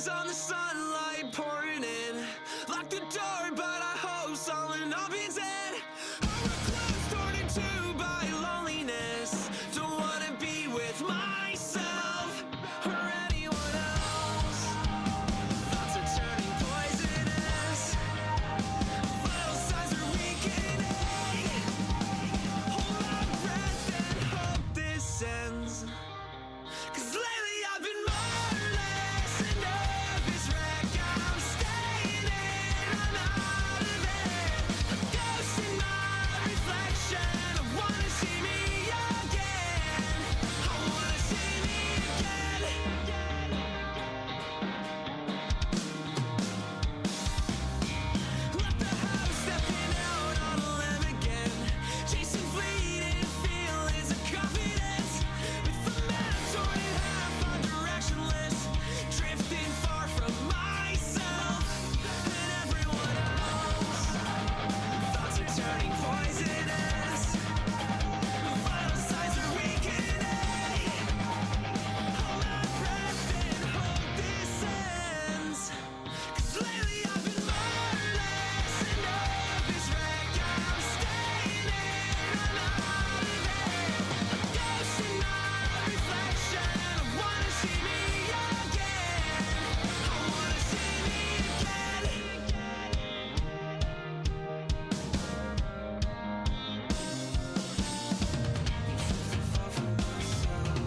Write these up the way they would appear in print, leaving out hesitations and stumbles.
hands on the sunlight pouring in. Lock the door, but I hope someone up is in. I'm close, torn in two by loneliness. Don't wanna be with myself or anyone else. Thoughts are turning poisonous. Vital signs are weakening. Hold my breath and hope this ends. 'Cause lately I've been mindless and nervous wreck. I'm staying in, I'm out of it. A ghost in my reflection. I wanna see me again. I wanna see me again. Left the house, stepping out on a limb again. Chasing fleeting feelings of confidence. With the map torn in half, I'm directionless. Drifting far from myself and everyone else. Thoughts are turning poisonous. Vital signs are weakening. Hold my breath and hope this ends. 'Cause lately I've been mindless and nervous wreck. I'm staying in, I'm out of it. A ghost in my reflection. I wanna see me again. I wanna see me again. Far from myself,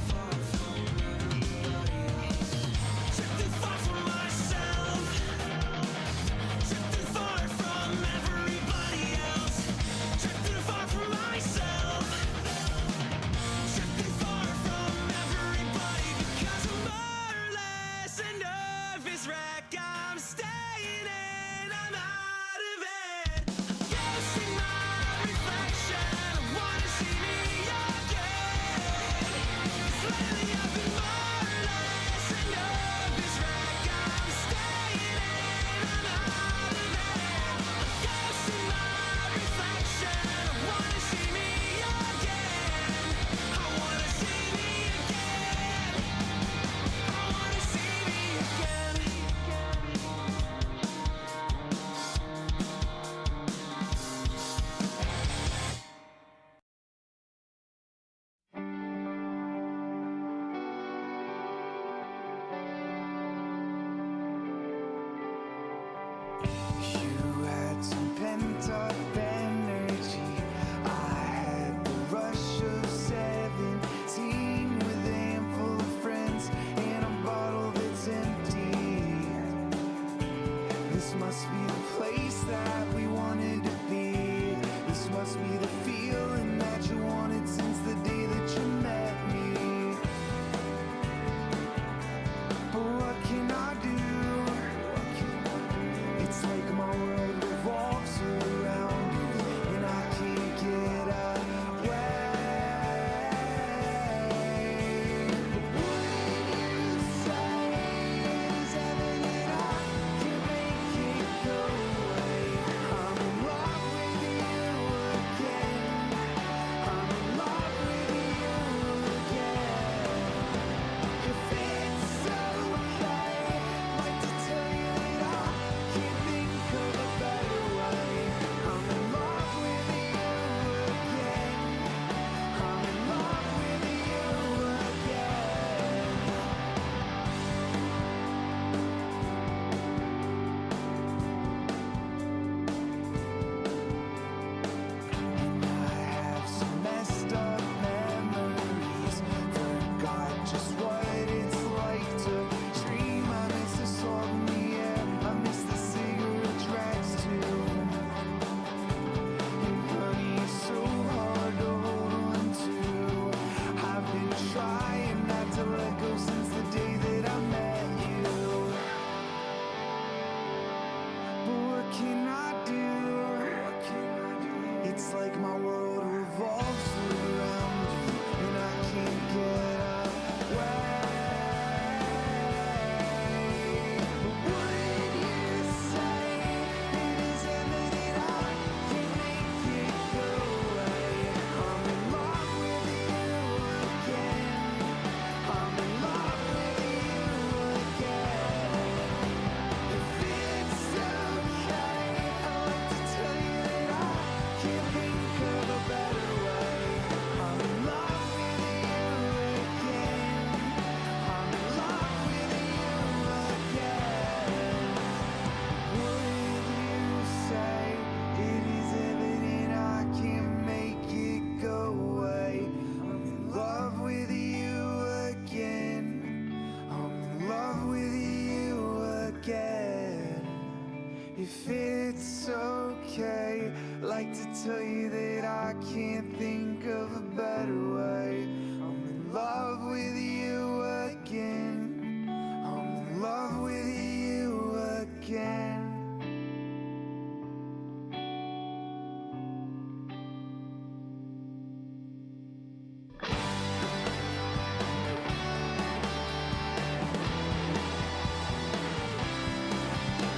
far from everybody else. Drifting far from myself, drifting far from everybody else. Drifting far from myself, drifting far from everybody. Because I'm mindless and nervous wreck. I'm staying in, I'm out of it. Ghost in my reflection. I wanna see me again. 'Cause lately I've been mindless and nervous wreck. I'm staying in, I'm out of it. A ghost in my reflection. I wanna see me again. I wanna see me again. I wanna see me again. You had some pent-up energy. I had the rush of 17 with a handful of friends and a bottle that's empty. This must be the place that we wanted to be. This must be the feeling that you wanted since the day that you met me. But what can I do? It's like my world revolves around you, and I can't get away. But what you say is heaven, and I can make it go. If it's okay, like to tell you that I can't think of a better way. I'm in love with you again. I'm in love with you again.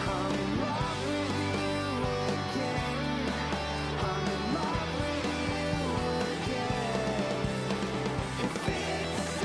I'm in love with you again. I'm in love with you again. If it's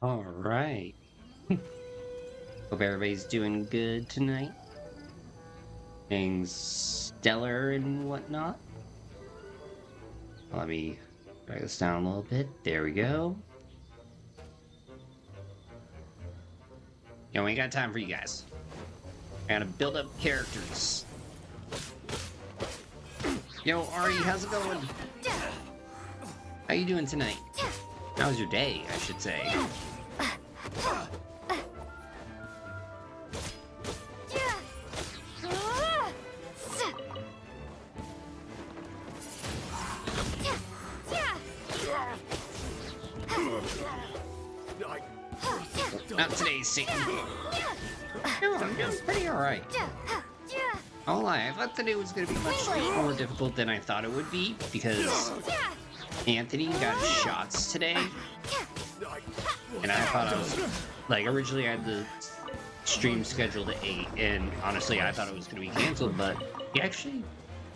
All right. Hope everybody's doing good tonight. Being stellar and whatnot. Let me drag this down a little bit. There we go. We ain't got time for you guys. I gotta build up characters. Yo, Ari, how's it going? How you doing tonight? How was your day, I should say? Not today, Satan. No, I'm doing pretty alright. I won't lie, I thought that it was going to be much more difficult than I thought it would be, because Anthony got shots today, and I thought I was, like, originally I had the stream scheduled at 8, and honestly I thought it was going to be canceled, but he actually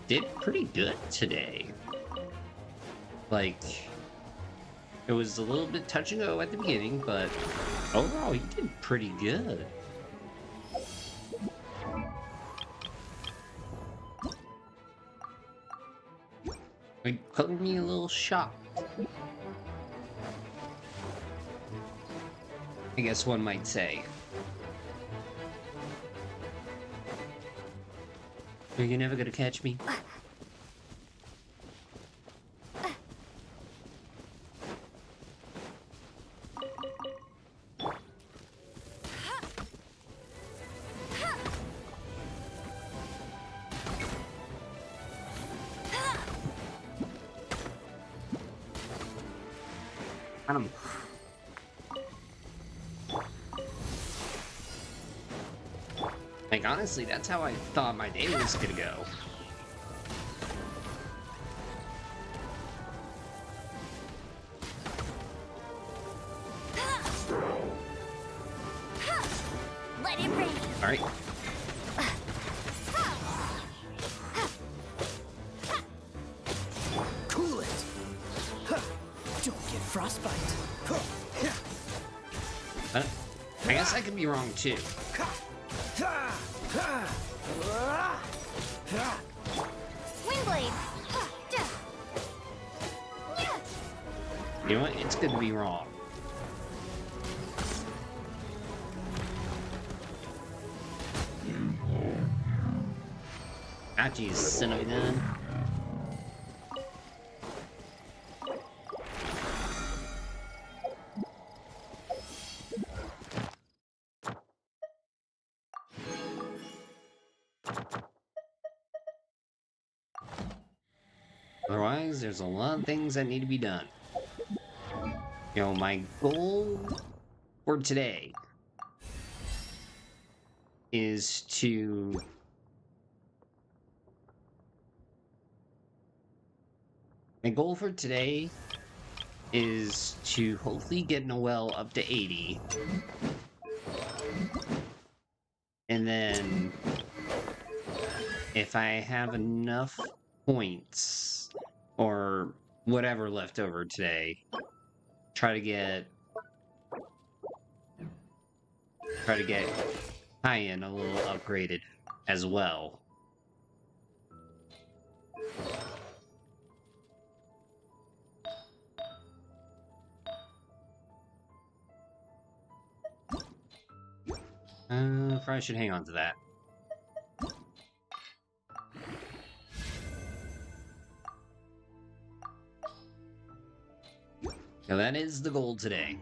did pretty good today. Like, it was a little bit touch and go at the beginning, but overall he did pretty good. Like, colored me a little shocked, I guess one might say. You're never gonna catch me. Like, honestly, that's how I thought my day was gonna go. Let it rain. All right. Cool it. Don't get frostbite. I guess I could be wrong too. Windblade. You know what? It's good to be wrong. Ah, jeez, son of a gun. Otherwise, there's a lot of things that need to be done. You know, my goal for today is to hopefully get Noelle up to 80. And then if I have enough points or whatever left over today, try to get High-End a little upgraded as well. Probably should hang on to that. Now that is the goal today.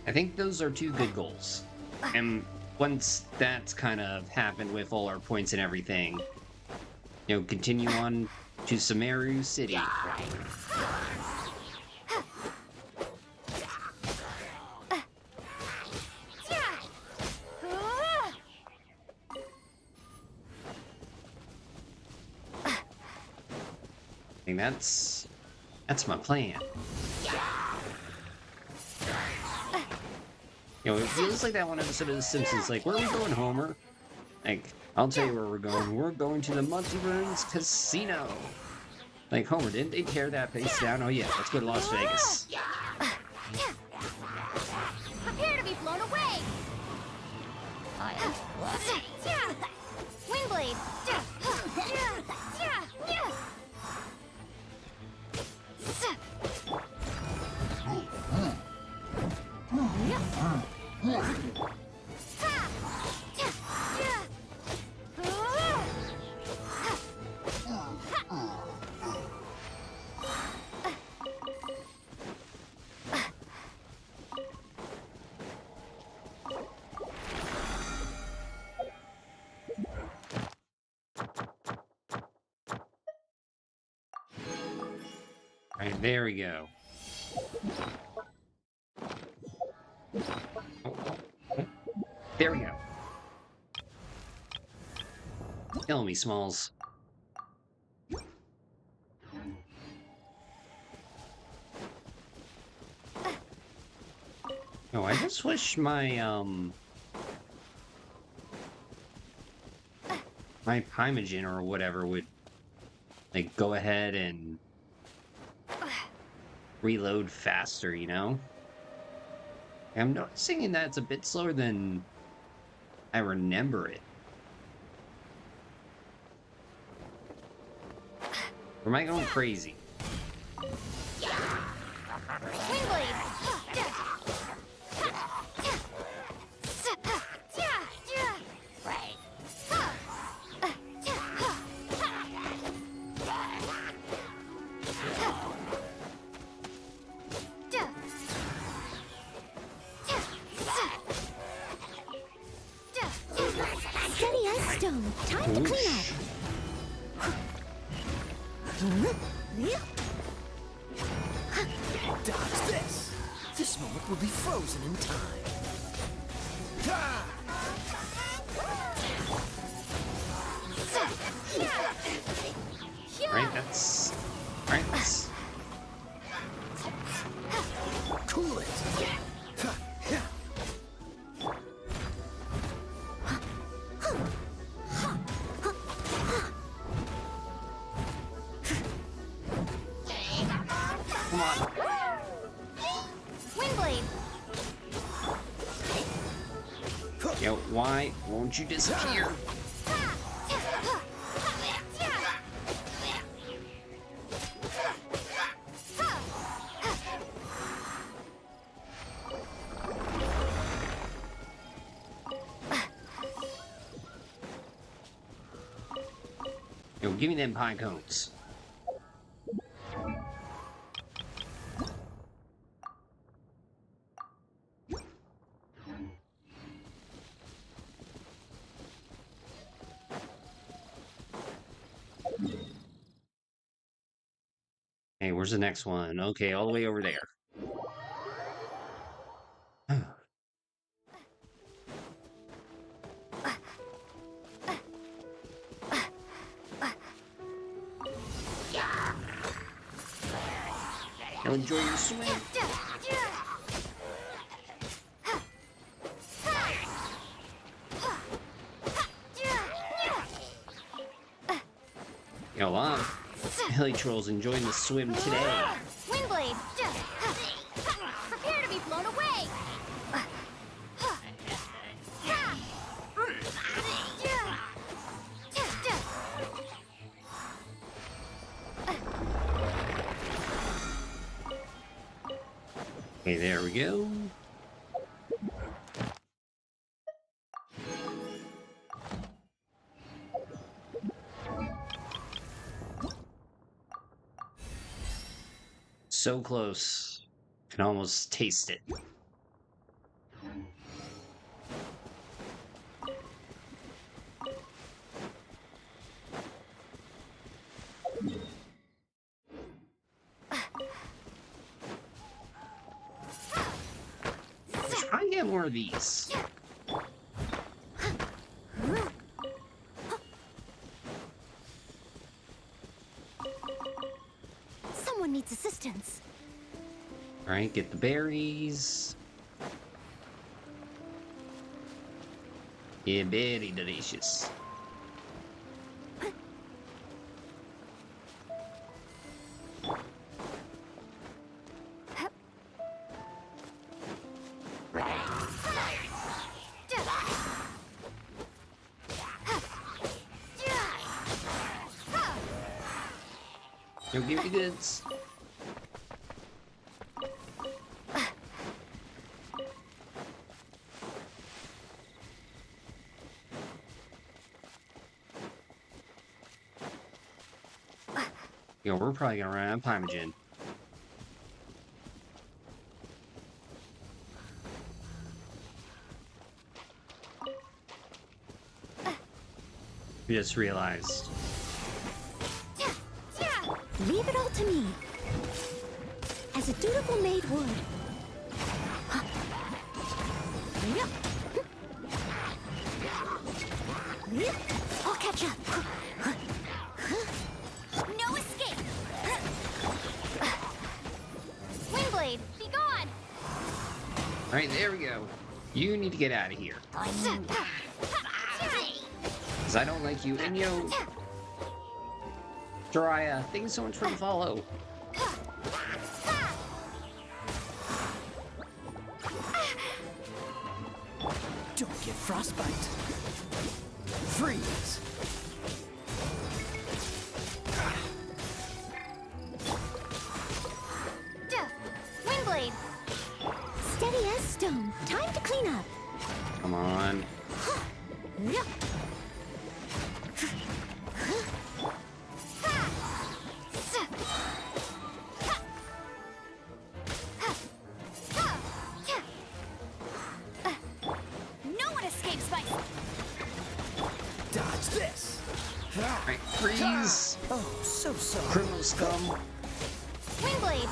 I think those are two good goals. And once that's kind of happened with all our points and everything, you know, continue on to Sumeru City. I think that's my plan. You know, it feels like that one episode of The Simpsons, like, where are we going, Homer? Like, I'll tell you where we're going. We're going to the Multiverse Casino. Like, Homer, didn't they tear that place down? Oh yeah, let's go to Las Vegas. Prepare to be blown away! Windblade! Alright, there we go. There we go. Kill me, Smalls. Oh, I just wish my, my Pymogen or whatever would, like, go ahead and reload faster, you know? I'm noticing that it's a bit slower than I remember it. Or am I going crazy? Steady as stone. Time to clean up. Dodge this! This moment will be frozen in time. Right, that's... Right, that's... Cool it! Come on. Windblade! Yo, why won't you disappear? Yo, give me them pine cones. Hey, where's the next one? Okay, all the way over there. You'll enjoy your swim. Yo, Hilly Troll's enjoying the swim today. Windblade! Prepare to be blown away! Okay, there we go. So close. Can almost taste it. Try and get more of these. Someone needs assistance. Alright, get the berries. Yeah, very delicious. Yo, give me the goods. Yo, we're probably gonna run out of Pymogen. Just realized. Leave it all to me. As a dutiful maid would. I'll catch up. No escape. Windblade, be gone. Alright, there we go. You need to get out of here. Because I don't like you. And yo, Jiraiya, thank you so much for the follow. Don't get frostbite. Freeze. Windblade. Steady as stone. Time to clean up. Come on. No one escapes my... Dodge this. Alright, freeze! Oh, so sorry. Criminal scum. Windblade.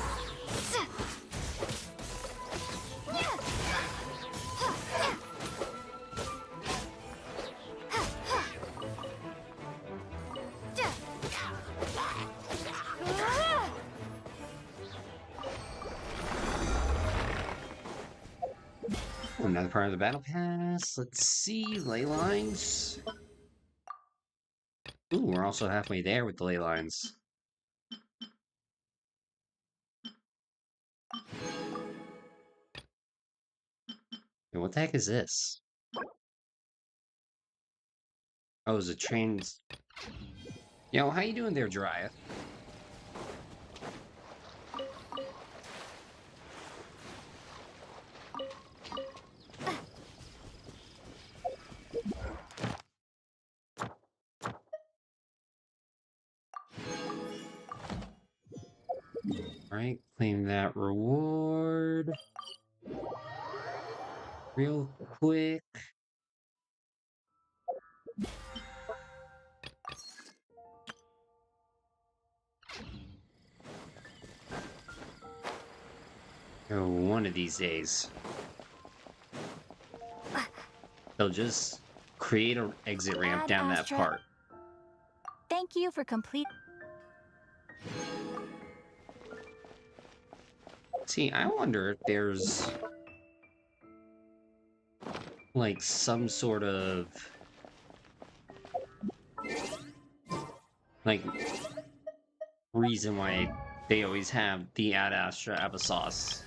Another part of the battle pass. Let's see, ley lines. Ooh, we're also halfway there with the ley lines. Hey, what the heck is this? Oh, it's a trains. Yo, how you doing there, Jiraiya? Alright, claim that reward. Real quick. Oh, one of these days. They'll just create an exit ramp Add down that Astra. part. Thank you for complete... See, I wonder if there's like some sort of like reason why they always have the Ad Astra applesauce.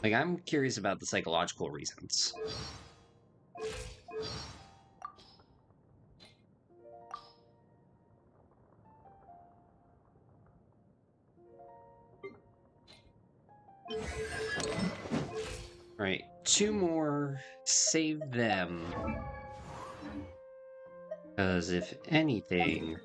Like, I'm curious about the psychological reasons. Alright, two more. Save them. Because if anything...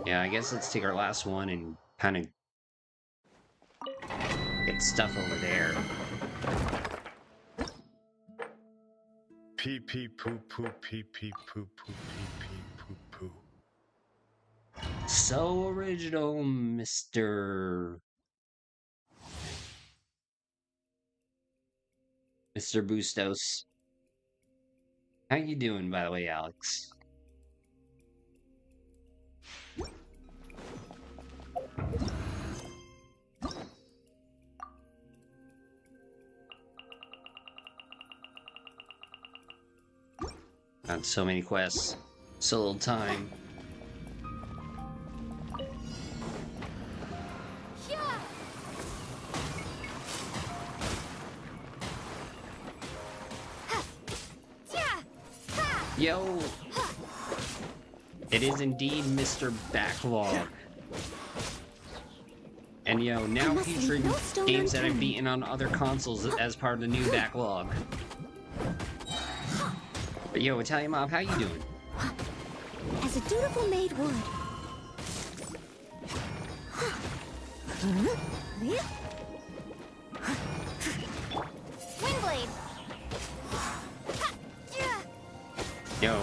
Yeah, I guess let's take our last one and kind of get stuff over there. Pee pee poo poo pee pee poo poo pee pee poo poo. So original, Mr. Bustos. How you doing, by the way, Alex? Got so many quests, so little time. Yeah. Ha. Yeah. Ha. Yo! It is indeed Mr. Backlog. And yo, now must leave featuring no stone games that I've unturned. beaten on other consoles as part of the new backlog. But yo, Italian Mob, how you doing? As a dutiful maid would. Windblade. Yo,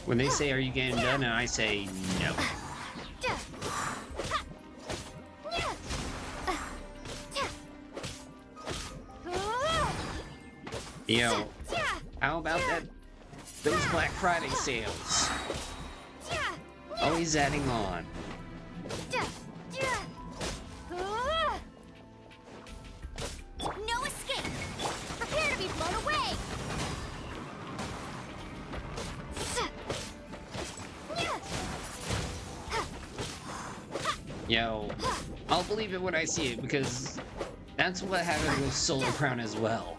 when they say, are you getting done? And I say, no. Yo, how about that? Those Black Friday sales. Always adding on. No escape! Prepare to be blown away! Yo, I'll believe it when I see it because that's what happened with Solar Crown as well.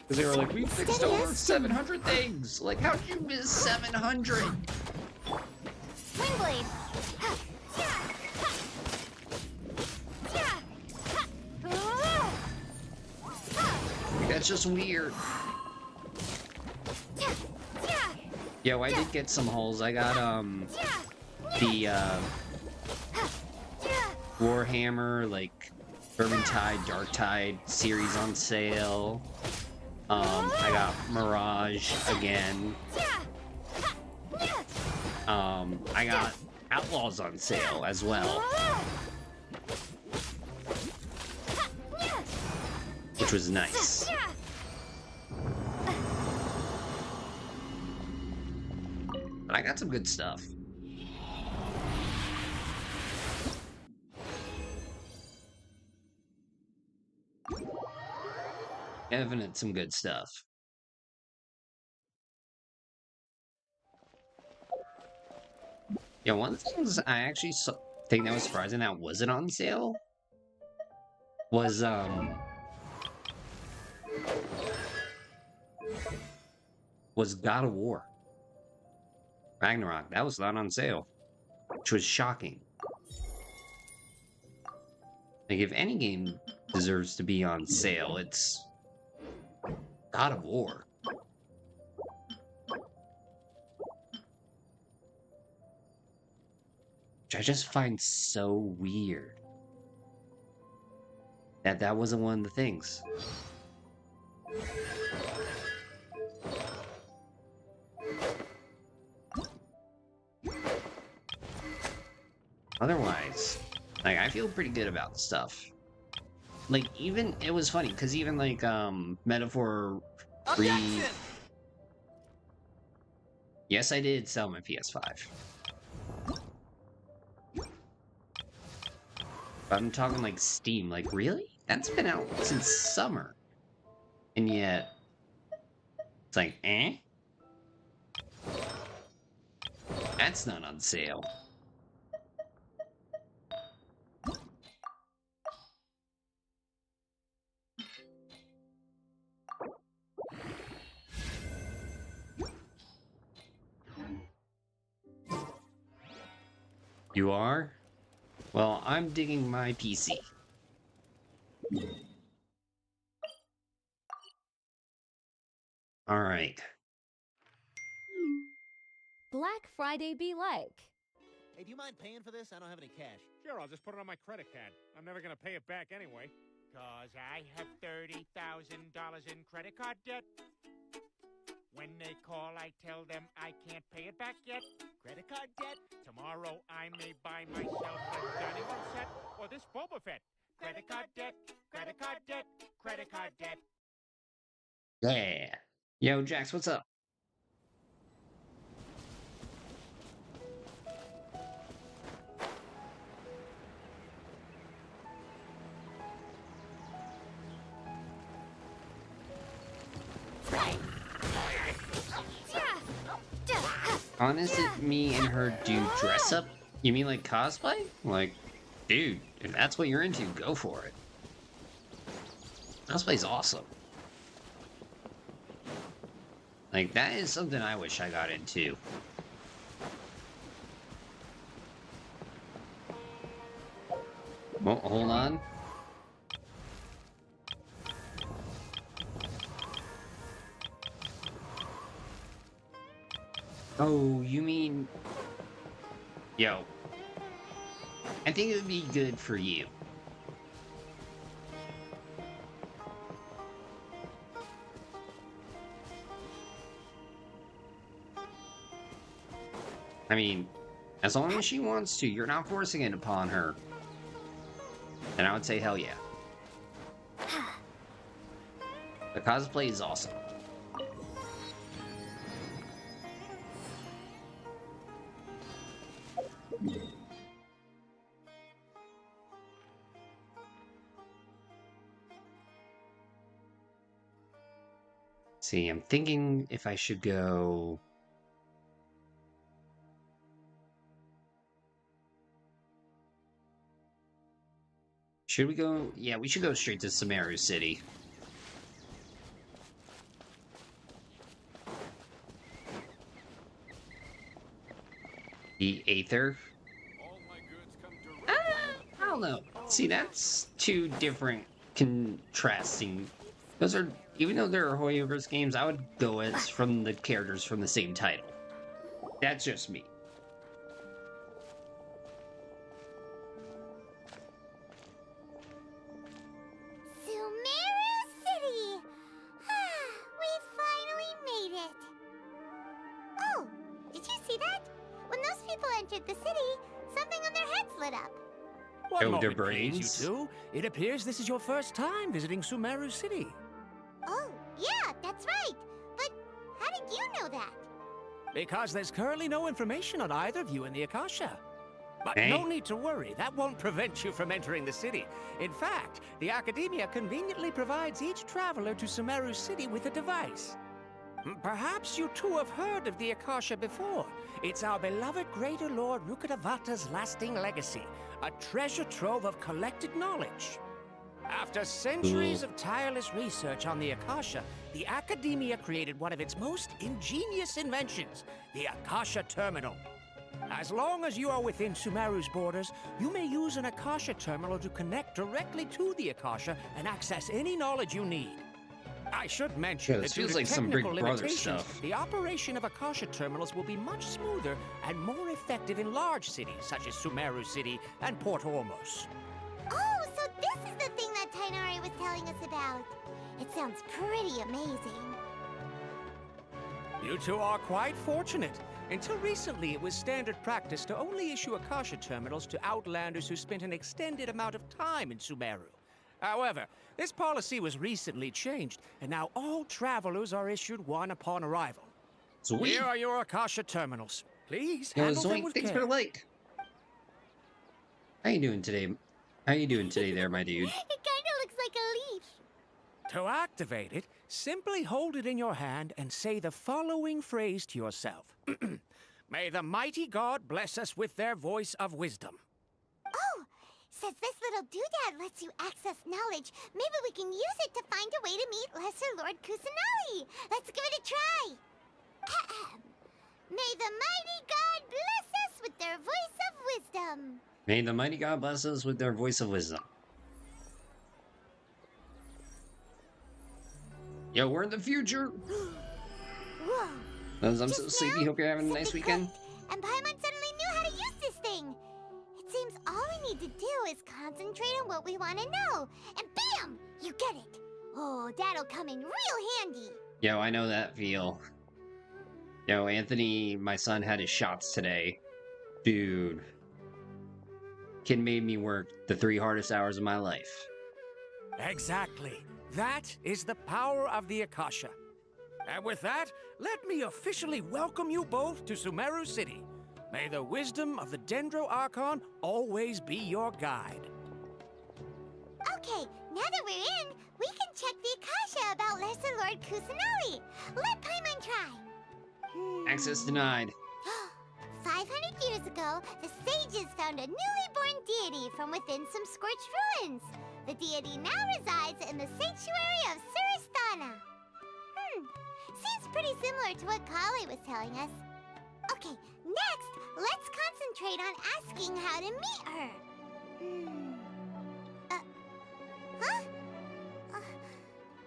Because they were like, we fixed over 700 things. Like, how'd you miss 700? Windblade! That's just weird. Yo, I did get some hauls. I got, the, Warhammer, like, Vermintide, Darktide series on sale. I got Mirage again. I got Outlaws on sale as well, which was nice. But I got some good stuff. Definite some good stuff. Yeah, one of the things I actually think that was surprising that wasn't on sale was God of War Ragnarok. That was not on sale, which was shocking. Like, if any game deserves to be on sale, it's God of War. Which I just find so weird that that wasn't one of the things. Otherwise, like, I feel pretty good about the stuff. Like, even, it was funny, because even, like, Metaphor Free... Yes, I did sell my PS5. But I'm talking, like, Steam. Like, really? That's been out since summer. And yet... It's like, eh? That's not on sale. You are? Well, I'm digging my PC. Alright. Black Friday be like. Hey, do you mind paying for this? I don't have any cash. Sure, I'll just put it on my credit card. I'm never gonna pay it back anyway. 'Cause I have $30,000 in credit card debt. When they call, I tell them I can't pay it back yet. Credit card debt? Tomorrow I may buy myself a dining room set or this Boba Fett. Credit card debt, credit card debt, credit card debt. Yeah. Yo, Jax, what's up? honest, me and her do dress up. You mean like cosplay? Like, dude, if that's what you're into, go for it. Cosplay's awesome. Like, that is something I wish I got into. Well, hold on. Oh, you mean... Yo. I think it would be good for you. I mean, as long as she wants to, you're not forcing it upon her. And I would say hell yeah. The cosplay is awesome. See, I'm thinking if I should go... Should we go? Yeah, we should go straight to Sumeru City. The Aether? I don't know. See, that's two different contrasting... Those are... Even though they're Hoyoverse games, I would go as from the characters from the same title. That's just me. Sumeru City! We finally made it! Oh, did you see that? When those people entered the city, something on their heads lit up. One Oh, their moment, please, brains? you two. It appears this is your first time visiting Sumeru City. Oh, yeah, that's right. But how did you know that? Because there's currently no information on either of you in the Akasha. But Hey. no need to worry, that won't prevent you from entering the city. In fact, the Academia conveniently provides each traveler to Sumeru City with a device. Perhaps you two have heard of the Akasha before. It's our beloved Greater Lord Rukkhadevata's lasting legacy, a treasure trove of collected knowledge. After centuries of tireless research on the Akasha, the Academia created one of its most ingenious inventions, the Akasha Terminal. As long as you are within Sumeru's borders, you may use an Akasha Terminal to connect directly to the Akasha and access any knowledge you need. I should mention Yeah, that this due feels to like some Big technical Brother limitations, stuff. the operation of Akasha Terminals will be much smoother and more effective in large cities such as Sumeru City and Port Ormos. Oh, so this is the thing that Tainari was telling us about. It sounds pretty amazing. You two are quite fortunate. Until recently, it was standard practice to only issue Akasha terminals to outlanders who spent an extended amount of time in Sumeru. However, this policy was recently changed, and now all travelers are issued one upon arrival. Sweet. Here are your Akasha terminals. Please Yo, handle them Zoink, with thanks care. for the like. How you doing today? How you doing today there, my dude? It kinda looks like a leaf. To activate it, simply hold it in your hand and say the following phrase to yourself. May the mighty God bless us with their voice of wisdom. Oh, since this little doodad lets you access knowledge, maybe we can use it to find a way to meet Lesser Lord Kusanagi. Let's give it a try. Ahem. May the mighty God bless us with their voice of wisdom. May the mighty God bless us with their voice of wisdom. Yo, we're in the future. Whoa. I'm so Just sleepy. now, Hope you're having a nice something weekend. clicked, and Paimon suddenly knew how to use this thing. It seems all we need to do is concentrate on what we want to know, and bam, you get it. Oh, that'll come in real handy. Yo, I know that feel. Yo, Anthony, my son had his shots today. Dude. Kid made me work the 3 hardest hours of my life. Exactly. That is the power of the Akasha. And with that, let me officially welcome you both to Sumeru City. May the wisdom of the Dendro Archon always be your guide. Okay, now that we're in, we can check the Akasha about Lesser Lord Kusanagi. Let Paimon try. Access denied. found a newly born deity from within some scorched ruins. The deity now resides in the sanctuary of Suristana. Seems pretty similar to what Kali was telling us. Okay, next, let's concentrate on asking how to meet her. Huh?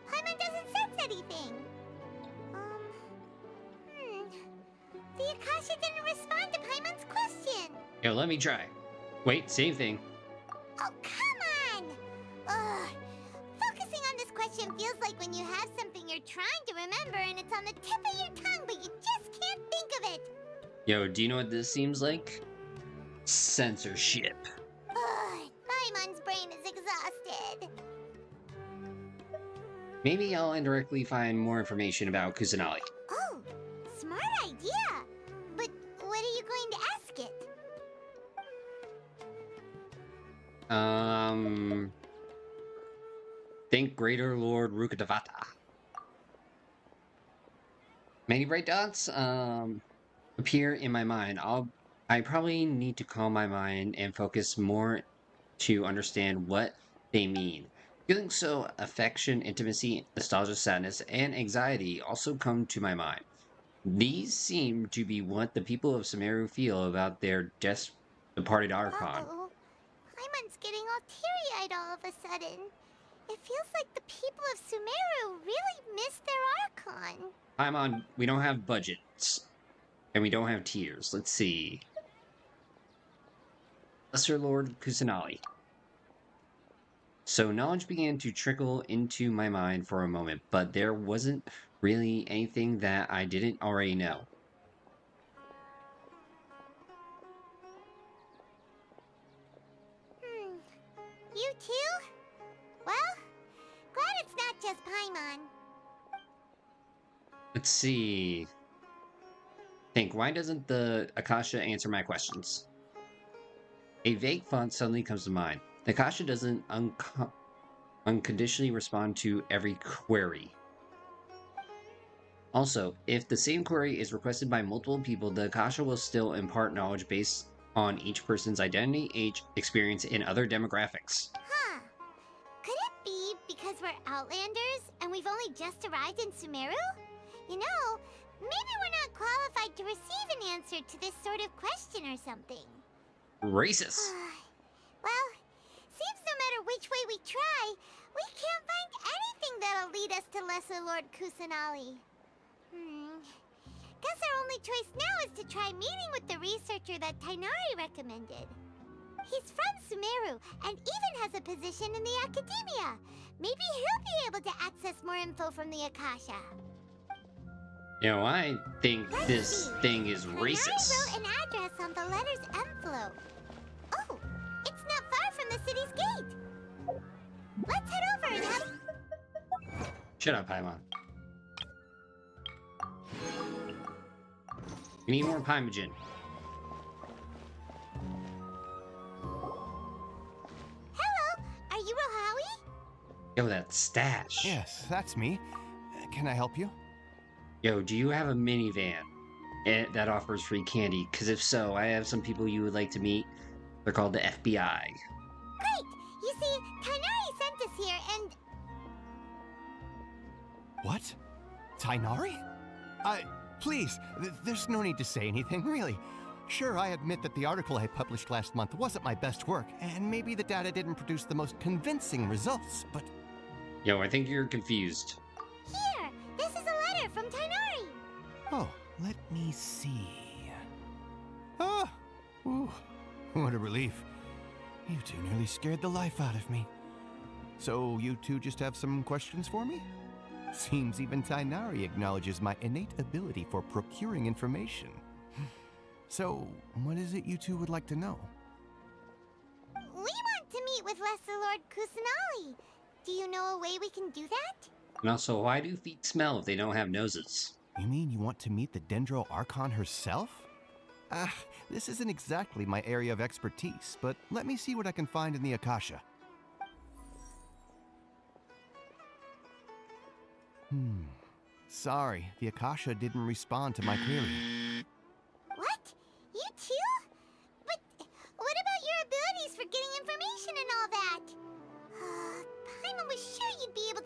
Paimon doesn't sense anything. The Akasha didn't respond to Paimon's question. Yo, let me try. Wait, same thing. Oh, come on! Ugh. Focusing on this question feels like when you have something you're trying to remember and it's on the tip of your tongue, but you just can't think of it. Yo, do you know what this seems like? Censorship. Ugh. Paimon's brain is exhausted. Maybe I'll indirectly find more information about Kusanali. Oh, smart idea. But what are you going to ask it? Think Greater Lord Rukkhadevata. Many bright dots appear in my mind. I probably need to calm my mind and focus more to understand what they mean. Feeling so, affection, intimacy, nostalgia, sadness, and anxiety also come to my mind. These seem to be what the people of Sumeru feel about their departed Archon. Uh-oh. Paimon's getting all teary-eyed all of a sudden. It feels like the people of Sumeru really miss their Archon. Paimon, we don't have budgets. And we don't have tears. Let's see. Lesser Lord Kusanali. So knowledge began to trickle into my mind for a moment, but there wasn't really anything that I didn't already know. You too? Well, glad it's not just Paimon. Let's see. Think, why doesn't the Akasha answer my questions? A vague thought suddenly comes to mind. The Akasha doesn't unconditionally respond to every query. Also, if the same query is requested by multiple people, the Akasha will still impart knowledge based on each person's identity, age, experience, and other demographics. Huh. Could it be because we're Outlanders and we've only just arrived in Sumeru? You know, maybe we're not qualified to receive an answer to this sort of question or something. Racist. Well, seems no matter which way we try, we can't find anything that'll lead us to Lesser Lord Kusanali. Guess our only choice now is to try meeting with the researcher that Tainari recommended. He's from Sumeru and even has a position in the Academia. Maybe he'll be able to access more info from the Akasha. You know, I think this thing is racist. Tainari wrote an address on the letter's envelope. Oh, it's not far from the city's gate. Let's head over and have... Shut up, Paimon. We need more Paimogen. Hello, are you Rohawi? Yo, that stash. Yes, that's me. Can I help you? Yo, do you have a minivan that offers free candy? Because if so, I have some people you would like to meet. They're called the FBI. Great! You see, Tainari sent us here and... What? Tainari? Please, there's no need to say anything, really. Sure, I admit that the article I published last month wasn't my best work, and maybe the data didn't produce the most convincing results, but... Yo, I think you're confused. Here, this is a letter from Tainari. Oh, let me see. Ah! Ooh, what a relief. You two nearly scared the life out of me. So, you two just have some questions for me? Seems even Tainari acknowledges my innate ability for procuring information. So, what is it you two would like to know? We want to meet with Lesser Lord Kusanali. Do you know a way we can do that? And also, why do feet smell if they don't have noses? You mean you want to meet the Dendro Archon herself? This isn't exactly my area of expertise, but let me see what I can find in the Akasha. Sorry, the Akasha didn't respond to my query. What? You too? But what about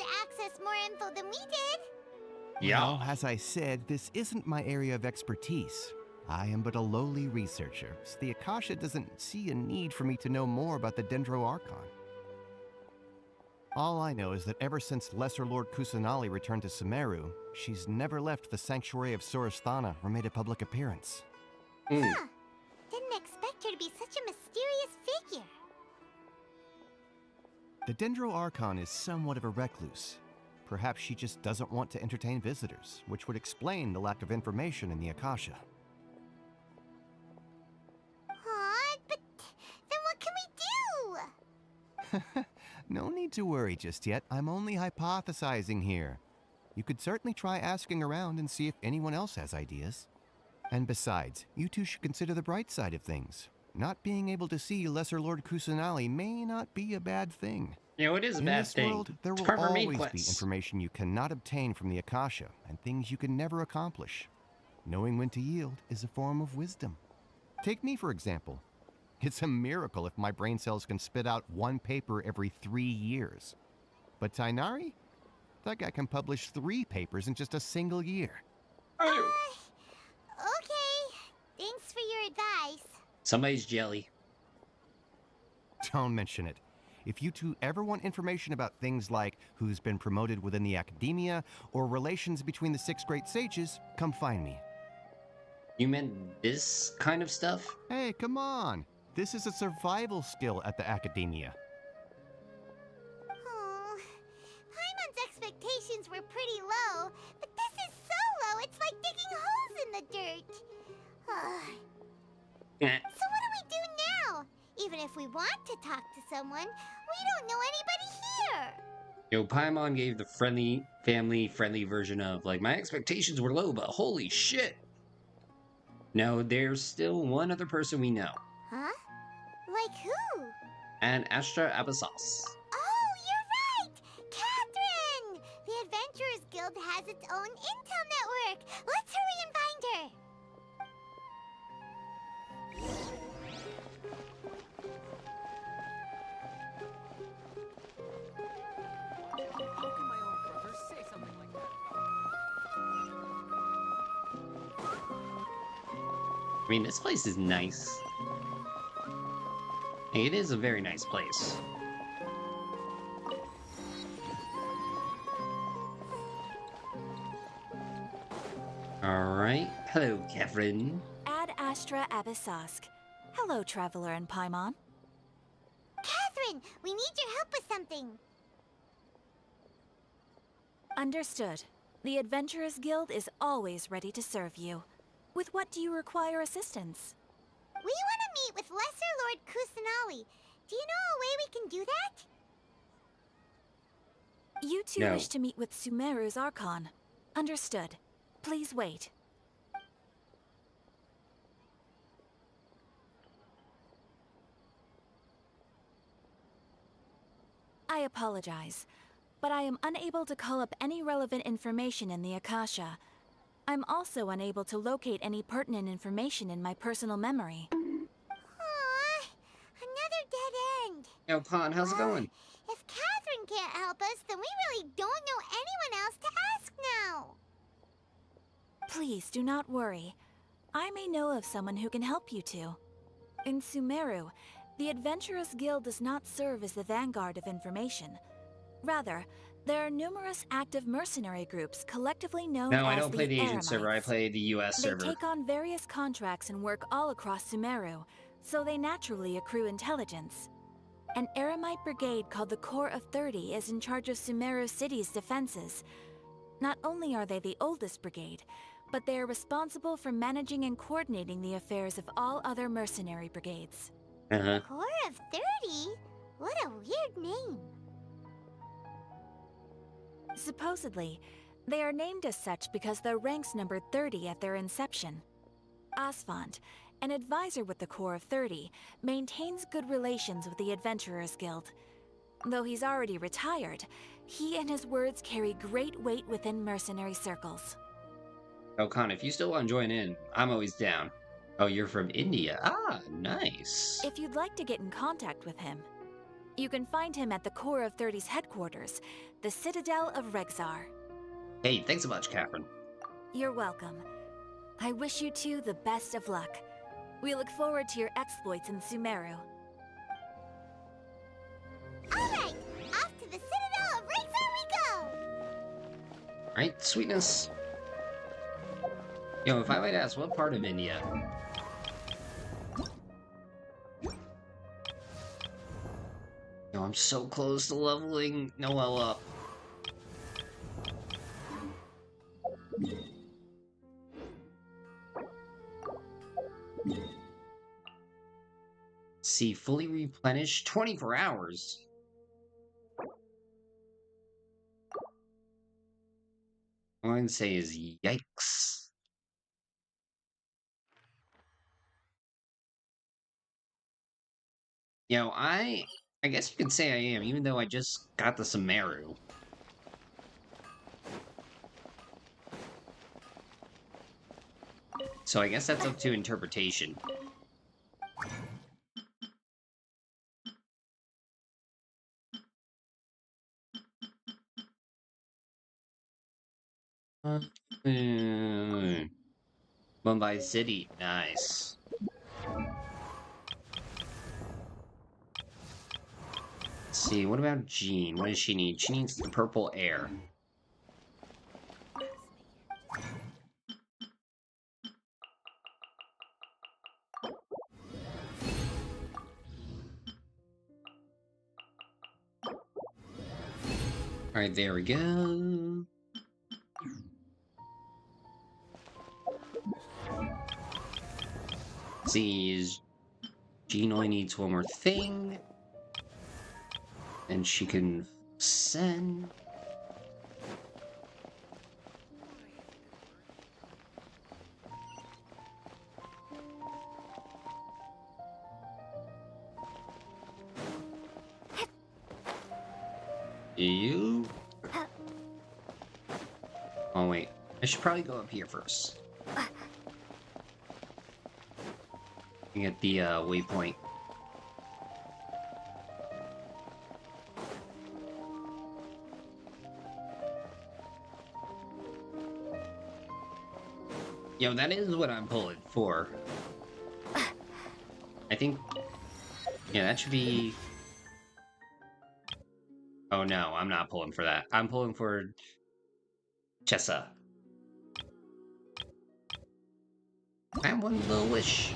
to access more info than we did. Well, as I said, this isn't my area of expertise. I am but a lowly researcher, so the Akasha doesn't see a need for me to know more about the Dendro Archon. All I know is that ever since Lesser Lord Kusanali returned to Sumeru, she's never left the Sanctuary of Sorasthana or made a public appearance. Huh. Didn't expect her to be such a mysterious figure. The Dendro Archon is somewhat of a recluse. Perhaps she just doesn't want to entertain visitors, which would explain the lack of information in the Akasha. Aw, but then what can we do? No need to worry just yet. I'm only hypothesizing here. You could certainly try asking around and see if anyone else has ideas. And besides, you two should consider the bright side of things. Not being able to see Lesser Lord Kusanali may not be a bad thing. You know, it is a In bad this thing. world, there It's will part of our main always be quest. information you cannot obtain from the Akasha, and things you can never accomplish. Knowing when to yield is a form of wisdom. Take me, for example. It's a miracle if my brain cells can spit out one paper every 3 years. But Tainari? That guy can publish 3 papers in just a single year. Okay. Thanks for your advice. Somebody's jelly. Don't mention it. If you two ever want information about things like who's been promoted within the academia or relations between the 6 great sages, come find me. You meant this kind of stuff? Hey, come on. This is a survival skill at the academia. Oh, Paimon's expectations were pretty low, but this is so low, it's like digging holes in the dirt. So what do we do now? Even if we want to talk to someone, we don't know anybody here. Yo, Paimon gave the friendly, family-friendly version of, like, my expectations were low, but holy shit. No, there's still one other person we know. Huh? Like who? And Astra Abyssos. Oh, you're right! Catherine! The Adventurers Guild has its own intel network. Let's hurry and find her. How can my own brother say something like that about I mean, this place is nice. It is a very nice place. Alright. Hello, Catherine. Ad Astra Abyssosk. Hello, Traveler and Paimon. Catherine, we need your help with something. Understood. The Adventurers Guild is always ready to serve you. With what do you require assistance? We want to meet with Lesser Lord Kusanali. Do you know a way we can do that? You two No. wish to meet with Sumeru's Archon. Understood. Please wait. I apologize, but I am unable to call up any relevant information in the Akasha. I'm also unable to locate any pertinent information in my personal memory. Aww, another dead end. Yo, Pon, how's it going? If Catherine can't help us, then we really don't know anyone else to ask now. Please do not worry. I may know of someone who can help you two. In Sumeru, the Adventurers Guild does not serve as the vanguard of information. Rather, there are numerous active mercenary groups collectively known No, as I don't play the Asian Eremites. server. I play the US They server. take on various contracts and work all across Sumeru, so they naturally accrue intelligence. An Eremite brigade called the Corps of 30 is in charge of Sumeru City's defenses. Not only are they the oldest brigade, but they are responsible for managing and coordinating the affairs of all other mercenary brigades. Uh-huh. Corps of 30? What a weird name. Supposedly, they are named as such because their ranks numbered 30 at their inception. Asphalt, an advisor with the Corps of 30, maintains good relations with the Adventurers Guild. Though he's already retired, he and his words carry great weight within mercenary circles. Oh, Con, if you still want to join in, I'm always down. Oh, you're from India. Ah, nice. If you'd like to get in contact with him, You can find him at the Core of 30's headquarters, the Citadel of Rexar. Hey, thanks so much, Catherine. You're welcome. I wish you two the best of luck. We look forward to your exploits in Sumeru. Alright, off to the Citadel of Rexar we go! Alright, sweetness. Yo, if I might ask, what part of India? Yo, I'm so close to leveling Noelle up. See, fully replenished 24 hours. All I can say is yikes. You know, I guess you could say I am, even though I just got the Sumeru. So I guess that's up to interpretation. Mumbai City, nice. Let's see, what about Jean? What does she need? She needs the purple air. Alright, there we go. See, Jean only needs one more thing. And she can send. You? Oh wait, I should probably go up here first. Get the waypoint. Yo, that is what I'm pulling for. I think... Yeah, that should be... Oh no, I'm not pulling for that. I'm pulling for... Chessa. I have one little wish.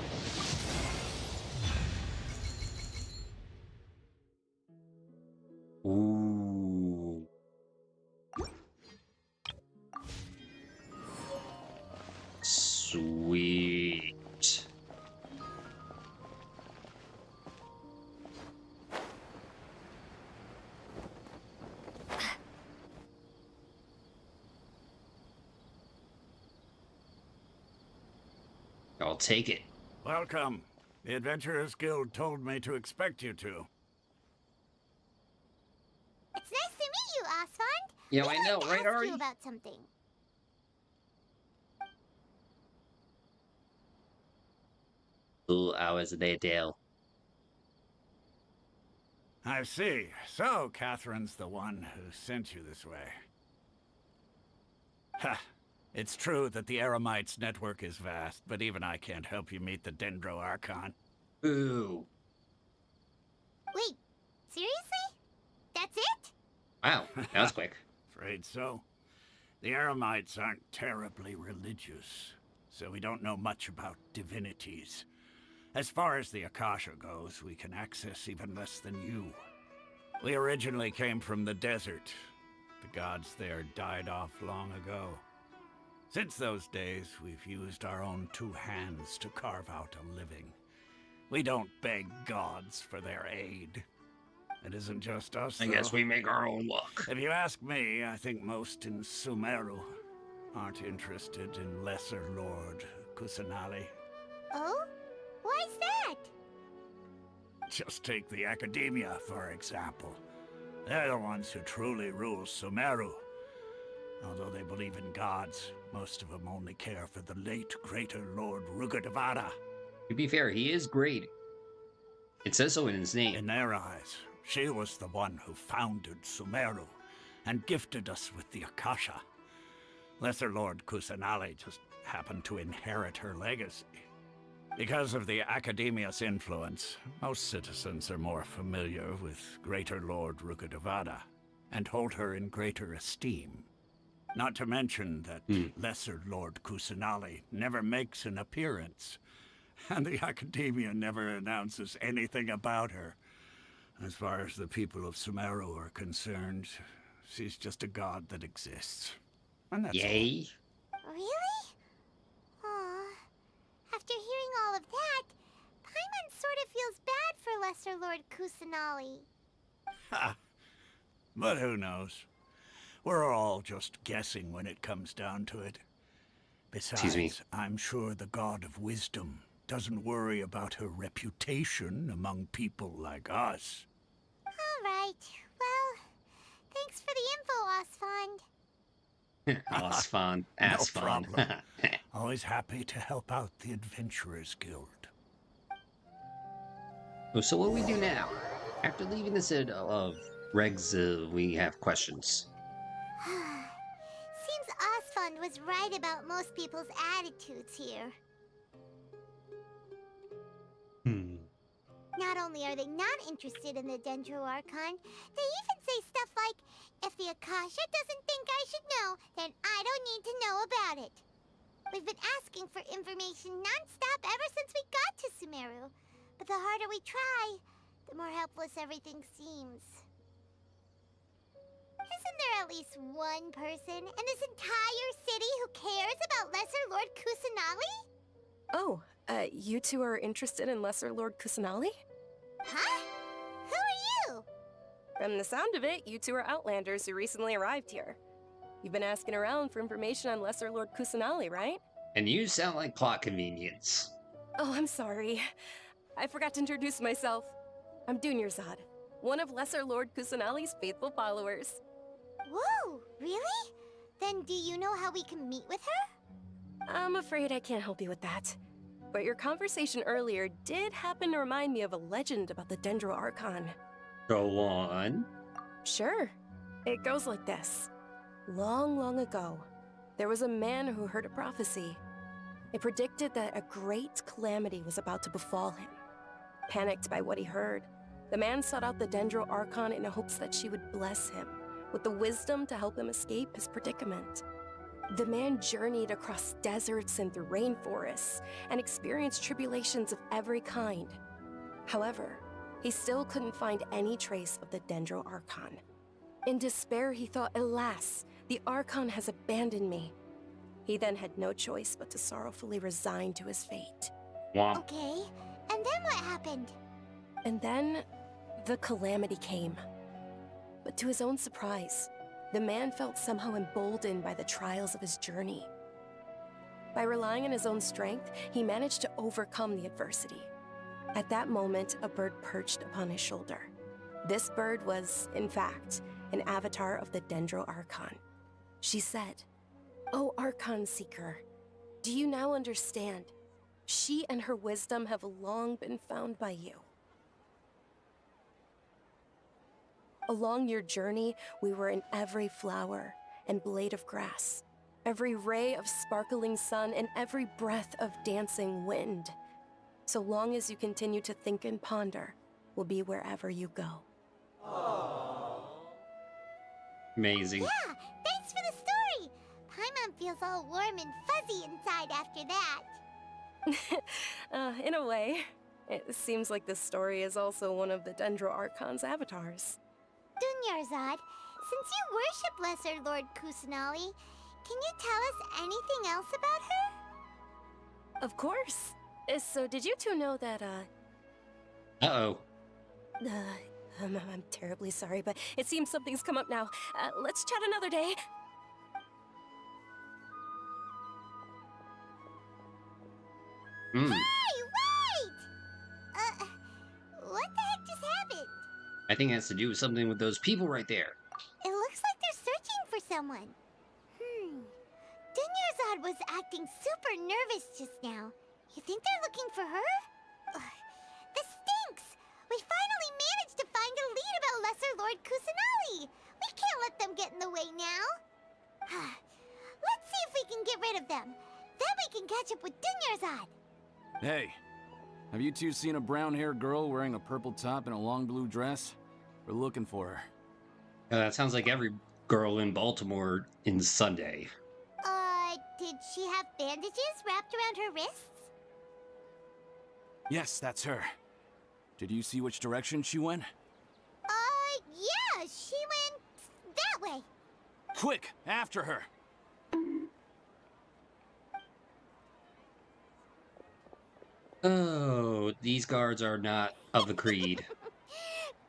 Ooh. Sweet. I'll take it. Welcome. The Adventurers Guild told me to expect you to. It's nice to meet you, Osfond. Yeah, We I know, wanted to right, ask Ari? you about something. Ooh, hours a day, Dale. I see. So, Catherine's the one who sent you this way. Ha! It's true that the Eremites' network is vast, but even I can't help you meet the Dendro Archon. Ooh. Wait, seriously? That's it? Wow, that was quick. Afraid so. The Eremites aren't terribly religious, so we don't know much about divinities. As far as the Akasha goes, we can access even less than you. We originally came from the desert. The gods there died off long ago. Since those days, we've used our own two hands to carve out a living. We don't beg gods for their aid. It isn't just us, I though. guess we make our own luck. If you ask me, I think most in Sumeru aren't interested in Lesser Lord Kusanali. Oh? Why's that? Just take the Academia, for example. They're the ones who truly rule Sumeru. Although they believe in gods, most of them only care for the late greater Lord Rugadavada. To be fair, he is great. It says so in his name. In their eyes, She was the one who founded Sumeru and gifted us with the Akasha. Lesser Lord Kusanali just happened to inherit her legacy. Because of the Academia's influence, most citizens are more familiar with Greater Lord Rukkhadevada and hold her in greater esteem. Not to mention that Lesser Lord Kusanali never makes an appearance, and the Academia never announces anything about her. As far as the people of Sumeru are concerned, she's just a god that exists. And that's Yay. Really? Aw. After hearing all of that, Paimon sort of feels bad for Lesser Lord Kusanali. Ha! But who knows? We're all just guessing when it comes down to it. Excuse me. Besides, I'm sure the god of wisdom doesn't worry about her reputation among people like us. All right. Well, thanks for the info, Osfond. Osfond. No Asfond. problem. Always happy to help out the Adventurers Guild. So what do we do now? After leaving the city of Regs, we have questions. Seems Osfond was right about most people's attitudes here. Not only are they not interested in the Dendro Archon, they even say stuff like, if the Akasha doesn't think I should know, then I don't need to know about it. We've been asking for information non-stop ever since we got to Sumeru. But the harder we try, the more helpless everything seems. Isn't there at least one person in this entire city who cares about Lesser Lord Kusanali? Oh, you two are interested in Lesser Lord Kusanali? Huh? Who are you? From the sound of it, you two are Outlanders who recently arrived here. You've been asking around for information on Lesser Lord Kusanali, right? And you sound like plot convenience. Oh, I'm sorry. I forgot to introduce myself. I'm Dunyarzad, one of Lesser Lord Kusanali's faithful followers. Whoa, really? Then do you know how we can meet with her? I'm afraid I can't help you with that. But your conversation earlier did happen to remind me of a legend about the Dendro Archon. Go on. Sure. It goes like this. Long, long ago, there was a man who heard a prophecy. It predicted that a great calamity was about to befall him. Panicked by what he heard, the man sought out the Dendro Archon in hopes that she would bless him with the wisdom to help him escape his predicament. The man journeyed across deserts and through rainforests and experienced tribulations of every kind. However, he still couldn't find any trace of the Dendro Archon. In despair, he thought, alas, the Archon has abandoned me. He then had no choice but to sorrowfully resign to his fate. Womp. Okay, and then what happened? And then, the calamity came. But to his own surprise, the man felt somehow emboldened by the trials of his journey. By relying on his own strength, he managed to overcome the adversity. At that moment, a bird perched upon his shoulder. This bird was, in fact, an avatar of the Dendro Archon. She said, "O Archon Seeker, do you now understand? She and her wisdom have long been found by you. Along your journey, we were in every flower and blade of grass, every ray of sparkling sun, and every breath of dancing wind. So long as you continue to think and ponder, we'll be wherever you go." Amazing. Yeah, thanks for the story. Paimon feels all warm and fuzzy inside after that. In a way, it seems like this story is also one of the Dendro Archon's avatars. Dunyarzad, since you worship Lesser Lord Kusanali, can you tell us anything else about her? Of course. So did you two know that, Uh-oh. I'm terribly sorry, but it seems something's come up now. Let's chat another day. Hmm. Hey, wait! What the heck just happened? I think it has to do with something with those people right there. It looks like they're searching for someone. Dunyarzad was acting super nervous just now. You think they're looking for her? Ugh, this stinks! We finally managed to find a lead Lesser Lord Kusanali. We can't let them get in the way now. Let's see if we can get rid of them. Then we can catch up with Dunyarzad. Hey, have you two seen a brown-haired girl wearing a purple top and a long blue dress? We're looking for her. That sounds like every girl in Baltimore in Sunday. Did she have bandages wrapped around her wrists? Yes, that's her. Did you see which direction she went? Yeah, she went that way. Quick, after her! Oh, these guards are not of the creed.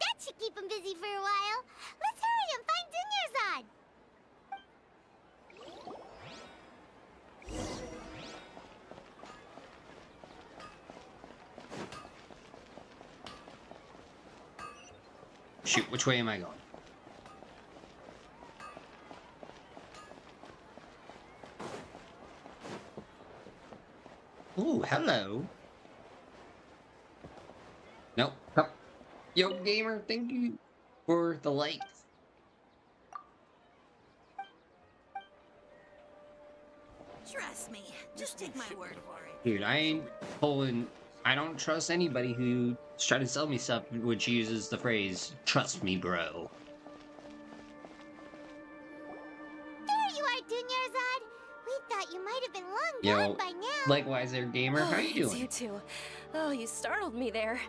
That should keep them busy for a while. Let's hurry and find Dunyarzad. Shoot, which way am I going? Ooh, hello. Nope. Oh. Yo, gamer, thank you for the likes. Trust me, just take my word for it. Dude, I ain't pulling. I don't trust anybody who's trying to sell me stuff which uses the phrase, trust me, bro. There you are, Dunyarzad. We thought you might have been long Yo, gone by now. likewise there, gamer. How you It's doing? you two. Oh, you startled me there.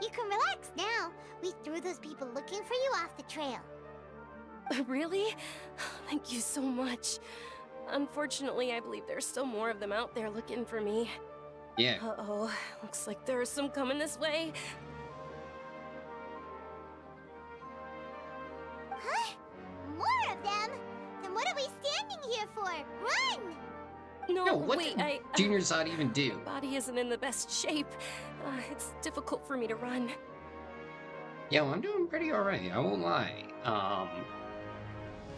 You can relax now. We threw those people looking for you off the trail. Really? Thank you so much. Unfortunately, I believe there's still more of them out there looking for me. Yeah. Uh-oh. Looks like there's some coming this way. Huh? More of them? Then what are we standing here for? Run! No, Yo, what wait, did Dunyarzad even do? My body isn't in the best shape. It's difficult for me to run. Yo, I'm doing pretty alright, I won't lie.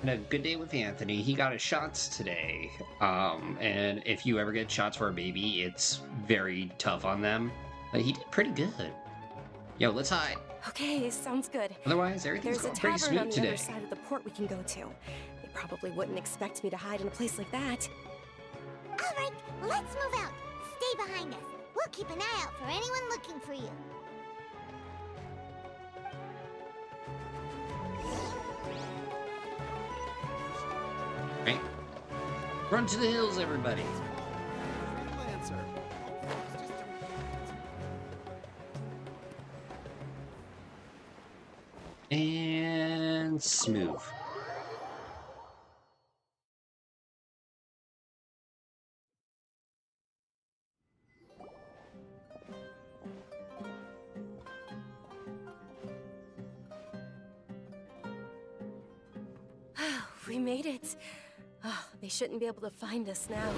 Had a good day with Anthony. He got his shots today. And if you ever get shots for a baby, it's very tough on them. But he did pretty good. Yo, let's hide. Okay, sounds good. Otherwise, everything's There's a going pretty tavern on smooth the today. other side of the port we can go to. They probably wouldn't expect me to hide in a place like that. All right, let's move out. Stay behind us. We'll keep an eye out for anyone looking for you. Right? Run to the hills, everybody. And smooth. We made it. Oh, they shouldn't be able to find us now.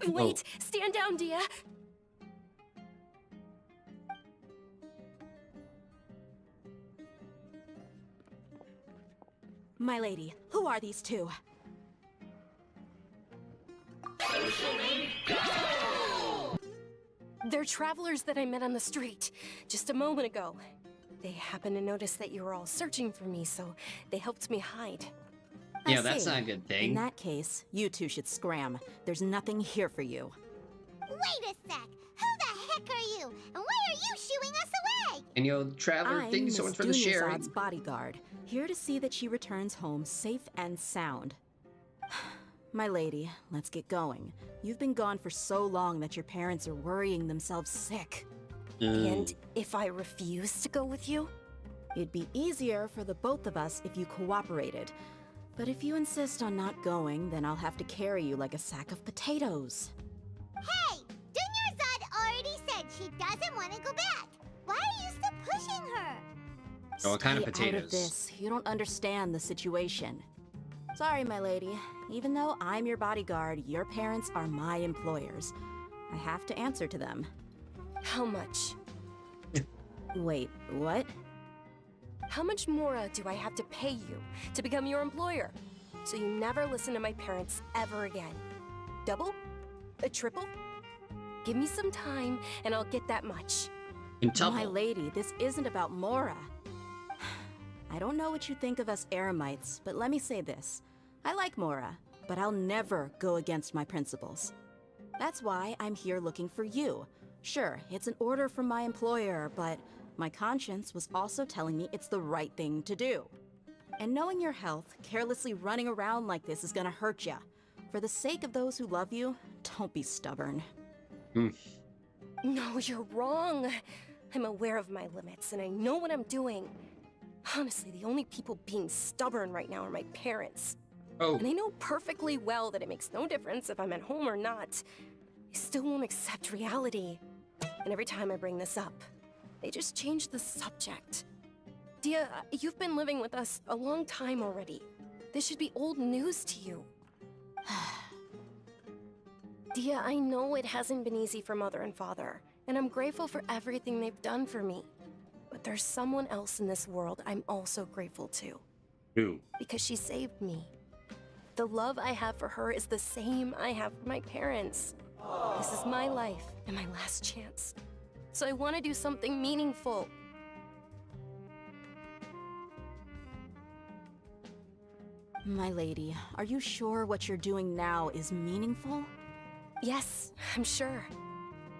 Wait! Stand down, Dia! My lady, who are these two? They're travelers that I met on the street just a moment ago. They happened to notice that you were all searching for me, so they helped me hide. Yeah, that's not a good thing. In that case, you two should scram. There's nothing here for you. Wait a sec. Who the heck are you? And why are you shooing us away? And yo, Traveler, I'm thank you so Miss much for the sharing. Dunyarzad's bodyguard, here to see that she returns home safe and sound. My lady, let's get going. You've been gone for so long that your parents are worrying themselves sick. And if I refuse to go with you? It'd be easier for the both of us if you cooperated. But if you insist on not going, then I'll have to carry you like a sack of potatoes. Hey! Dunyarzad already said she doesn't want to go back. Why are you still pushing her? Oh, what kind of Stay potatoes? out of this. You don't understand the situation. Sorry, my lady. Even though I'm your bodyguard, your parents are my employers. I have to answer to them. How much? Wait, what? How much more do I have to pay you to become your employer? So you never listen to my parents ever again. Double? A triple? Give me some time and I'll get that much. My lady, this isn't about Mora. I don't know what you think of us Eremites, but let me say this. I like Mora, but I'll never go against my principles. That's why I'm here looking for you. Sure, it's an order from my employer, but my conscience was also telling me it's the right thing to do. And knowing your health, carelessly running around like this is gonna hurt ya. For the sake of those who love you, don't be stubborn. No, you're wrong. I'm aware of my limits, and I know what I'm doing. Honestly, the only people being stubborn right now are my parents. Oh. And I know perfectly well that it makes no difference if I'm at home or not. They still won't accept reality. And every time I bring this up, they just change the subject. Dia, you've been living with us a long time already. This should be old news to you. Dia, I know it hasn't been easy for Mother and Father, and I'm grateful for everything they've done for me. But there's someone else in this world I'm also grateful to. Who? Because she saved me. The love I have for her is the same I have for my parents. This is my life and my last chance. So I want to do something meaningful. My lady, are you sure what you're doing now is meaningful? Yes, I'm sure.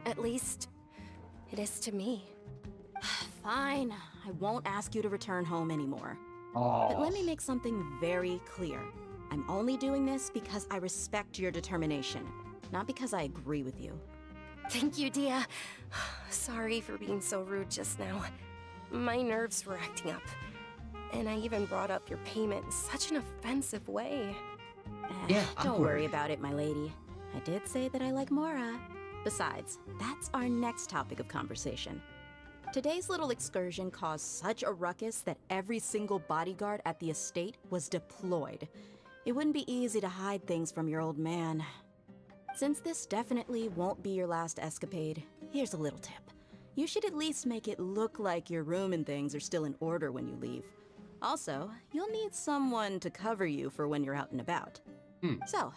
At least, it is to me. Fine, I won't ask you to return home anymore. Oh. But let me make something very clear. I'm only doing this because I respect your determination, not because I agree with you. Thank you, Dia. Sorry for being so rude just now. My nerves were acting up. And I even brought up your payment in such an offensive way. Yeah, Don't worry about it, my lady. I did say that I like Mora. Besides, that's our next topic of conversation. Today's little excursion caused such a ruckus that every single bodyguard at the estate was deployed. It wouldn't be easy to hide things from your old man. Since this definitely won't be your last escapade, here's a little tip. You should at least make it look like your room and things are still in order when you leave. Also, you'll need someone to cover you for when you're out and about. So,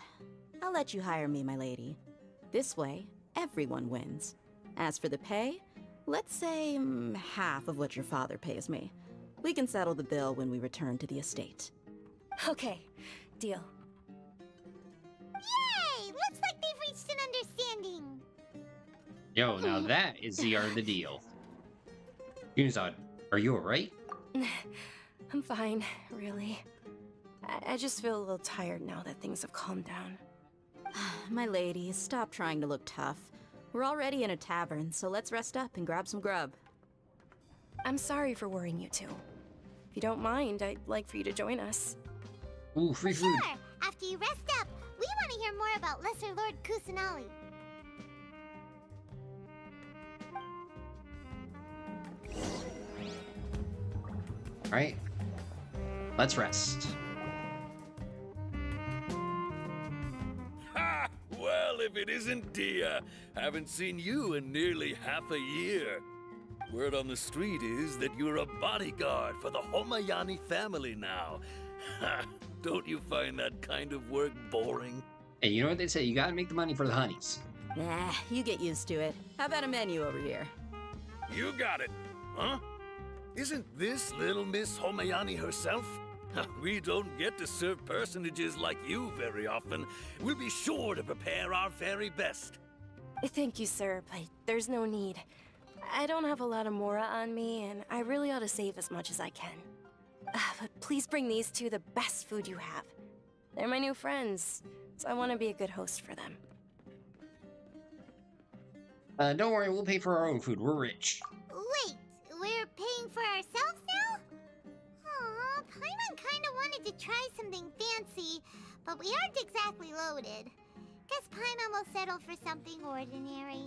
I'll let you hire me, my lady. This way, everyone wins. As for the pay, let's say half of what your father pays me. We can settle the bill when we return to the estate. Okay, deal. Yay! Looks like they've reached an understanding. Yo, now that is the art of the deal. Unizad, are you alright? I'm fine, really. I just feel a little tired now that things have calmed down. My lady, stop trying to look tough. We're already in a tavern, so let's rest up and grab some grub. I'm sorry for worrying you two. If you don't mind, I'd like for you to join us. Ooh, free food. Sure. After you rest up, we want to hear more about Lesser Lord Kusanali. Alright. Let's rest. Ha! Well, if it isn't Dia. Haven't seen you in nearly half a year. Word on the street is that you're a bodyguard for the Homayani family now. Ha! Don't you find that kind of work boring? Hey, you know what they say? You gotta make the money for the honeys. Nah, you get used to it. How about a menu over here? You got it. Huh? Isn't this little Miss Homayani herself? We don't get to serve personages like you very often. We'll be sure to prepare our very best. Thank you, sir, but there's no need. I don't have a lot of Mora on me, and I really ought to save as much as I can. But please bring these two the best food you have. They're my new friends, so I want to be a good host for them. Don't worry, we'll pay for our own food. We're rich. Wait, we're paying for ourselves now? Aw, Paimon kinda wanted to try something fancy, but we aren't exactly loaded. Guess Paimon will settle for something ordinary.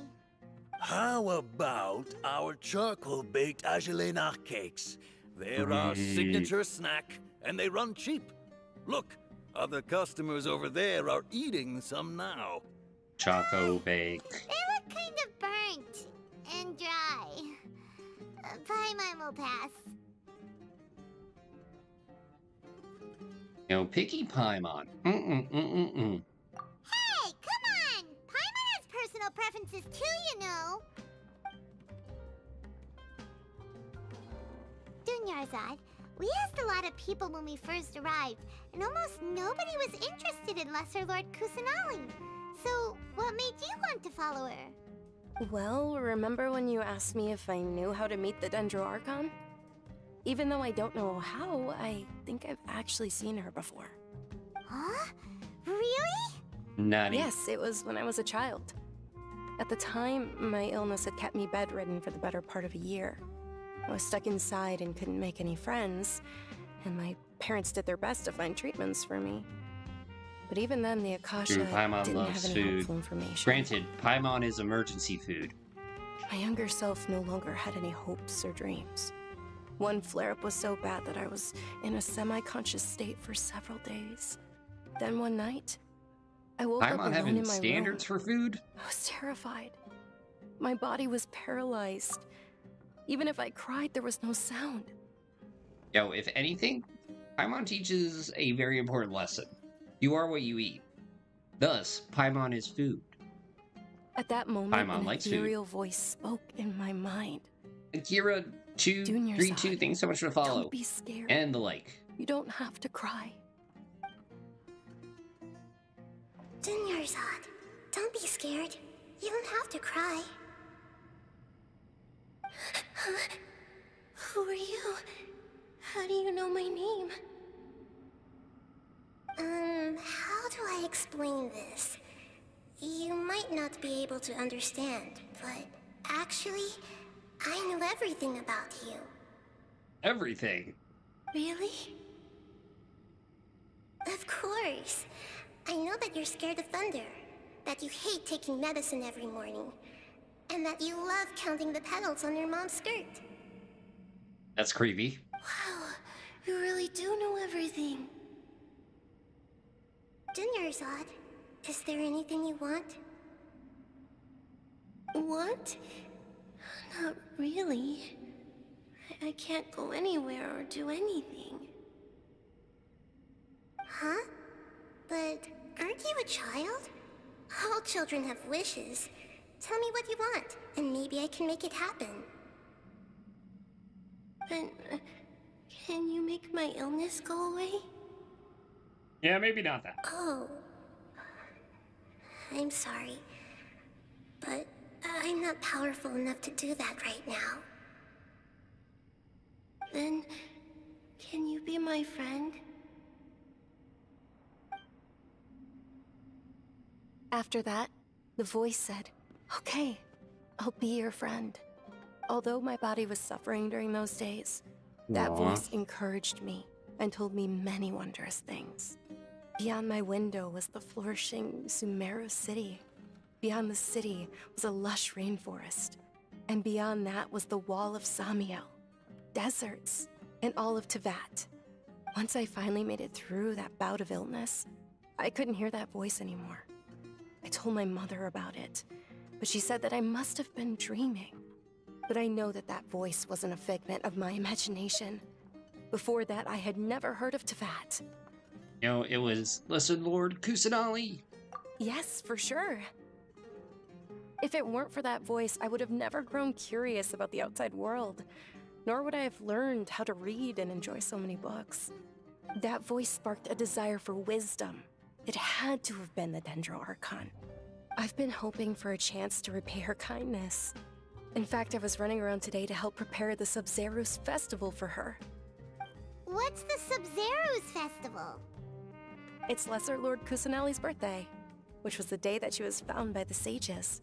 How about our charcoal-baked Agelena cakes? They're our signature snack, and they run cheap. Look, other customers over there are eating some now. Choco bake. They look kind of burnt and dry. Paimon will pass. You know, picky Paimon. Hey, come on! Paimon has personal preferences too, you know. Dinyarzad. We asked a lot of people when we first arrived, and almost nobody was interested in Lesser Lord Kusanali. So, what made you want to follow her? Well, remember when you asked me if I knew how to meet the Dendro Archon? Even though I don't know how, I think I've actually seen her before. Huh? Really? Nutty. Yes, it was when I was a child. At the time, my illness had kept me bedridden for the better part of a year. I was stuck inside and couldn't make any friends, and my parents did their best to find treatments for me. But even then, the Akasha Paimon didn't loves have any food. helpful information. Granted, Paimon is emergency food. My younger self no longer had any hopes or dreams. One flare-up was so bad that I was in a semi-conscious state for several days. Then one night, I woke up Paimon alone having in my standards room. for food? I was terrified. My body was paralyzed. Even if I cried, there was no sound. Yo, if anything, Paimon teaches a very important lesson. You are what you eat. Thus, Paimon is food. At that moment, Paimon an likes food. ethereal voice spoke in my mind. Akira 232, thanks so much for the follow. Don't be scared. And the like. You don't have to cry. Dinyarzad, don't be scared. You don't have to cry. Huh? Who are you? How do you know my name? How do I explain this? You might not be able to understand, but actually, I know everything about you. Everything. Really? Of course. I know that you're scared of thunder, that you hate taking medicine every morning, and that you love counting the petals on your mom's skirt. That's creepy. Wow, you really do know everything. Dinyarzad, is there anything you want? Want? Not really. I can't go anywhere or do anything. Huh? But aren't you a child? All children have wishes. Tell me what you want, and maybe I can make it happen. But can you make my illness go away? Yeah, maybe not that. Oh. I'm sorry. But I'm not powerful enough to do that right now. Then, can you be my friend? After that, the voice said, "Okay, I'll be your friend." Although my body was suffering during those days, that Aw. voice encouraged me and told me many wondrous things. Beyond my window was the flourishing Sumeru city. Beyond the city was a lush rainforest. And beyond that was the wall of Samiel, deserts, and all of Teyvat. Once I finally made it through that bout of illness, I couldn't hear that voice anymore. I told my mother about it, but she said that I must have been dreaming. But I know that that voice wasn't a figment of my imagination. Before that, I had never heard of Teyvat. You know, it was Lesser Lord Kusanali. Yes, for sure. If it weren't for that voice, I would have never grown curious about the outside world, nor would I have learned how to read and enjoy so many books. That voice sparked a desire for wisdom. It had to have been the Dendro Archon. I've been hoping for a chance to repay her kindness. In fact, I was running around today to help prepare the Sub-Zerus festival for her. What's the Sub-Zerus festival? It's Lesser Lord Kusanali's birthday, which was the day that she was found by the sages.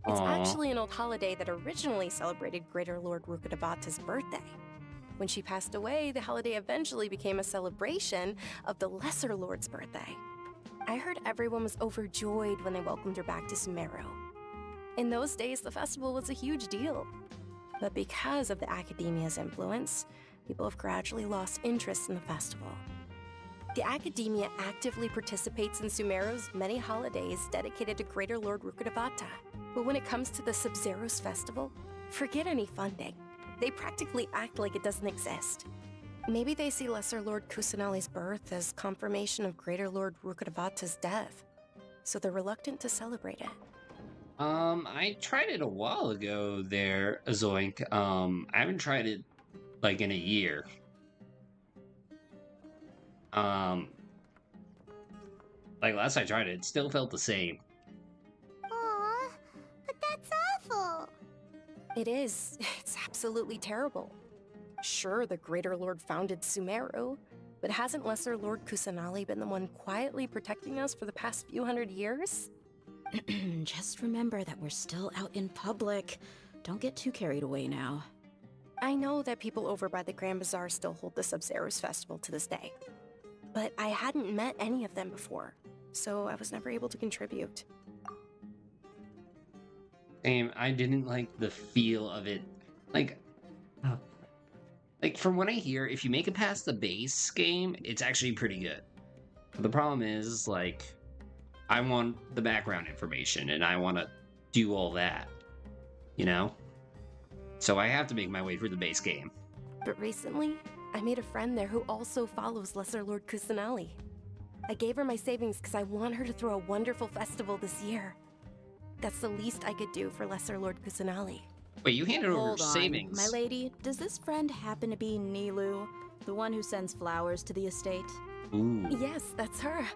It's Aw. actually an old holiday that originally celebrated Greater Lord Rukkhadevata's birthday. When she passed away, the holiday eventually became a celebration of the Lesser Lord's birthday. I heard everyone was overjoyed when they welcomed her back to Sumeru. In those days, the festival was a huge deal. But because of the Academia's influence, people have gradually lost interest in the festival. The Academia actively participates in Sumeru's many holidays dedicated to Greater Lord Rukkhadevata. But when it comes to the Sub-Zerus festival, forget any funding. They practically act like it doesn't exist. Maybe they see Lesser Lord Kusanali's birth as confirmation of Greater Lord Rukkhadevata's death, so they're reluctant to celebrate it. I tried it a while ago there, Zoink. I haven't tried it like in a year. Like last I tried it, it still felt the same. Aw, but that's awful. It is. It's absolutely terrible. Sure, the Greater Lord founded Sumeru, but hasn't Lesser Lord Kusanali been the one quietly protecting us for the past few hundred years? Just remember that we're still out in public. Don't get too carried away now. I know that people over by the Grand Bazaar still hold the Sub-Zeros Festival to this day, but I hadn't met any of them before, so I was never able to contribute. And I didn't like the feel of it. Like from what I hear, if you make it past the base game, it's actually pretty good. But the problem is, like, I want the background information and I want to do all that, you know? So I have to make my way through the base game. But recently, I made a friend there who also follows Lesser Lord Kusanali. I gave her my savings because I want her to throw a wonderful festival this year. That's the least I could do for Lesser Lord Kusanali. Wait, you handed over Hold on, savings? my lady. Does this friend happen to be Nilu, the one who sends flowers to the estate? Ooh. Yes, that's her.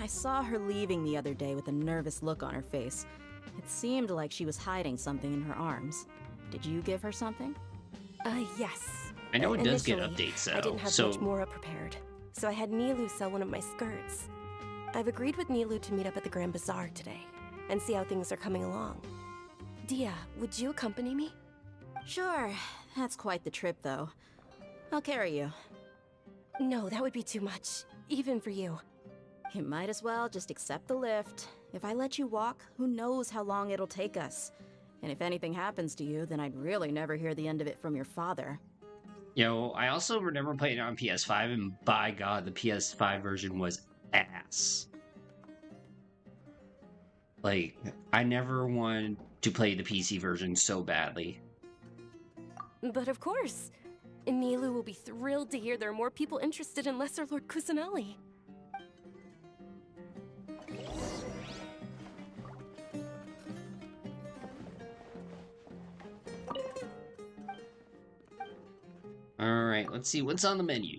I saw her leaving the other day with a nervous look on her face. It seemed like she was hiding something in her arms. Did you give her something? Yes. I know it does get Initially, updates, though. I didn't have so much more prepared, so I had Nilu sell one of my skirts. I've agreed with Nilu to meet up at the Grand Bazaar today, and see how things are coming along. Dia, would you accompany me? Sure. That's quite the trip, though. I'll carry you. No, that would be too much, even for you. You might as well just accept the lift. If I let you walk, who knows how long it'll take us. And if anything happens to you, then I'd really never hear the end of it from your father. Yo, I also remember playing it on PS5, and by God, the PS5 version was ass. Like, I never wanted to play the PC version so badly. But of course, Nilu will be thrilled to hear there are more people interested in Lesser Lord Kusanali. Alright, let's see what's on the menu.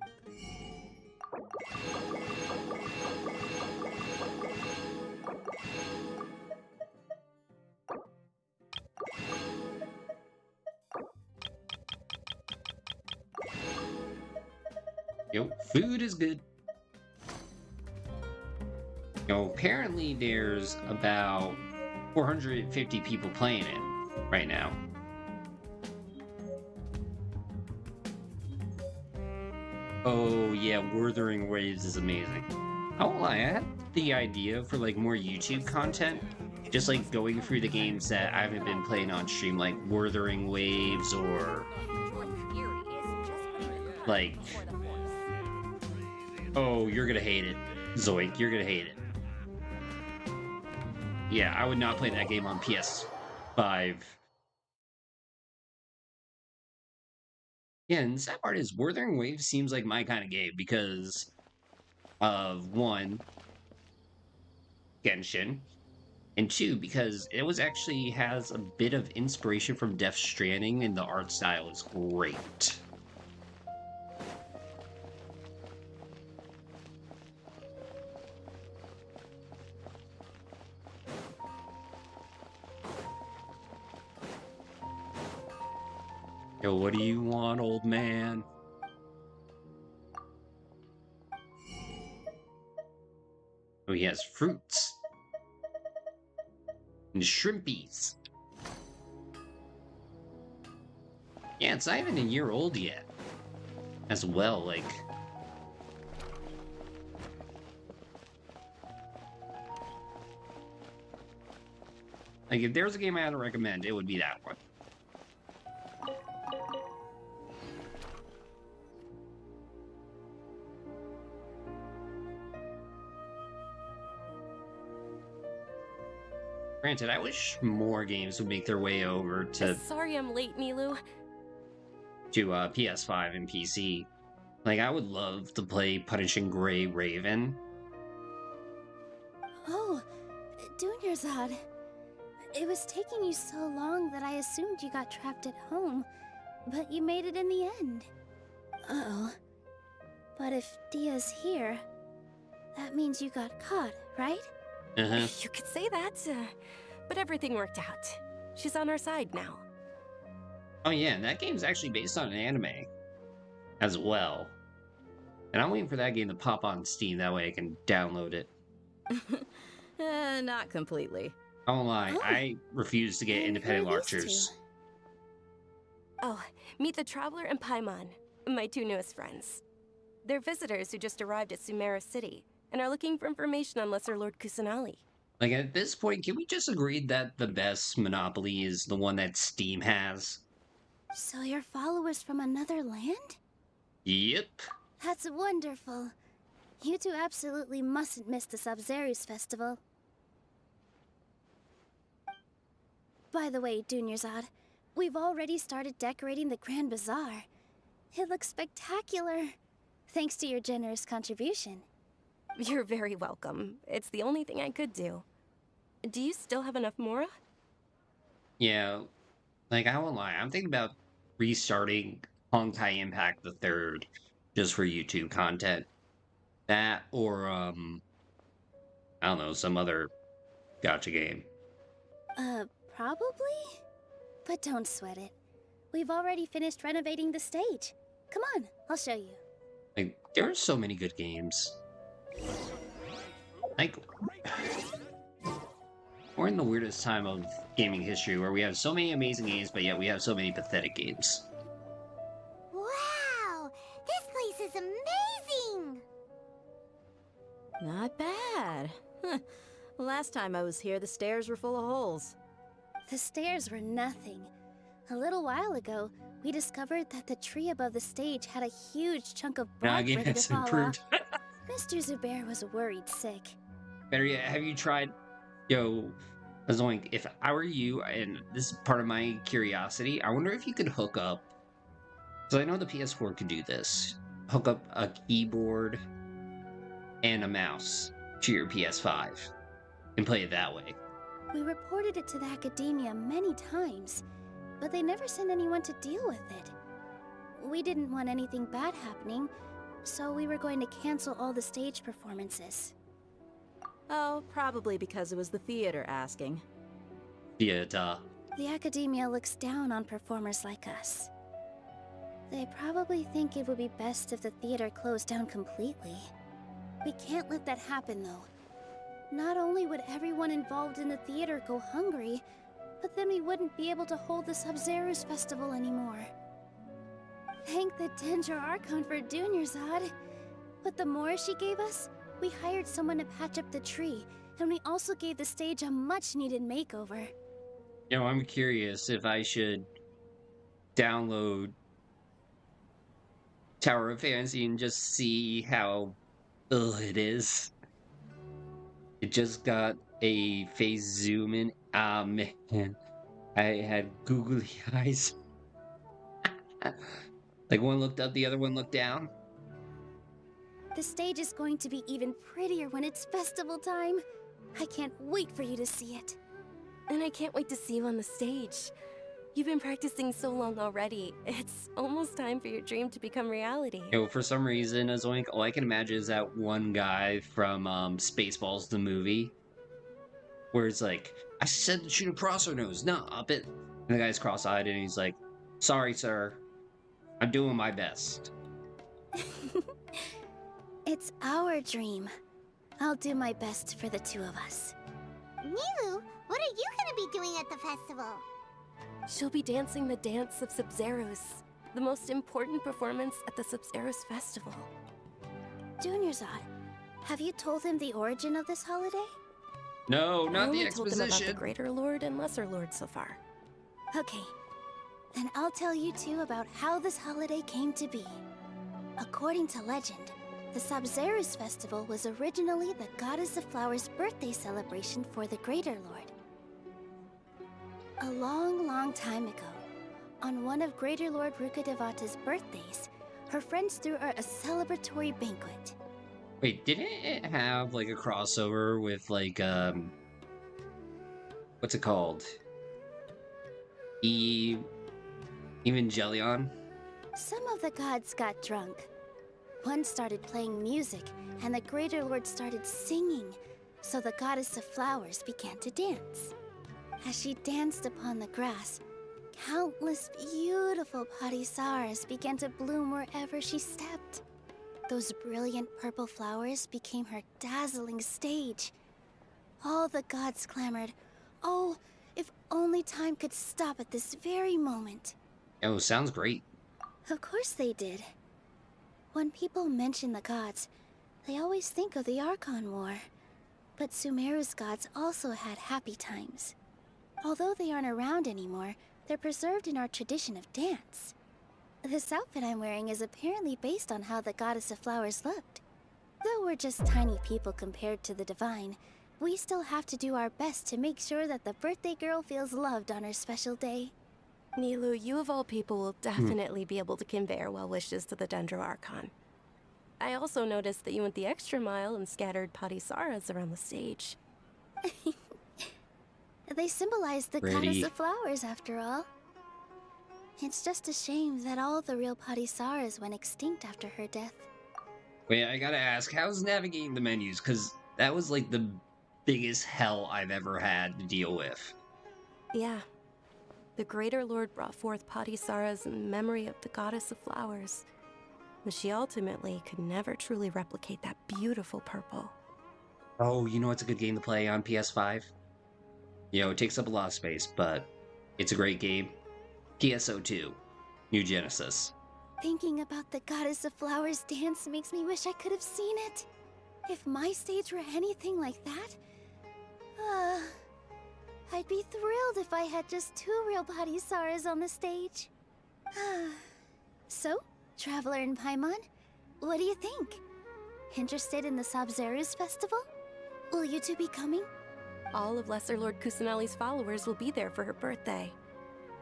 Yo, food is good. Yo, apparently there's about 450 people playing it right now. Oh yeah, Wuthering Waves is amazing. I won't lie, I had the idea for like more YouTube content, just like going through the games that I haven't been playing on stream, like Wuthering Waves or like, oh, you're gonna hate it, Zoink, you're gonna hate it. Yeah, I would not play that game on PS5. Yeah, and the sad part is Wuthering Waves seems like my kind of game because of, one, Genshin, and two, because it was actually has a bit of inspiration from Death Stranding, and the art style is great. Yo, what do you want, old man? Oh, he has fruits. And shrimpies. Yeah, it's not even a year old yet. As well, like... Like, if there's a game I had to recommend, it would be that one. Granted, I wish more games would make their way over to Sorry I'm late, Nilu. PS5 and PC. Like, I would love to play Punishing Gray Raven. Oh, Dunyarzad. It was taking you so long that I assumed you got trapped at home. But you made it in the end. Uh-oh. But if Dia's here, that means you got caught, right? You could say that, but everything worked out. She's on our side now. Oh yeah, and that game's actually based on an anime as well. And I'm waiting for that game to pop on Steam, that way I can download it. Not completely. I won't lie, Oh. I refuse to get independent who are these launchers. Oh, meet the Traveler and Paimon, my two newest friends. They're visitors who just arrived at Sumeru City and are looking for information on Lesser Lord Kusanali. Like, at this point, can we just agree that the best Monopoly is the one that Steam has? So you're followers from another land? Yep. That's wonderful. You two absolutely mustn't miss the Sub-Zerus festival. By the way, Dunyarzad, we've already started decorating the Grand Bazaar. It looks spectacular, thanks to your generous contribution. You're very welcome. It's the only thing I could do. Do you still have enough Mora? Yeah, like, I won't lie, I'm thinking about restarting Honkai Impact the Third just for YouTube content. That, or, I don't know, some other gacha game. Probably? But don't sweat it. We've already finished renovating the stage. Come on, I'll show you. Like, there are so many good games. Like, we're in the weirdest time of gaming history where we have so many amazing games, but yet we have so many pathetic games. Wow! This place is amazing! Not bad. Last time I was here, the stairs were full of holes. The stairs were nothing. A little while ago, we discovered that the tree above the stage had a huge chunk of bark game ready to has fall improved. off. Mr. Zubair was worried sick. Better yet, have you tried... Yo, Zoink, if I were you, and this is part of my curiosity, I wonder if you could hook up... So I know the PS4 could do this. Hook up a keyboard and a mouse to your PS5 and play it that way. We reported it to the academia many times, but they never sent anyone to deal with it. We didn't want anything bad happening, so we were going to cancel all the stage performances. Oh, probably because it was the theater asking. Theater. The academia looks down on performers like us. They probably think it would be best if the theater closed down completely. We can't let that happen, though. Not only would everyone involved in the theater go hungry, but then we wouldn't be able to hold the Sub-Zerus festival anymore. Thank the Dendra Archon for Dunyarzad. With the Mora she gave us, we hired someone to patch up the tree, and we also gave the stage a much-needed makeover. You know, I'm curious if I should download Tower of Fantasy and just see how it is. It just got a face zoom in. Ah, man. I had googly eyes. Like, one looked up, the other one looked down. The stage is going to be even prettier when it's festival time. I can't wait for you to see it. And I can't wait to see you on the stage. You've been practicing so long already. It's almost time for your dream to become reality. You know, for some reason, Zoink, all I can imagine is that one guy from Spaceballs, the movie, where it's like, I said to shoot across her nose, no, up it. And the guy's cross-eyed and he's like, sorry, sir. I'm doing my best. It's our dream. I'll do my best for the two of us. Nilu, what are you gonna be doing at the festival? She'll be dancing the dance of Sub-Zerus, the most important performance at the Sub-Zerus festival. Dunyarzad, have you told him the origin of this holiday? No, I not the only told them about exposition. the Greater Lord and Lesser Lord so far. Okay, then I'll tell you two about how this holiday came to be. According to legend, the Sub-Zerus festival was originally the Goddess of Flowers' birthday celebration for the Greater Lord. A long, long time ago, on one of Greater Lord Rukkhadevata's birthdays, her friends threw her a celebratory banquet. Wait, didn't it have, like, a crossover with, like, what's it called? Even Jellion? Some of the gods got drunk. One started playing music, and the Greater Lord started singing, so the goddess of flowers began to dance. As she danced upon the grass, countless beautiful parisaras began to bloom wherever she stepped. Those brilliant purple flowers became her dazzling stage. All the gods clamored, "Oh, if only time could stop at this very moment." Oh, sounds great. Of course they did. When people mention the gods, they always think of the Archon War. But Sumeru's gods also had happy times. Although they aren't around anymore, they're preserved in our tradition of dance. This outfit I'm wearing is apparently based on how the goddess of flowers looked. Though we're just tiny people compared to the divine, we still have to do our best to make sure that the birthday girl feels loved on her special day. Nilu, you of all people will definitely be able to convey our well wishes to the Dendro Archon. I also noticed that you went the extra mile and scattered parisaras around the stage. They symbolize the Pretty. goddess of flowers, after all. It's just a shame that all the real parisaras went extinct after her death. Wait, I gotta ask, how's navigating the menus? Because that was like the biggest hell I've ever had to deal with. Yeah. The Greater Lord brought forth parisaras in memory of the goddess of flowers. But she ultimately could never truly replicate that beautiful purple. Oh, you know what's a good game to play on PS5? You know, it takes up a lot of space, but it's a great game. PSO2, New Genesis. Thinking about the goddess of flowers dance makes me wish I could have seen it. If my stage were anything like that, I'd be thrilled if I had just 2 real parisaras on the stage. So, Traveler and Paimon, what do you think? Interested in the Sabzeruz festival? Will you two be coming? All of Lesser Lord Kusanali's followers will be there for her birthday.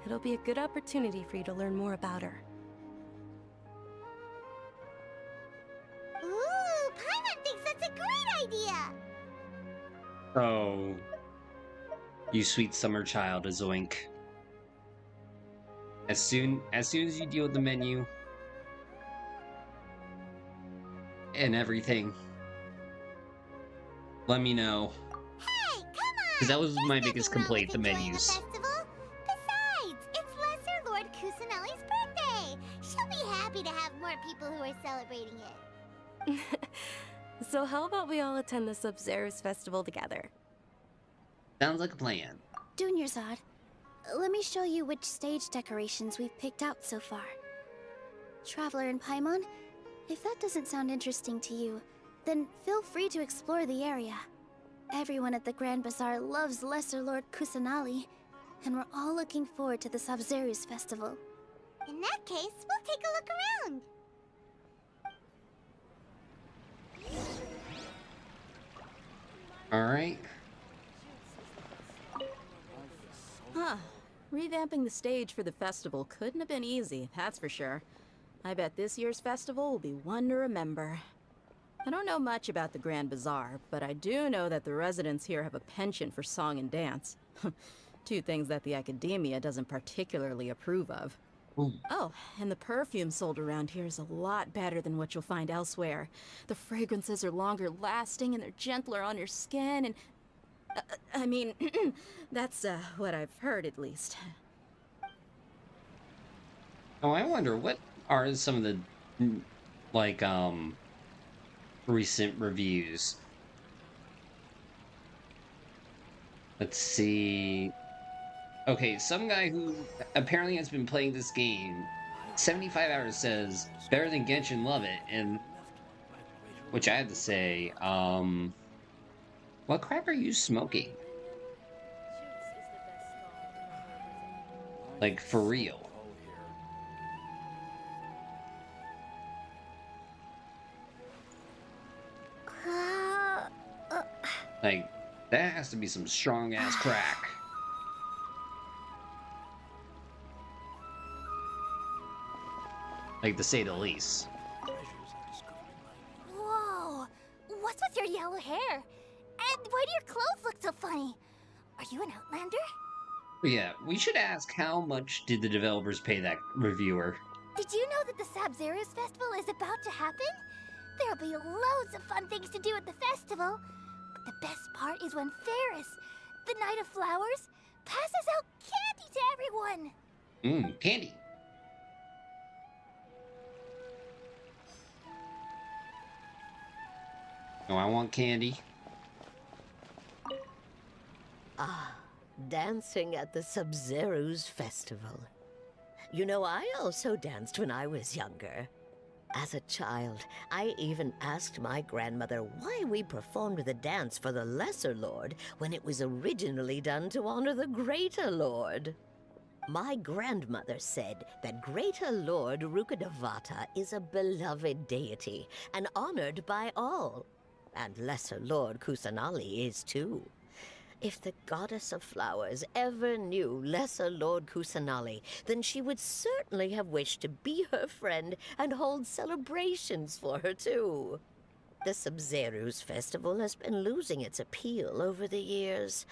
It'll be a good opportunity for you to learn more about her. Ooh, Paimon thinks that's a great idea! Oh, you sweet summer child, a zoink. As soon as you deal with the menu and everything, let me know. Hey, come on! Because that was my biggest complaint, the menus. Festival? Besides, it's Lesser Lord Kusanali's birthday! She'll be happy to have more people who are celebrating it. So how about we all attend the Sabzeruz festival together? Sounds like a plan. Dunyarzad, let me show you which stage decorations we've picked out so far. Traveler and Paimon, if that doesn't sound interesting to you, then feel free to explore the area. Everyone at the Grand Bazaar loves Lesser Lord Kusanali, and we're all looking forward to the Sabzeruz festival. In that case, we'll take a look around. Alright. Huh. Revamping the stage for the festival couldn't have been easy, that's for sure. I bet this year's festival will be one to remember. I don't know much about the Grand Bazaar, but I do know that the residents here have a penchant for song and dance. 2 things that the academia doesn't particularly approve of. Ooh. Oh, and the perfume sold around here is a lot better than what you'll find elsewhere. The fragrances are longer lasting and they're gentler on your skin and... I mean, that's what I've heard at least. Oh, I wonder, what are some of the, like, recent reviews? Let's see. Okay, some guy who apparently has been playing this game 75 hours says better than Genshin, love it, and which I had to say, what crack are you smoking? Like, for real. Like, that has to be some strong-ass crack. Like, to say the least. Whoa! What's with your yellow hair? And why do your clothes look so funny? Are you an outlander? Yeah, we should ask how much did the developers pay that reviewer? Did you know that the Sabzeruz festival is about to happen? There'll be loads of fun things to do at the festival. But the best part is when Ferris, the Knight of Flowers, passes out candy to everyone. Candy. Oh, I want candy. Ah, dancing at the Sabzeruz festival. You know, I also danced when I was younger. As a child, I even asked my grandmother why we performed the dance for the Lesser Lord when it was originally done to honor the Greater Lord. My grandmother said that Greater Lord Rukkhadevata is a beloved deity and honored by all. And Lesser Lord Kusanali is too. If the Goddess of Flowers ever knew Lesser Lord Kusanali, then she would certainly have wished to be her friend and hold celebrations for her too. The Sabzeruz festival has been losing its appeal over the years.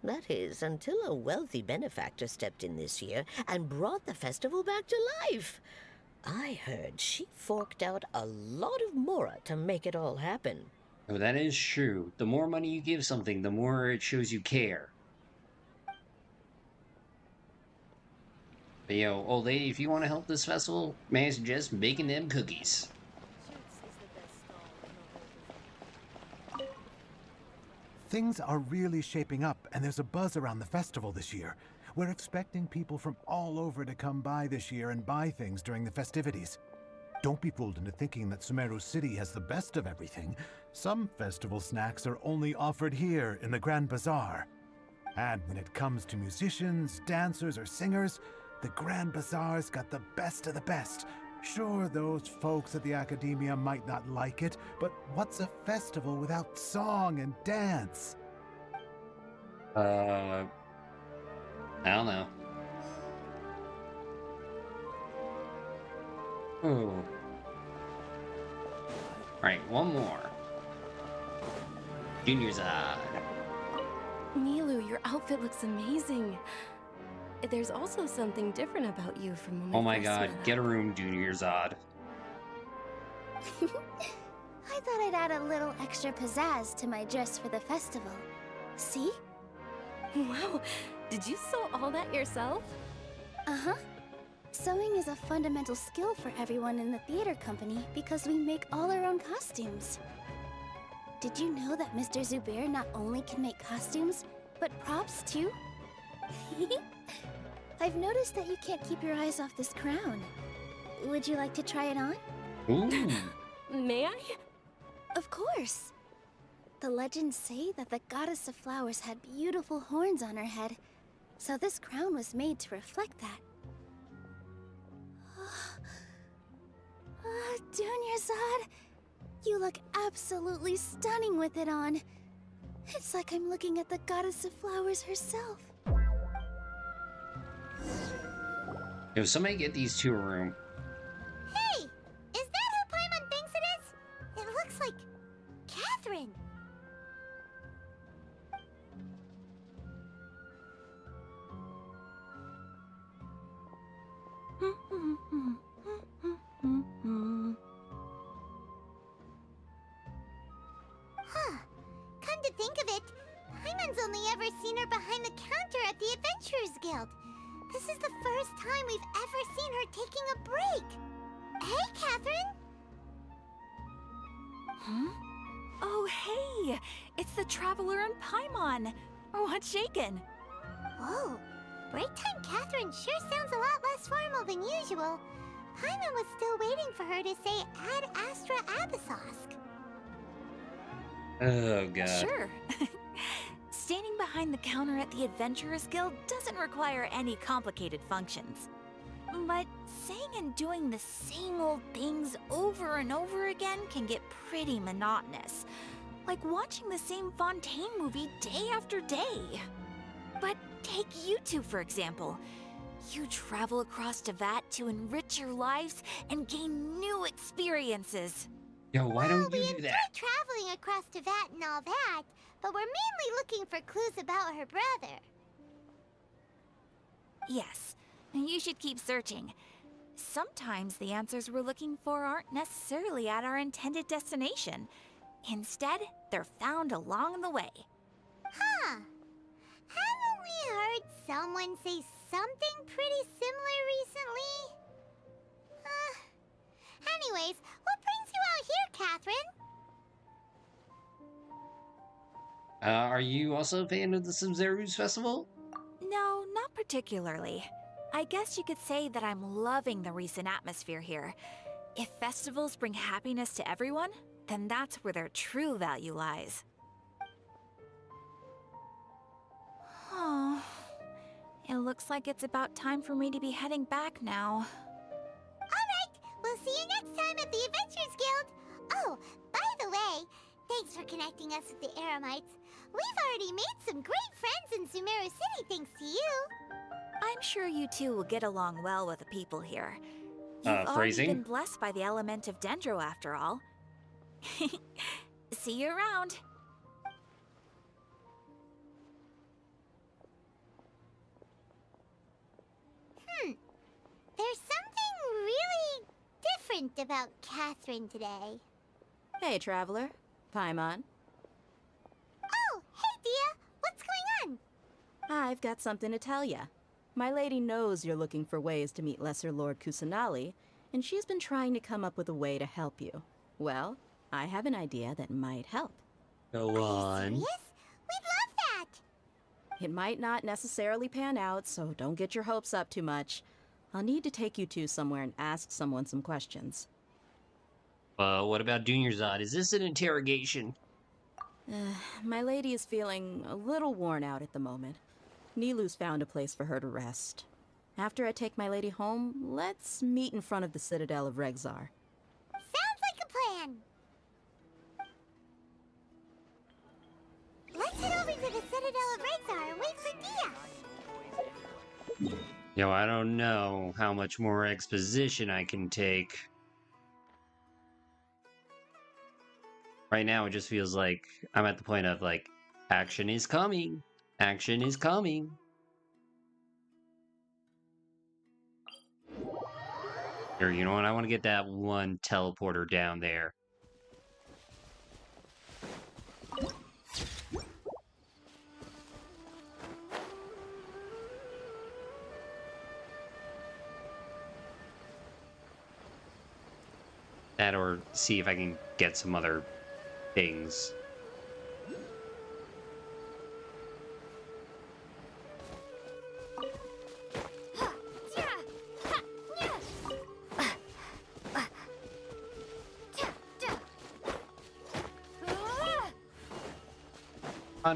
That is, until a wealthy benefactor stepped in this year and brought the festival back to life. I heard she forked out a lot of mora to make it all happen. Oh, that is true. The more money you give something, the more it shows you care. But yo, old lady, if you want to help this festival, may I suggest making them cookies? Things are really shaping up, and there's a buzz around the festival this year. We're expecting people from all over to come by this year and buy things during the festivities. Don't be fooled into thinking that Sumeru City has the best of everything. Some festival snacks are only offered here in the Grand Bazaar. And when it comes to musicians, dancers, or singers, the Grand Bazaar's got the best of the best. Sure, those folks at the Academia might not like it, but what's a festival without song and dance? I don't know. Ooh. Right, one more. Junior's Milu, your outfit looks amazing. There's also something different about you from when Oh we my first god, met. get a room, Junior Zod. I thought I'd add a little extra pizzazz to my dress for the festival. See? Wow, did you sew all that yourself? Uh-huh. Sewing is a fundamental skill for everyone in the theater company because we make all our own costumes. Did you know that Mr. Zubair not only can make costumes, but props too? I've noticed that you can't keep your eyes off this crown. Would you like to try it on? Ooh. May I? Of course. The legends say that the Goddess of Flowers had beautiful horns on her head, so this crown was made to reflect that. Junior Zod, you look absolutely stunning with it on. It's like I'm looking at the Goddess of Flowers herself. If somebody get these two a room. Hey! Is that who Paimon thinks it is? It looks like Catherine. Huh. Come to think of it, Paimon's only ever seen her behind the counter at the Adventurers Guild. This is the first time we've ever seen her taking a break. Hey, Catherine! Huh? Oh, hey! It's the Traveler and Paimon! What's shaken? Whoa. Break time Catherine sure sounds a lot less formal than usual. Paimon was still waiting for her to say Ad Astra Abyssosque. Oh god. Sure. Standing behind the counter at the Adventurers Guild doesn't require any complicated functions. But saying and doing the same old things over and over again can get pretty monotonous. Like watching the same Fontaine movie day after day. But take you two, for example. You travel across Teyvat to enrich your lives and gain new experiences. Yo, why don't we you do enjoy that? traveling across Teyvat and all that, but we're mainly looking for clues about her brother. Yes, you should keep searching. Sometimes the answers we're looking for aren't necessarily at our intended destination. Instead, they're found along the way. Huh. Haven't we heard someone say something pretty similar recently? Anyways, what brings you out here, Catherine? Are you also a fan of the Sub-Zero's festival? No, not particularly. I guess you could say that I'm loving the recent atmosphere here. If festivals bring happiness to everyone, then that's where their true value lies. Oh, it looks like it's about time for me to be heading back now. Alright, we'll see you next time at the Adventurers Guild. Oh, by the way, thanks for connecting us with the Eremites. We've already made some great friends in Sumeru City thanks to you. I'm sure you two will get along well with the people here. You've already phrasing? been blessed by the element of Dendro after all. See you around. There's something really different about Catherine today. Hey, traveler. Paimon. Oh, hey, Dia. What's going on? I've got something to tell ya. My lady knows you're looking for ways to meet Lesser Lord Kusanali, and she's been trying to come up with a way to help you. Well, I have an idea that might help. Go on. Yes, we'd love that. It might not necessarily pan out, so don't get your hopes up too much. I'll need to take you two somewhere and ask someone some questions. What about Dunyarzad? Is this an interrogation? My lady is feeling a little worn out at the moment. Nilu's found a place for her to rest. After I take my lady home, let's meet in front of the Citadel of Regzar. Sounds like a plan. Let's head over to the Citadel of Regzar and wait for Dia. Yo, I don't know how much more exposition I can take. Right now, it just feels like I'm at the point of, like, action is coming. Action is coming. Here, you know what? I want to get that one teleporter down there. That, or see if I can get some other things.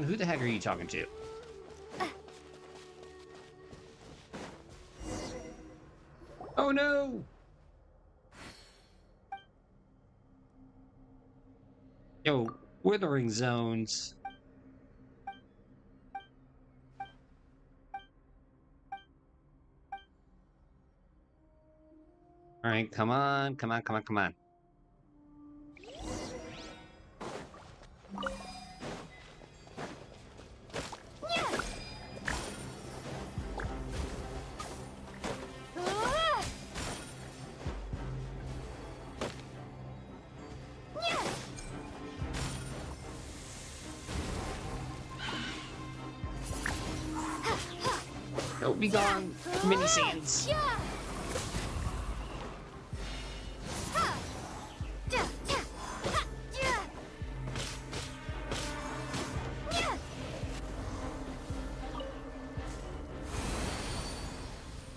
Who the heck are you talking to? Oh no! Yo, withering zones. Alright, come on, come on, come on, come on. Oh, be gone, mini sands.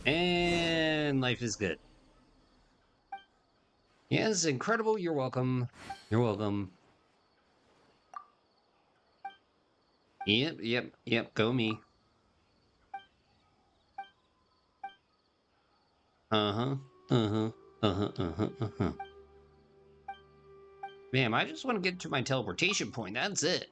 And life is good. Yes, incredible. You're welcome. You're welcome. Yep. Go me. Uh-huh. Man, I just want to get to my teleportation point. That's it.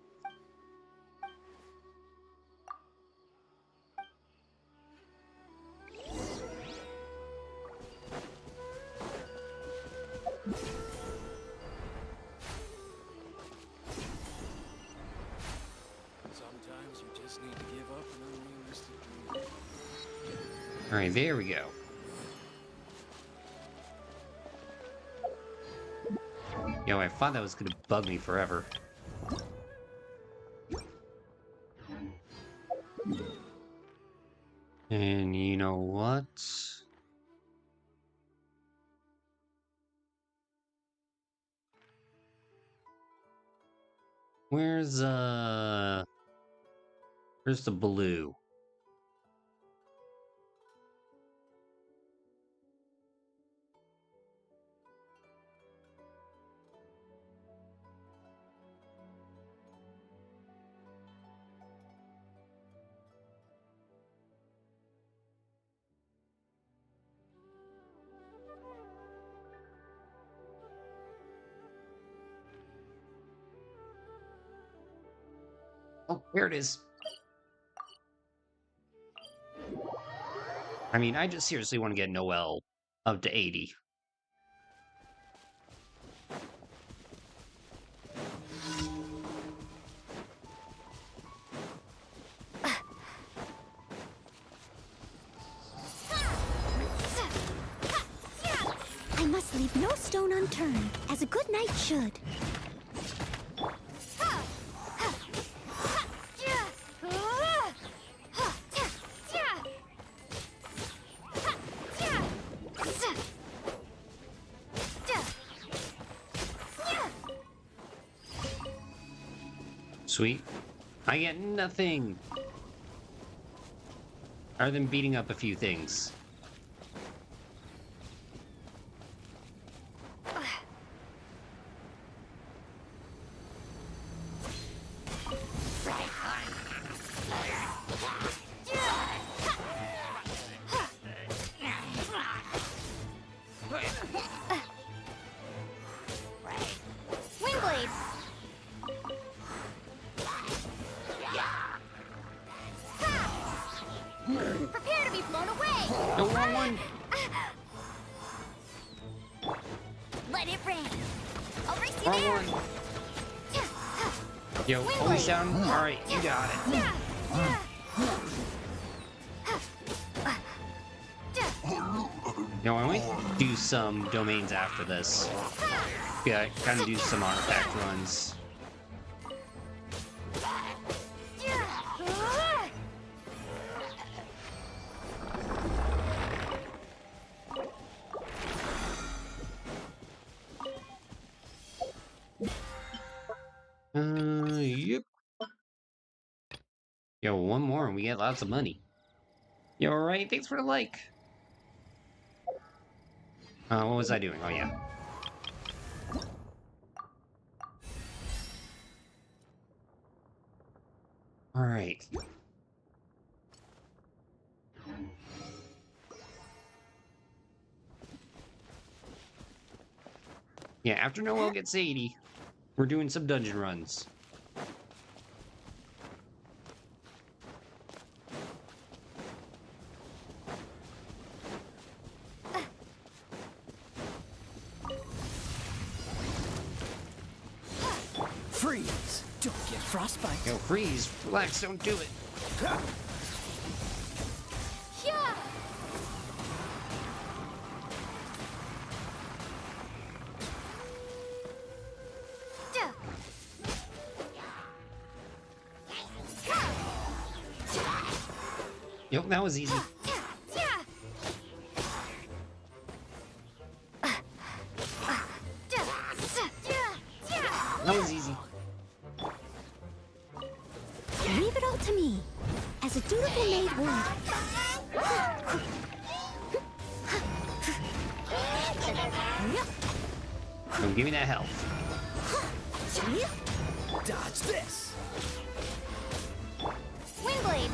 Sometimes you just need to give up an unrealistic dream. Alright, there we go. Yo, I thought that was gonna bug me forever. And you know what? Where's the blue? Oh, here it is. I mean, I just seriously want to get Noelle up to 80. I must leave no stone unturned, as a good knight should. Sweet. I get nothing. Other than beating up a few things. Prepare to be blown away! The wrong one! Let it rain! I'll race you Wrong there! one! Yo, hold me down. Alright, you got it. Yo, I might do some domains after this. Yeah, kind of do some artifact runs. Yep. Yo, one more and we get lots of money. Yo, alright, thanks for the like. What was I doing? Oh, yeah. Alright. Yeah, after Noelle gets 80, we're doing some dungeon runs. Freeze! Don't get frostbite. Yo, freeze! Relax, don't do it. Yeah! Yep, that was easy. That was easy. Leave it all to me, as a dutiful maid would. Don't give me that health. Dodge this! Wingblade!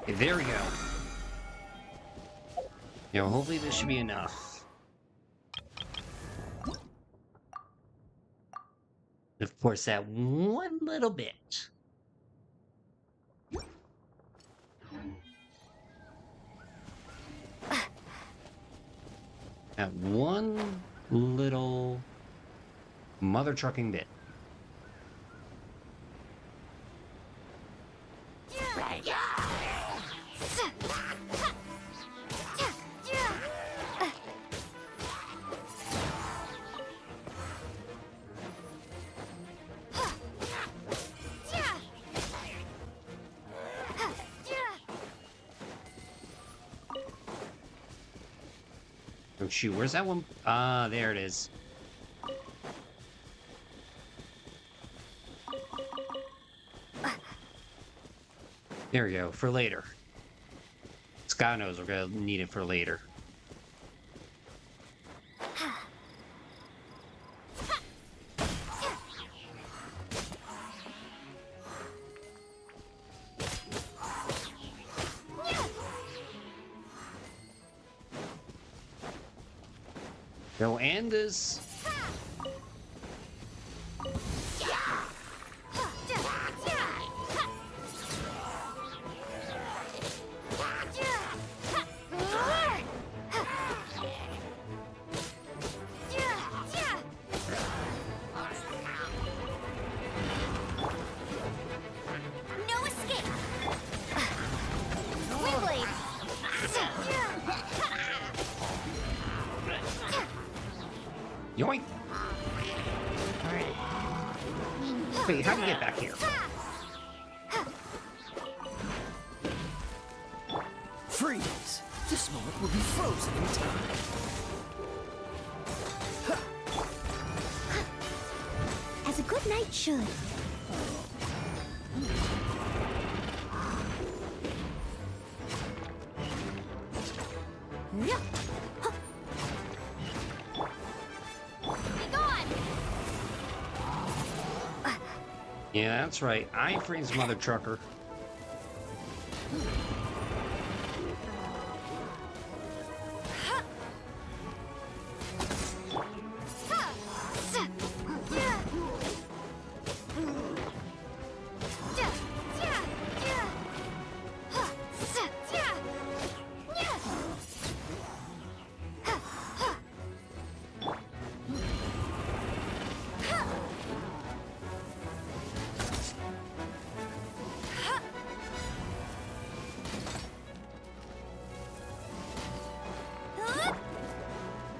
Okay, there we go. Yo, hopefully this should be enough. Of course, that one little bit. That one little mother trucking bit. Oh shoot, where's that one? Ah, there it is. There we go, for later. Scott knows we're gonna need it for later. Go Anders. No escape! Windblade! Yoink! Wait, how'd you get back here? Freeze! This moment will be frozen in time. As a good knight should. Yeah. Yeah, that's right. Iframe's mother trucker.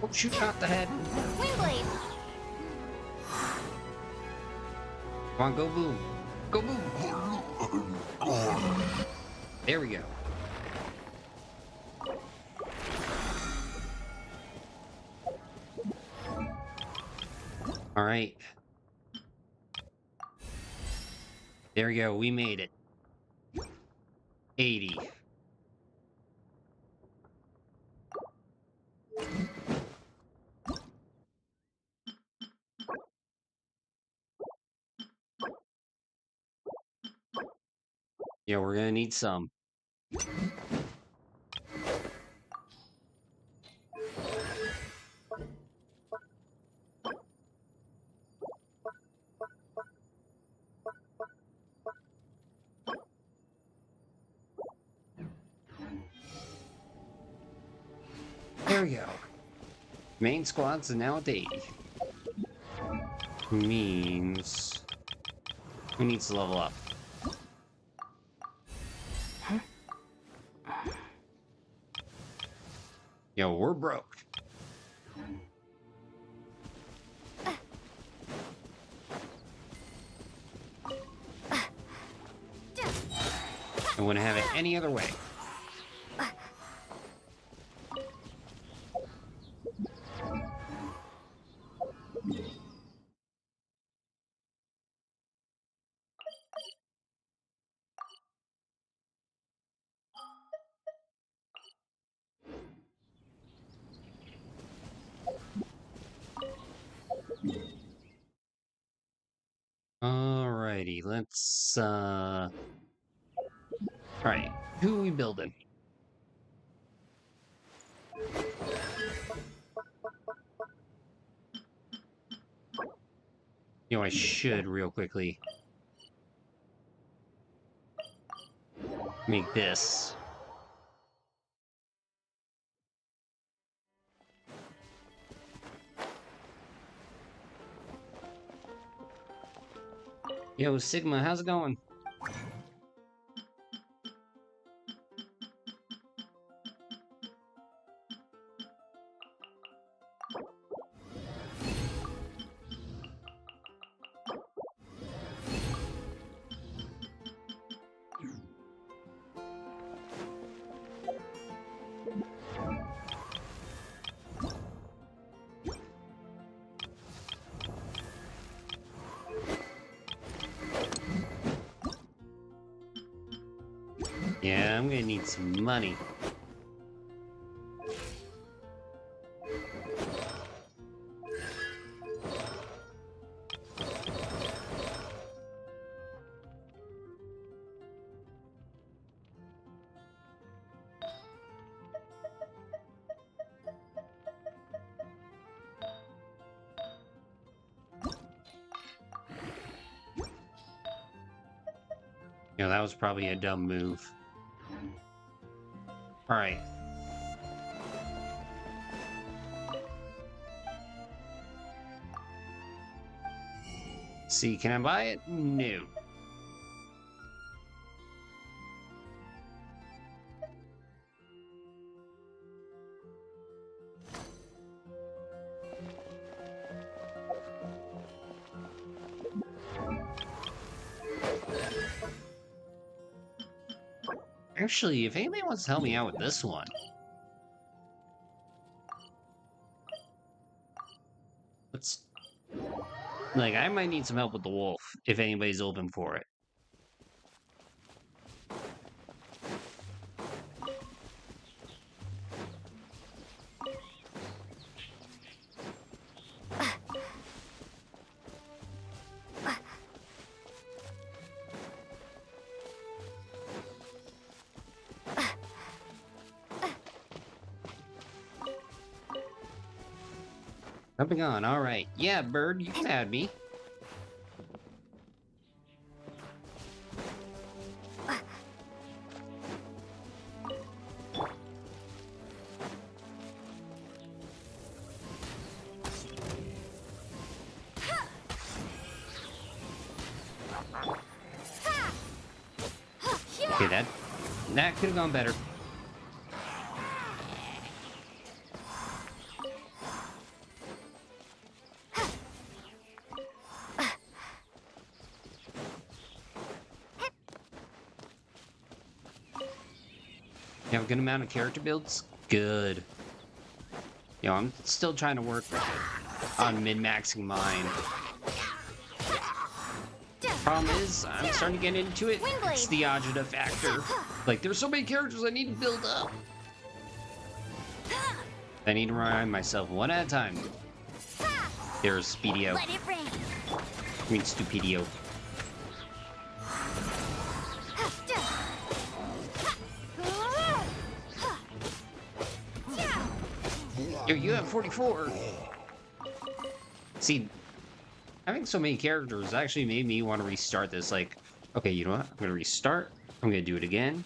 Oh, shoot out the head. Windblade! Come on, go boom. Go boom. There we go. All right. There we go. We made it. 80. Yeah, we're gonna need some. There we go. Main squad's now at 80. Means who needs to level up? Yo, we're broke. I wouldn't have it any other way. Alrighty, let's alright, who are we building? You know, I should real quickly make this. Yo, Sigma, how's it going? Yeah, I'm gonna need some money. You know, that was probably a dumb move. Alright. See, can I buy it? No. Actually, if anybody wants to help me out with this one. Let's... Like, I might need some help with the wolf, if anybody's open for it. Jumping on, alright. Yeah, bird, you can add me. Okay, that could have gone better. You have a good amount of character builds? Good. You know, I'm still trying to work on min-maxing mine. Problem is, I'm starting to get into it. It's the Ajita factor. Like, there's so many characters I need to build up. I need to remind myself one at a time. There's Speedio. Let it rain. I mean, Stupidio. Yo, you have 44. See, having so many characters actually made me want to restart this. Like, okay, you know what? I'm going to restart. I'm going to do it again.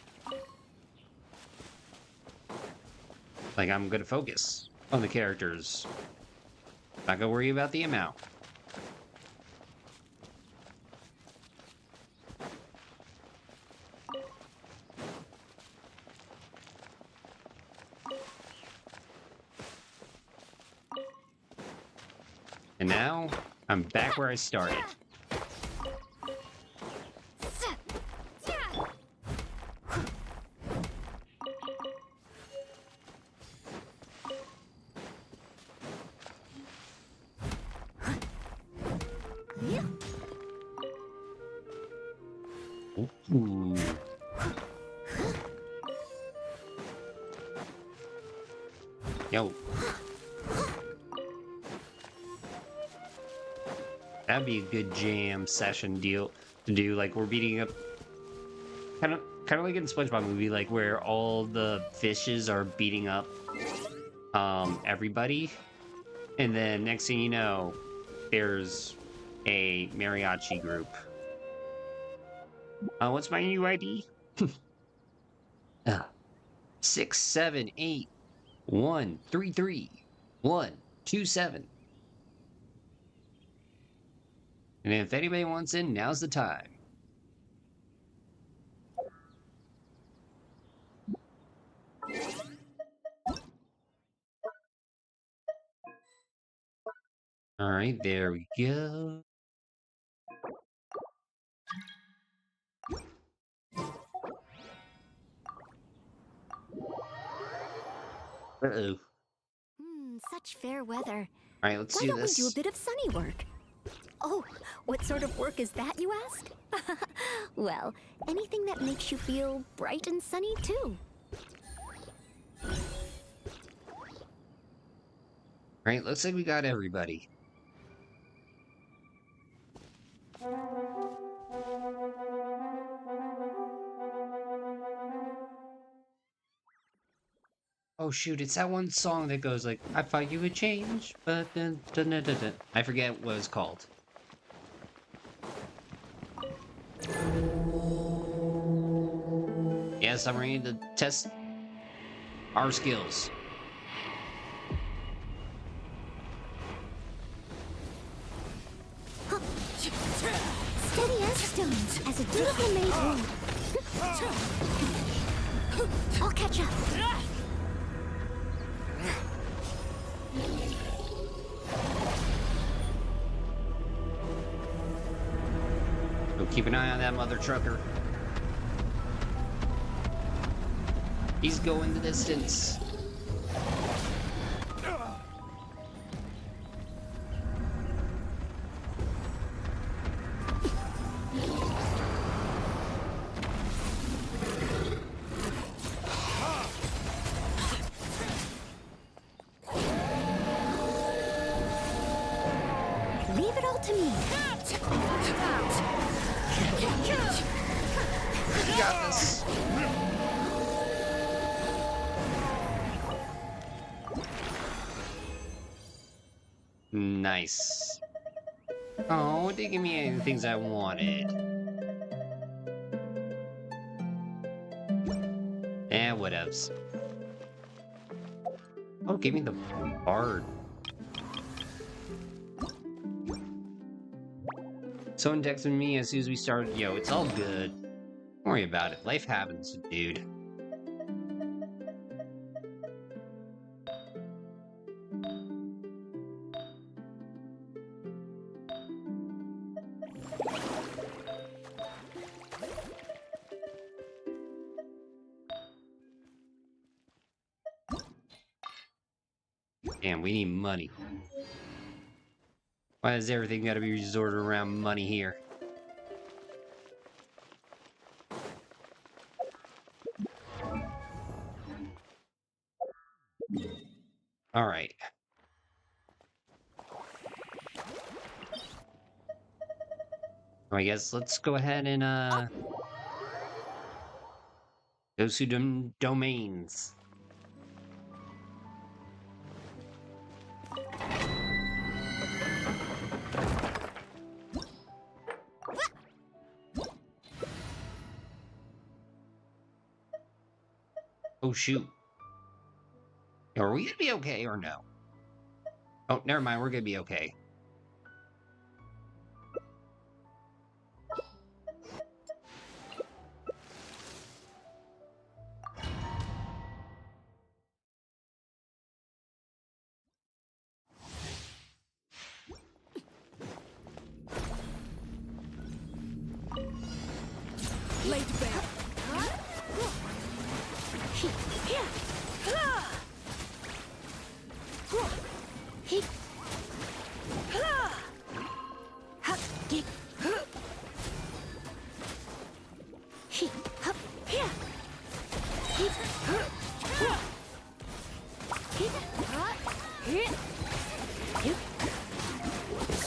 Like, I'm going to focus on the characters. Not going to worry about the amount. And now, I'm back where I started. Ooh. Yo. That'd be a good jam session deal to do. Like, we're beating up, kind of like in the SpongeBob movie, like where all the fishes are beating up everybody, and then next thing you know, there's a mariachi group. What's my new ID? 678-133-127. And if anybody wants in, now's the time. All right, there we go. Uh-oh. Such fair weather. All right, let's Why do don't this. we do a bit of sunny work? Oh, what sort of work is that, you ask? Well, anything that makes you feel bright and sunny, too. All right, looks like we got everybody. Oh shoot, it's that one song that goes like, I thought you would change, but then I forget what it's called. Yes, I'm ready to test our skills. Steady as stones, as a dutiful maid would. I'll catch up. So keep an eye on that mother trucker. He's going the distance. Leave it all to me. You got this. Nice. Oh, it didn't give me any of the things I wanted. Whatevs. Oh, give me the bard. Someone texted me as soon as we started. Yo, it's all good. Don't worry about it. Life happens, dude. Damn, we need money. Why does everything gotta be resorted around money here? Alright. I guess let's go ahead and, go to domains. Oh, shoot. Are we gonna be okay or no? Oh, never mind. We're gonna be okay. Laid bare.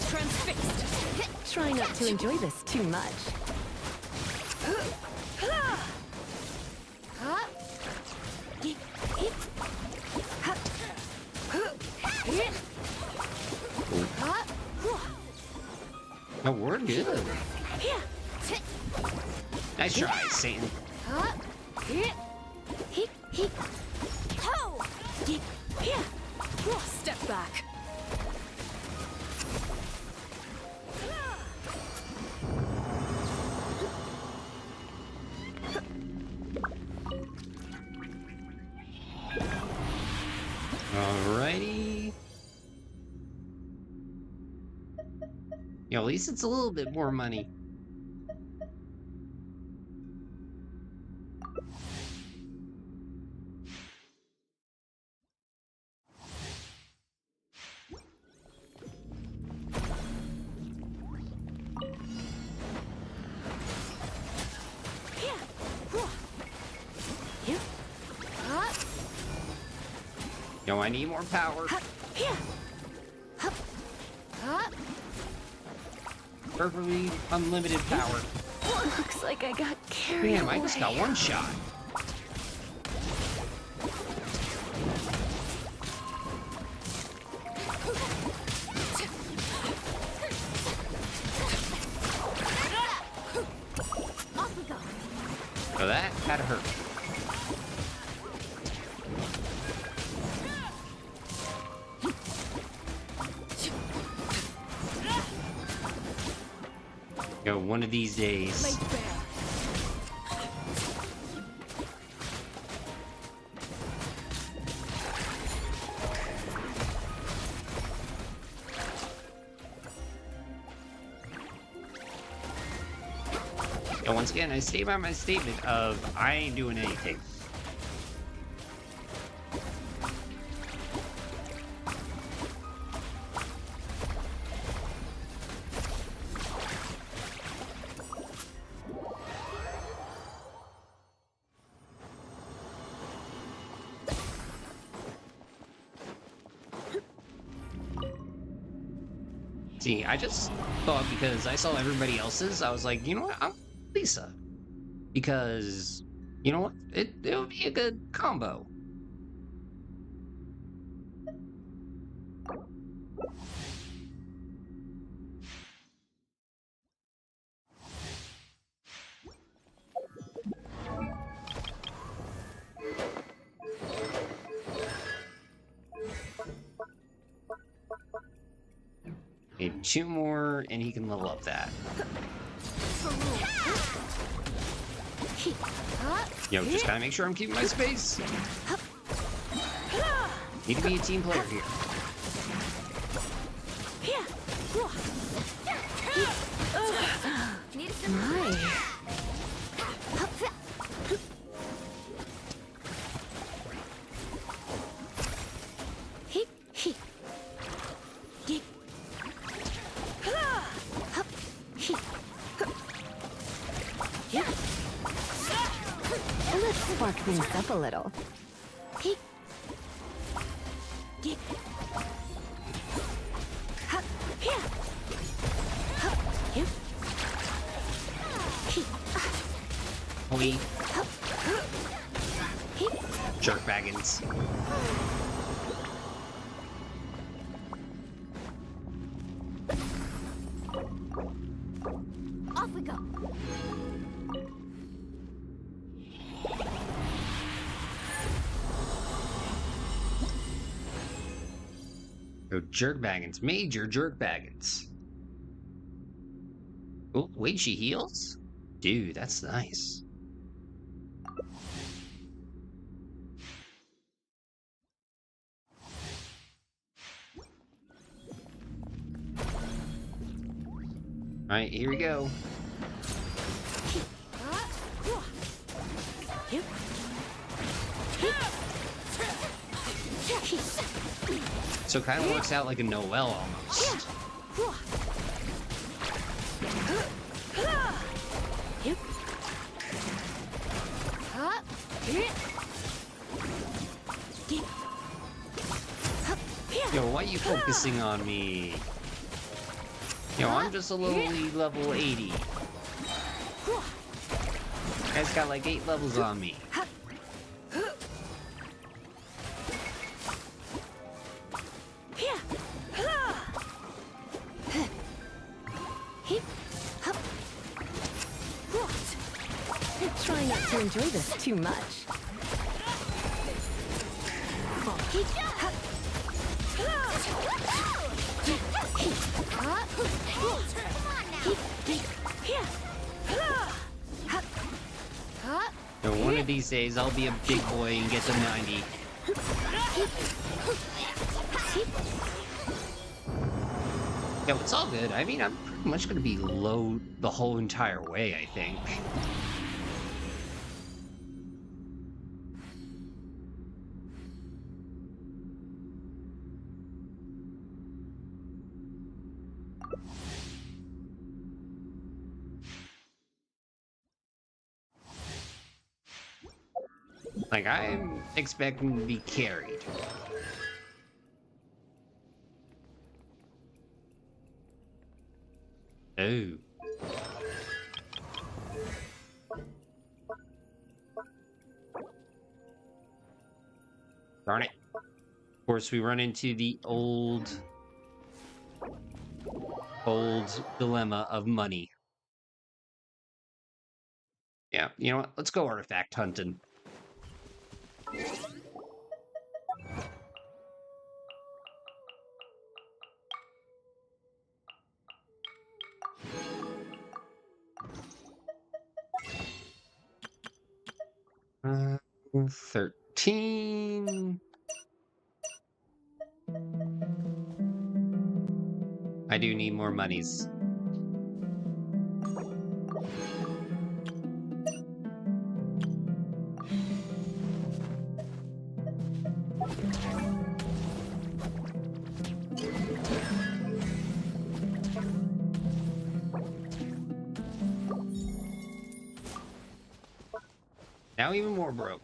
Transfixed. Try not to enjoy this too much. No, we're good. Nice try, Satan. Step back. Alrighty. Yeah, at least it's a little bit more money. Yo, I need more power. Perfectly unlimited power. Looks like I got carried Damn, I just got one shot. So that had to hurt. Yo, one of these days. And once again, I stay by my statement of I ain't doing anything. See, I just thought because I saw everybody else's, I was like, you know what, I'm Lisa. Because, you know what, it would be a good combo. Need 2 more, and he can level up that. Yo, just gotta make sure I'm keeping my space. Need to be a team player here. Let's spark things up a little. Holy jerk baggins. Off we go. Oh, jerk baggins. Major jerk baggins. Oh, wait, she heals? Dude, that's nice. Alright, here we go. So it kind of works out like a Noel almost. Yo, why are you focusing on me? Yo, I'm just a lowly level 80. Guy's got like 8 levels on me. enjoy this too much. And one of these days, I'll be a big boy and get to 90. No, it's all good. I mean, I'm pretty much going to be low the whole entire way, I think. Like, I'm expecting to be carried. Oh. Darn it. Of course, we run into the old dilemma of money. Yeah, you know what? Let's go artifact hunting. Uh, 13. I do need more monies. Now even more broke.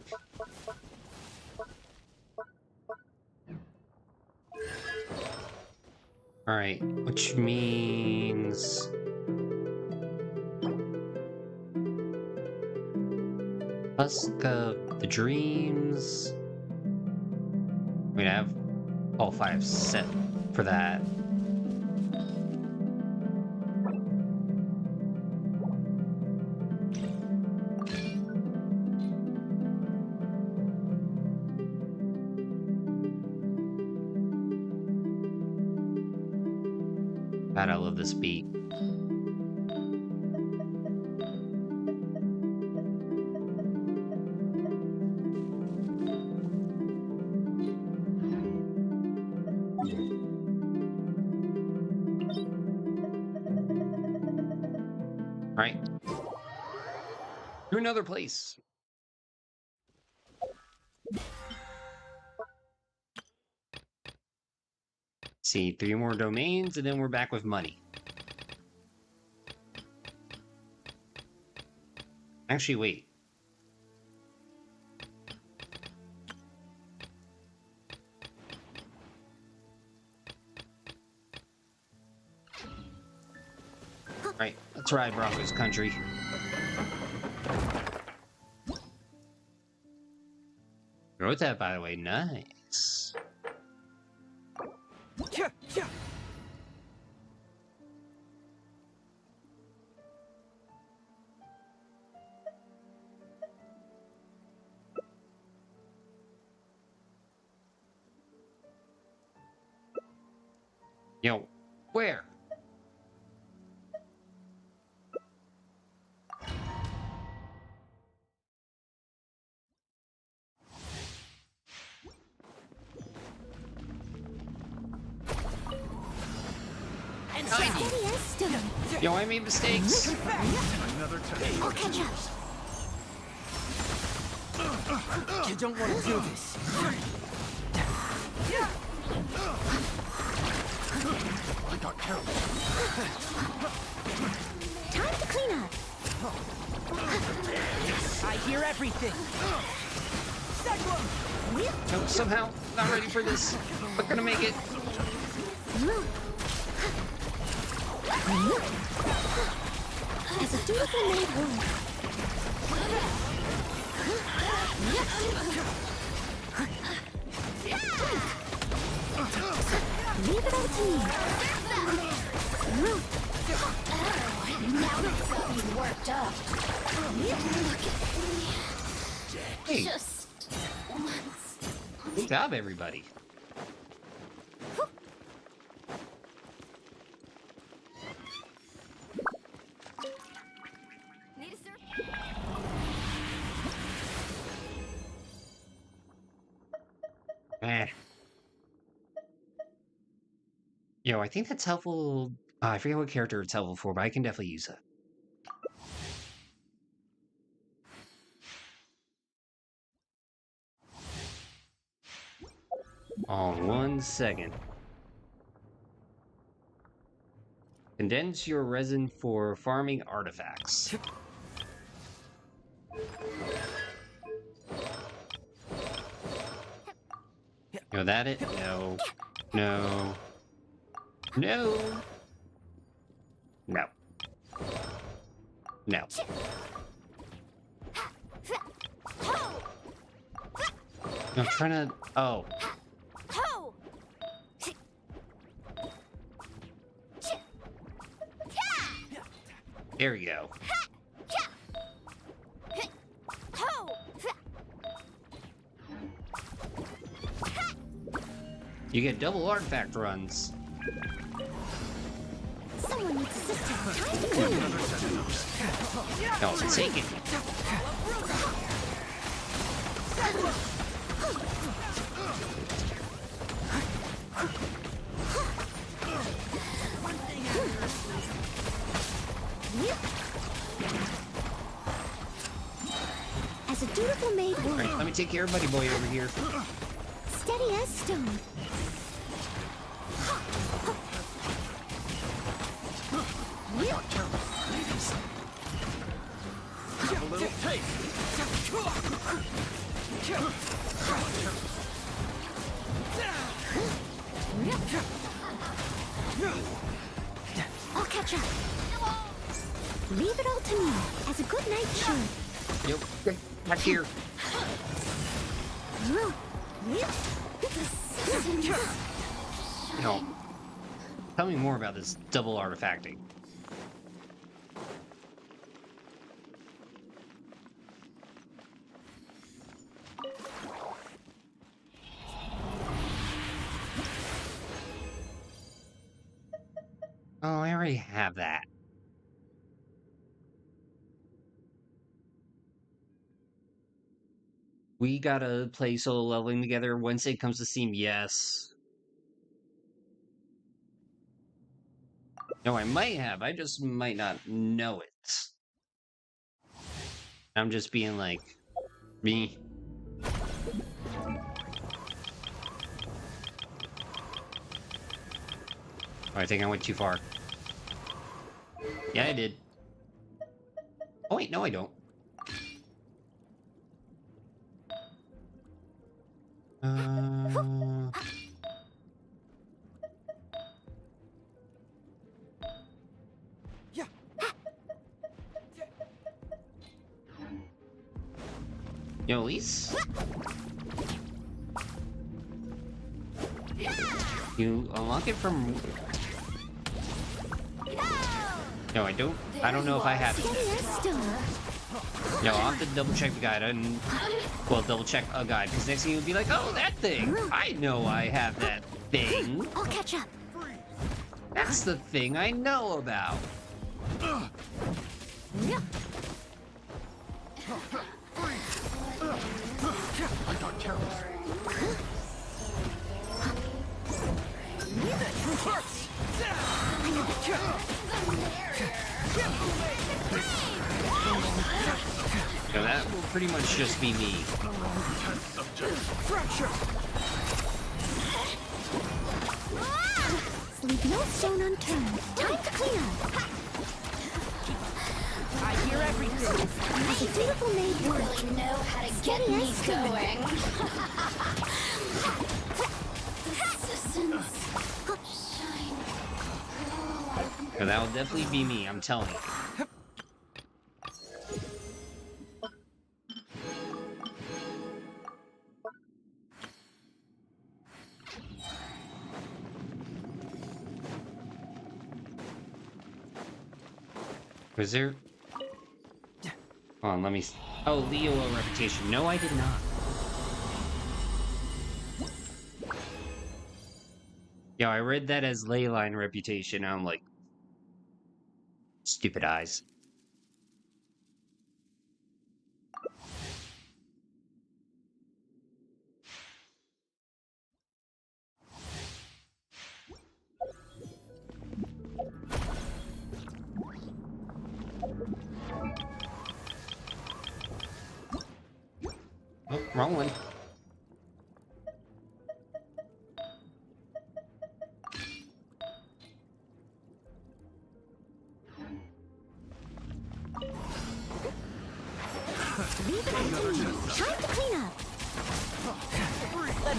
Alright, which means... Husk of the Dreams... I mean, I have all 5 set for that. God, I love this beat. All right. To another place. See, 3 more domains, and then we're back with money. Actually, wait. Alright, let's ride Broncos country. Wrote that, by the way. Nice. Yo, where? Yo, I made mistakes. Another time. I'll catch up. You don't want to do this. I got carried. Time to clean up. I hear everything. No, somehow not ready for this, but gonna make it. As a dutiful maid would. Leave it up to me. Now Got me worked up. Hey. Just once. Good job, everybody. Need a sir? Eh. Yo, I think that's helpful. I forget what character it's helpful for, but I can definitely use it. On 1 second. Condense your resin for farming artifacts. No, that it? No. No. No. No. No. I'm trying to... Oh. There we go. You get double artifact runs. Someone needs assistance. Time to clean. No, take it. As a dutiful maid will. Alright, let me take care of Buddy Boy over here. Steady as stone. Give a little taste. I'll catch up. Leave it all to me, as a good knight should. Yep, back here. No. Tell me more about this double artifacting. Oh, I already have that. We gotta play solo leveling together. Wednesday comes to Steam, yes. No, I might have. I just might not know it. I'm just being like, me. Oh, I think I went too far. Yeah, I did. Oh wait, no I don't. Yo, Elise? You unlock it from... No, I don't. I don't know if I have it. No, I'll have to double check the guide and... Well, double check a guide, because next thing you'll be like, oh, that thing! I know I have that thing! I'll catch up. That's the thing I know about! I got careless. So that will pretty much just be me. Leave no stone unturned. Time to clean up. I hear everything. As a dutiful maid will. Really know how to get me going. Assistance. So that will definitely be me, I'm telling you. Was there... Hold on, let me... Oh, Leo reputation. No, I did not. Yeah, I read that as Leyline reputation. I'm like... Stupid eyes. Oh, wrong one. Leave it up to me. Time to clean up.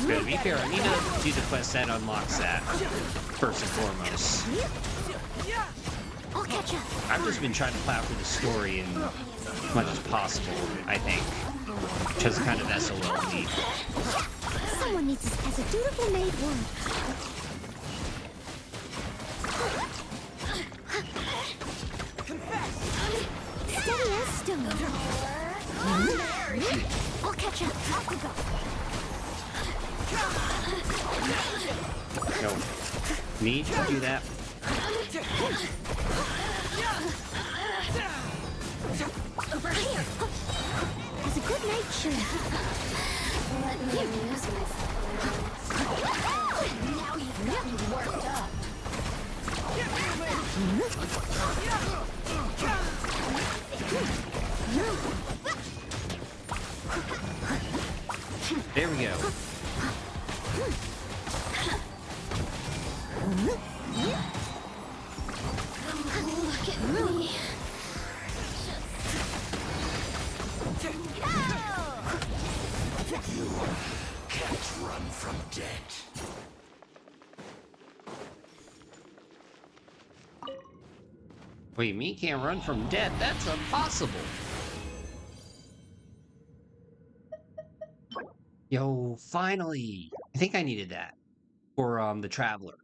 To be fair, I need to do the quest that unlocks that, first and foremost. I'll catch up. I've just been trying to plow through the story as much as possible, I think. Which is kind of SOL me. Someone needs this as a dutiful maid would. Steady as stone. I'll catch up. Off we go. No. Need to do that. Over here. As a good night should. Let me amuse myself. Now you've got me worked up. There we go. Look at me. You can't run from death. Wait, me can't run from death? That's impossible. Yo, finally! I think I needed that for the Traveler.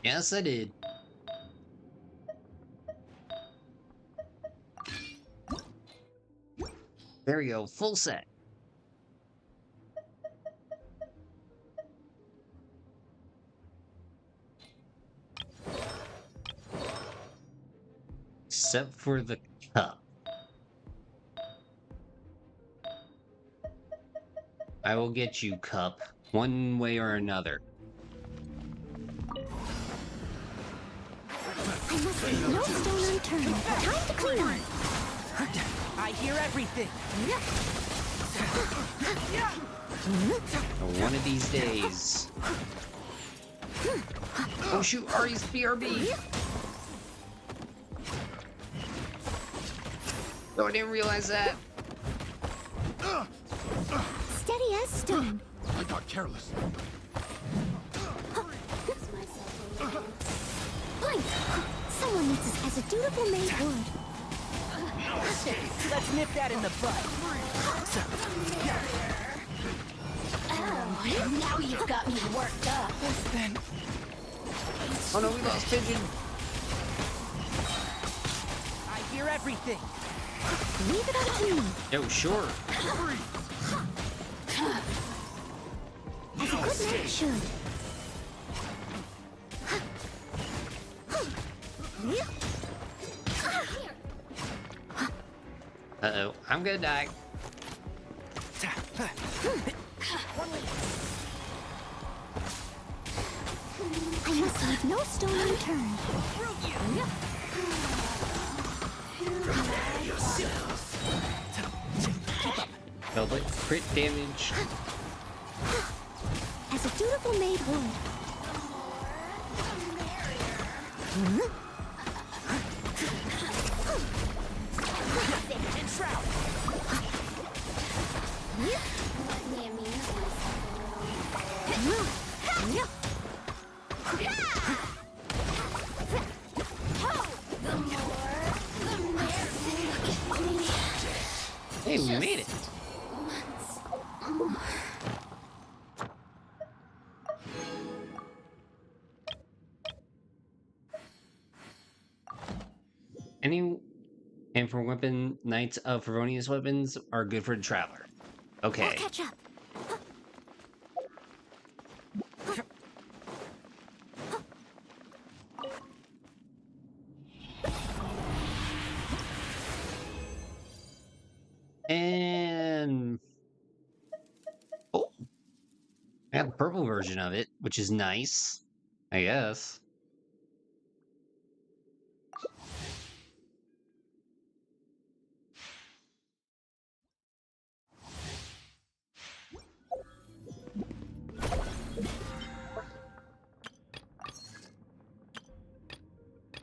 Yes, I did. There we go, full set. Except for the cup. I will get you, cup, one way or another. I must leave no stone unturned. Time to clean up. I hear everything. One of these days. Oh shoot, Ari's BRB! No, I didn't realize that. Steady as stone. I got careless. Blink. Someone needs this as a dutiful maid would. Let's nip that in the bud. Oh, now you've got me worked up. Oh no, we lost Pigeon. I hear everything. Leave it up to me. Yo, sure. As a good night should. Uh-oh, I'm gonna die. I must leave no stone unturned. Velvet, crit damage. As a dutiful maid would. we made it. And for weapon, knights of Favonius weapons are good for the traveler. Okay. I'll catch up. And oh, I got the purple version of it, which is nice, I guess.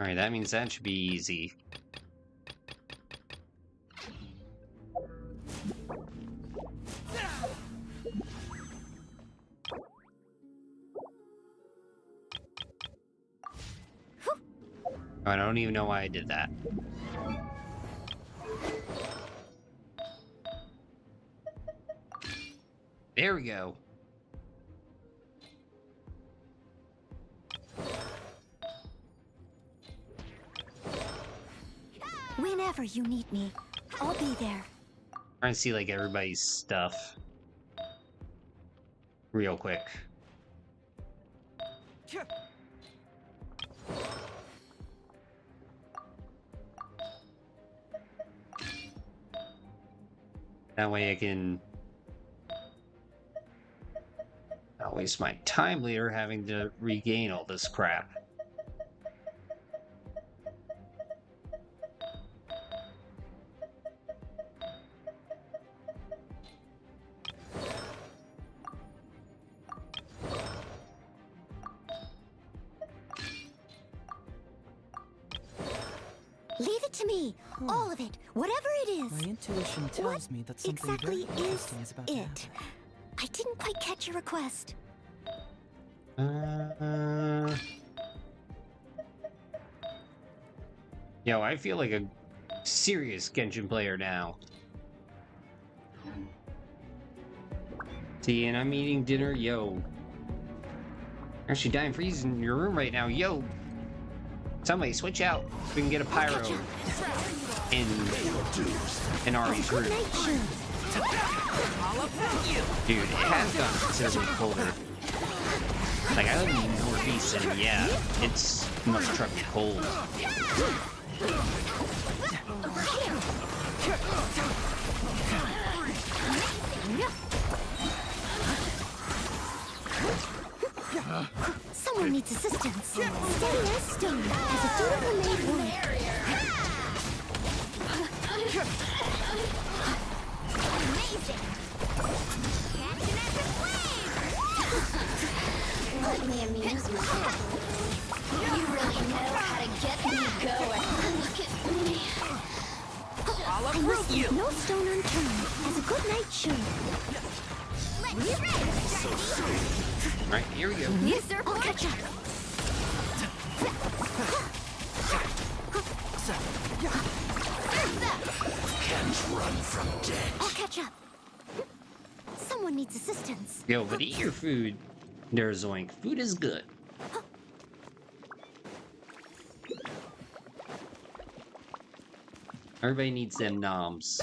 Alright, that means that should be easy. I don't even know why I did that. There we go. Whenever you need me, I'll be there. Trying to see like everybody's stuff real quick. That way I can not waste my time later having to regain all this crap. Leave it to me. All of it. Whatever it is. My intuition tells me that something exactly very interesting is about to happen. it? I didn't quite catch your request. Yo, I feel like a serious Genshin player now. See, and I'm eating dinner, yo. Actually dying freezing in your room right now, yo. Somebody switch out so we can get a pyro in Ari's room. Dude, it has gotten considerably colder. Like, I live in the Northeast, and yeah, it's much truckly cold. Someone needs assistance. Steady as stone, as a dutiful maid would. Amazing! Catching at the flame! Let me amuse myself. You really know how to get me going. Look at me. I must leave no stone unturned, as a good knight should. Let's rest! Right, here we go. Yes, sir. I'll catch up. Can't run from death. I'll catch up. Someone needs assistance. Yo, but eat your food. There's Zoink. Food is good. Everybody needs them noms.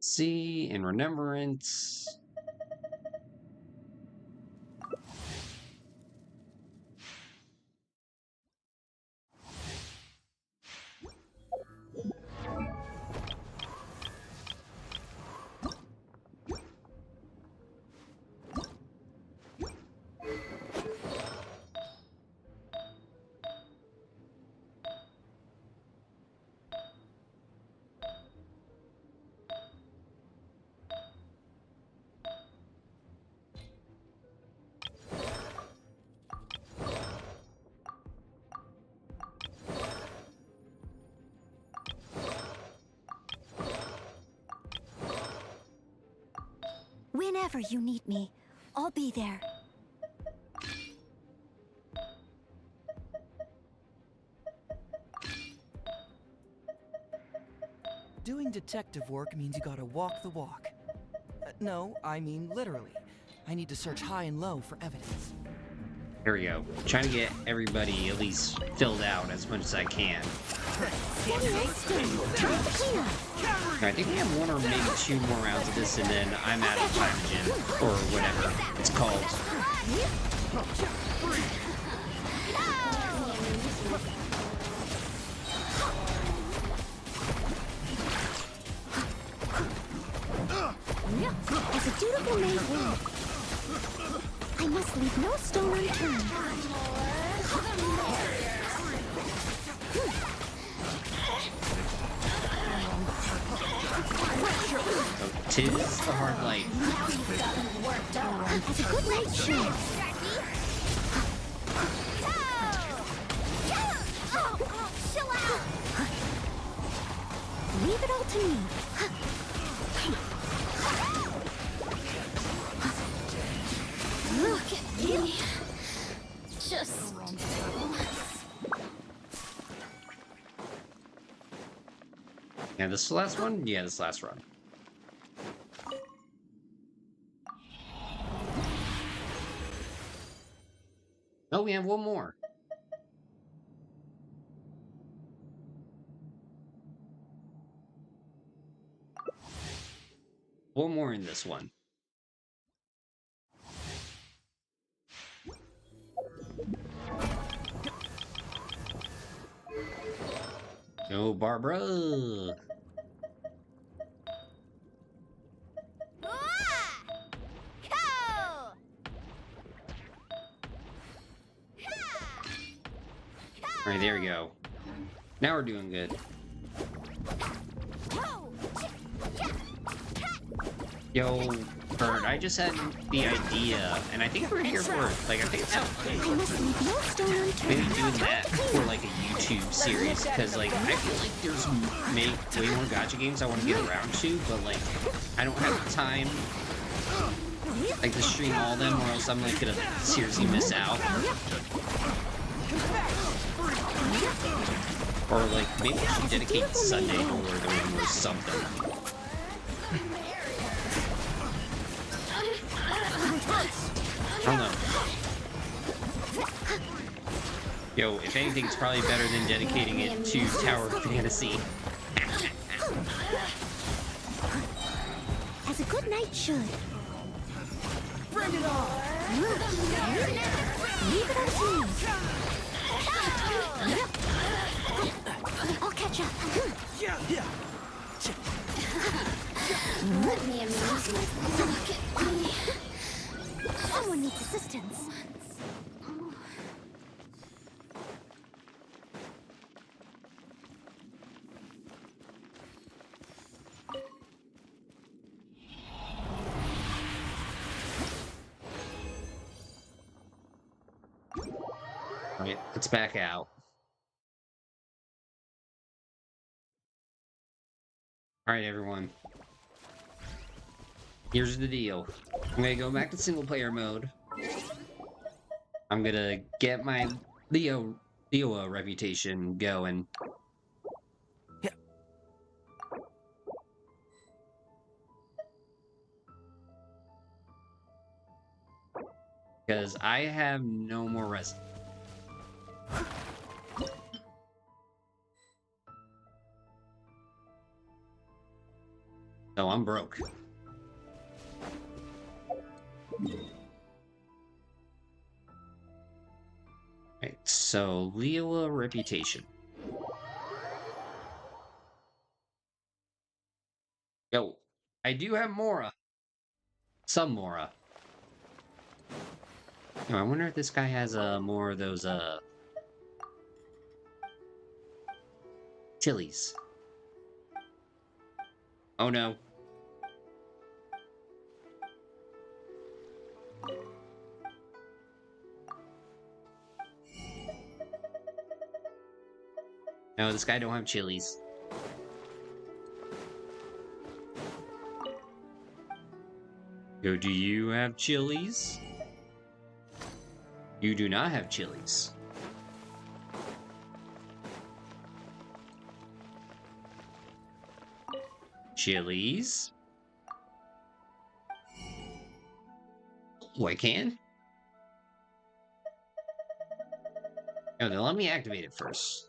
See, in remembrance. Whenever you need me, I'll be there. doing detective work means you gotta walk the walk. No, I mean literally. I need to search high and low for evidence. Here we go. Trying to get everybody at least filled out as much as I can. I think we have one or maybe 2 more rounds of this, and then I'm out of time gym, or whatever it's called. As a dutiful maid would, I must leave no stone unturned. Oh, 'tis the hard life. As a good night should. Leave it all to me. Look at me. Just... Yeah, this is the last one? Yeah, this is the last run. Oh, we have one more. One more in this one. Go, Barbara! Alright, there we go. Now we're doing good. Yo, Bird, I just had the idea, and I think we're here for it. Like, I think it's maybe doing that for like a YouTube series, because like I feel like there's way more gacha games I want to get around to, but like I don't have the time like to stream all of them, or else I'm like gonna seriously miss out. Or like maybe I should dedicate Sunday to Lord of the Ring or something. I don't know. Yo, if anything, it's probably better than dedicating it to Tower of Fantasy. As a good night should. Bring it on! Leave it up to me. I'll catch up. Yeah. Let me amuse my pocket. Someone needs assistance. Alright, let's back out. Alright, everyone. Here's the deal. I'm gonna go back to single player mode. I'm gonna get my Leo reputation going. Yeah. Because I have no more resin. So I'm broke. Right, so Leo reputation. Yo, I do have Mora. Some Mora. Oh, I wonder if this guy has more of those chilies. Oh no. No, this guy don't have chilies. Yo, do you have chilies? You do not have chilies. Chilies. Oh, I can? Oh, then let me activate it first.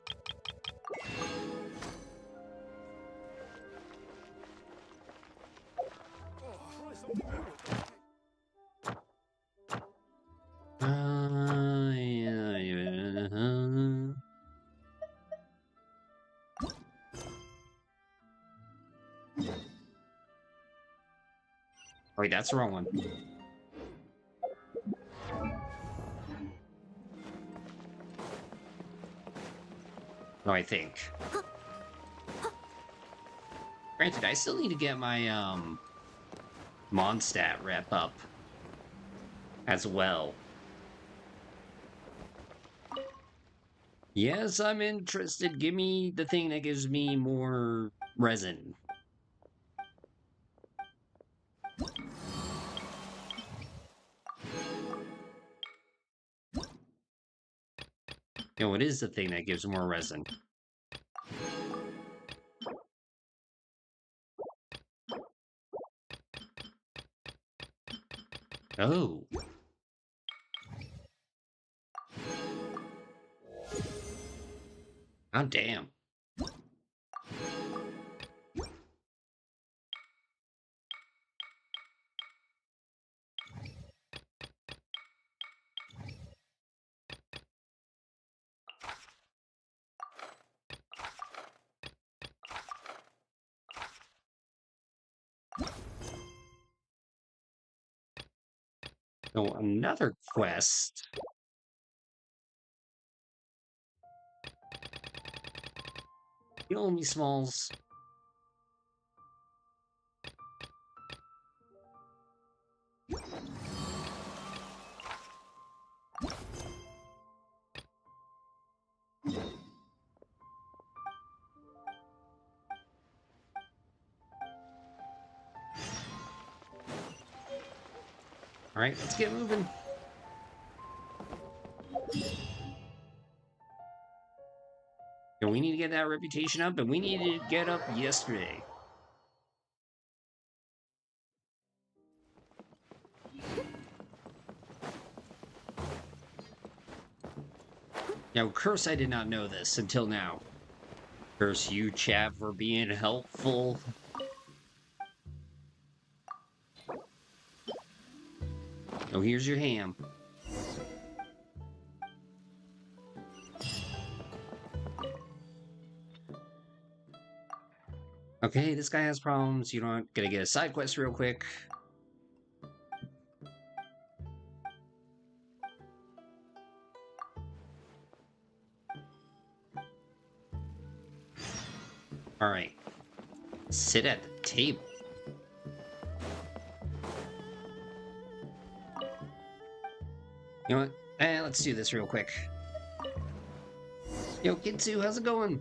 Yeah. Wait, that's the wrong one. No, I think. Granted, I still need to get my Mondstadt rep up as well. Yes, I'm interested. Give me the thing that gives me more resin. No, it is the thing that gives more resin. Oh. Oh, damn. So another quest. Heal me, Smalls. Alright, let's get moving. And we need to get that reputation up, and we need to get up yesterday. Now, Curse, I did not know this until now. Curse you, chat, for being helpful. Oh, here's your ham. Okay, this guy has problems. You know, gonna get a side quest real quick. Alright. Sit at the table. You know what? Let's do this real quick. Yo, Kitsu, how's it going?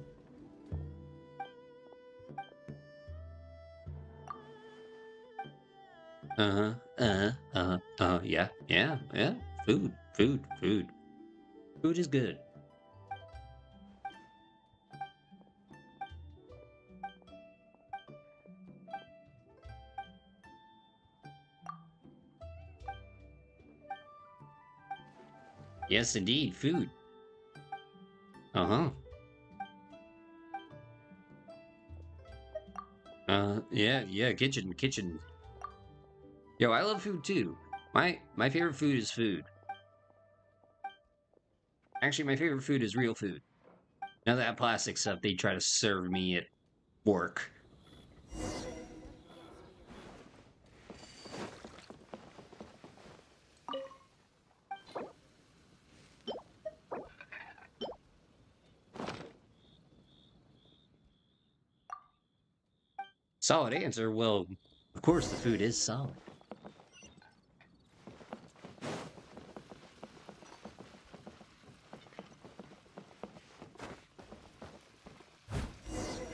Yeah. Food. Food is good. Yes, indeed, food. Yeah, kitchen. Yo, I love food too. My favorite food is food. Actually, my favorite food is real food. None of that plastic stuff they try to serve me at work. Solid answer. Well, of course the food is solid.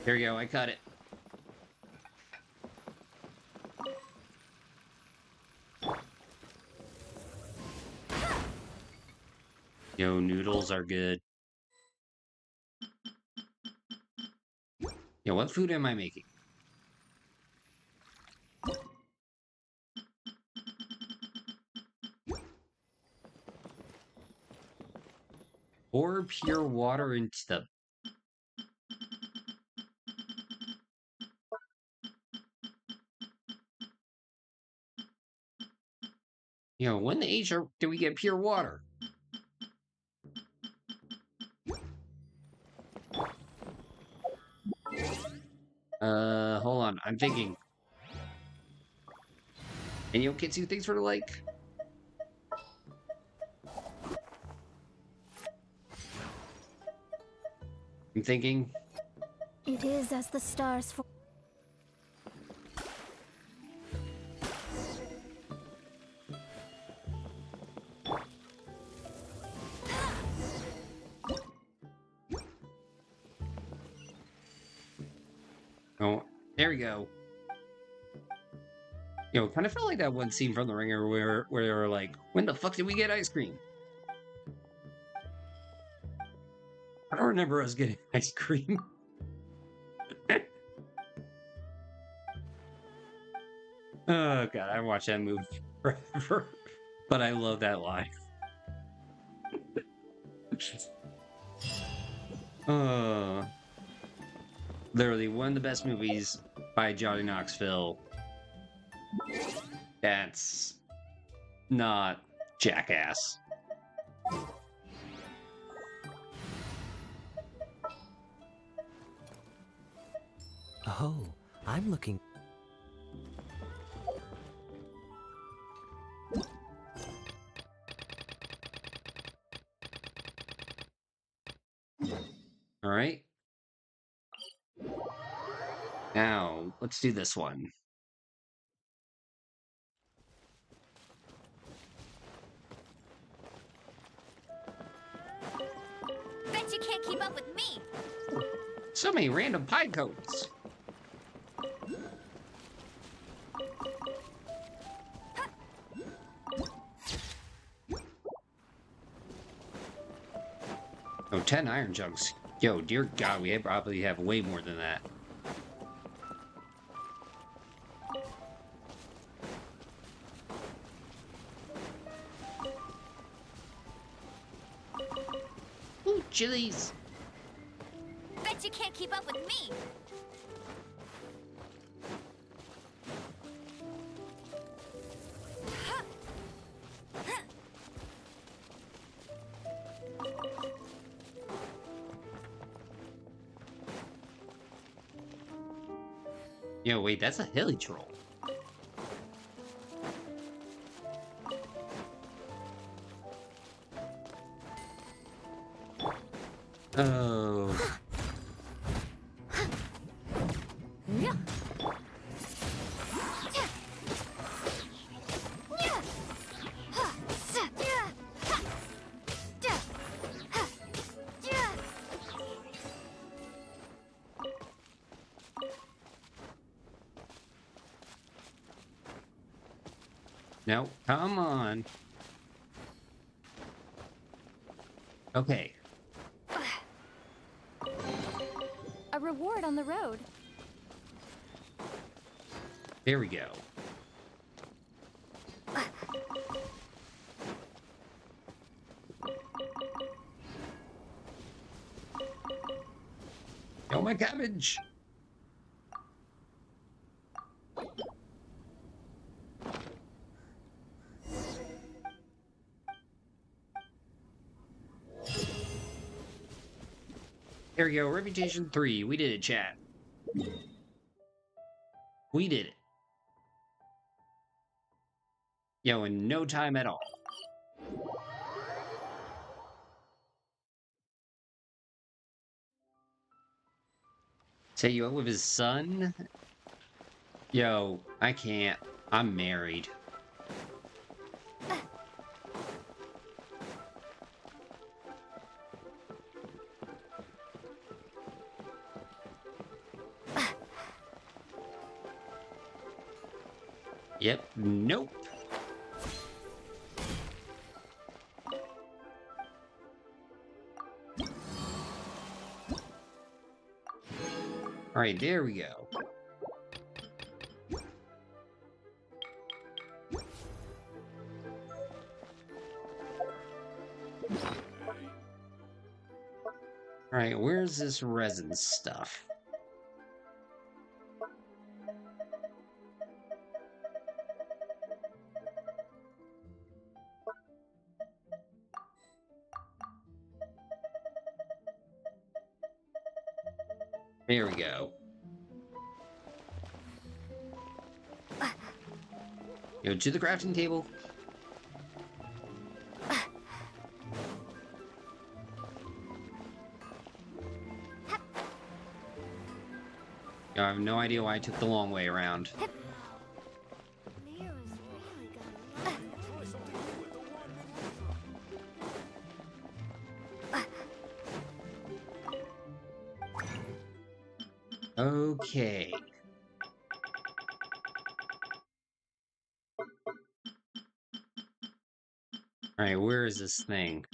There you go, I cut it. Yo, noodles are good. Yo, what food am I making? pure water into the... You know, when the age do we get pure water? Hold on. I'm thinking. And you know, Kitsu, thanks for the like. I'm thinking. It is as the stars for. Oh, there we go. You know, kind of felt like that one scene from The Ringer where they were like, when the fuck did we get ice cream? I don't remember us getting ice cream. Oh god, I watched that movie forever. But I love that line. Literally one of the best movies by Johnny Knoxville. That's not Jackass. Oh, I'm looking. All right. Now, let's do this one. Bet you can't keep up with me. So many random pie codes. Oh, 10 iron jugs. Yo, dear God, we probably have way more than that. Ooh, chilies. Bet you can't keep up with me. Yo, wait, that's a hilly troll. Oh. No, come on. Okay. A reward on the road. There we go. Oh, my cabbage. There we go. Reputation 3. We did it, chat. We did it. Yo, in no time at all. Say you up with his son? Yo, I can't. I'm married. Yep, nope. Alright, there we go. Alright, where's this resin stuff? There we go. Go to the crafting table. I have no idea why I took the long way around. Okay. Alright, where is this thing?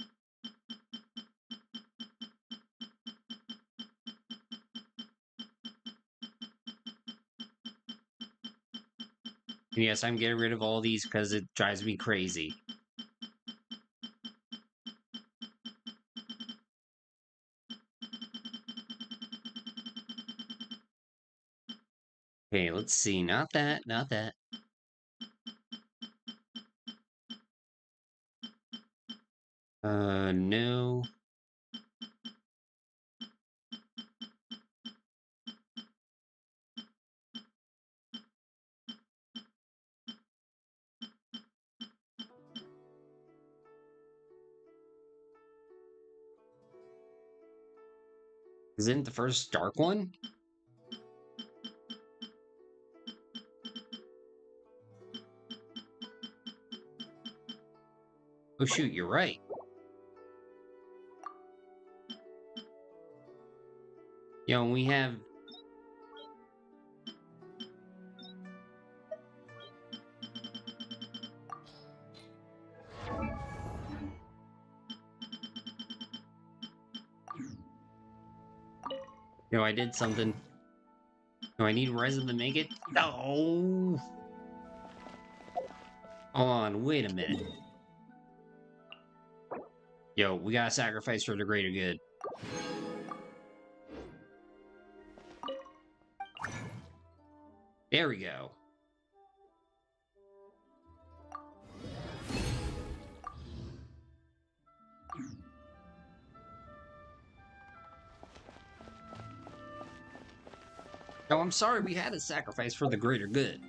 And yes, I'm getting rid of all these because it drives me crazy. Okay, let's see. Not that, not that. No. Isn't the first dark one? Oh shoot, you're right. Yo, we have... Yo, I did something. Do I need resin to make it? No! Hold on, wait a minute. Yo, we gotta sacrifice for the greater good. There we go. Oh, I'm sorry we had to sacrifice for the greater good.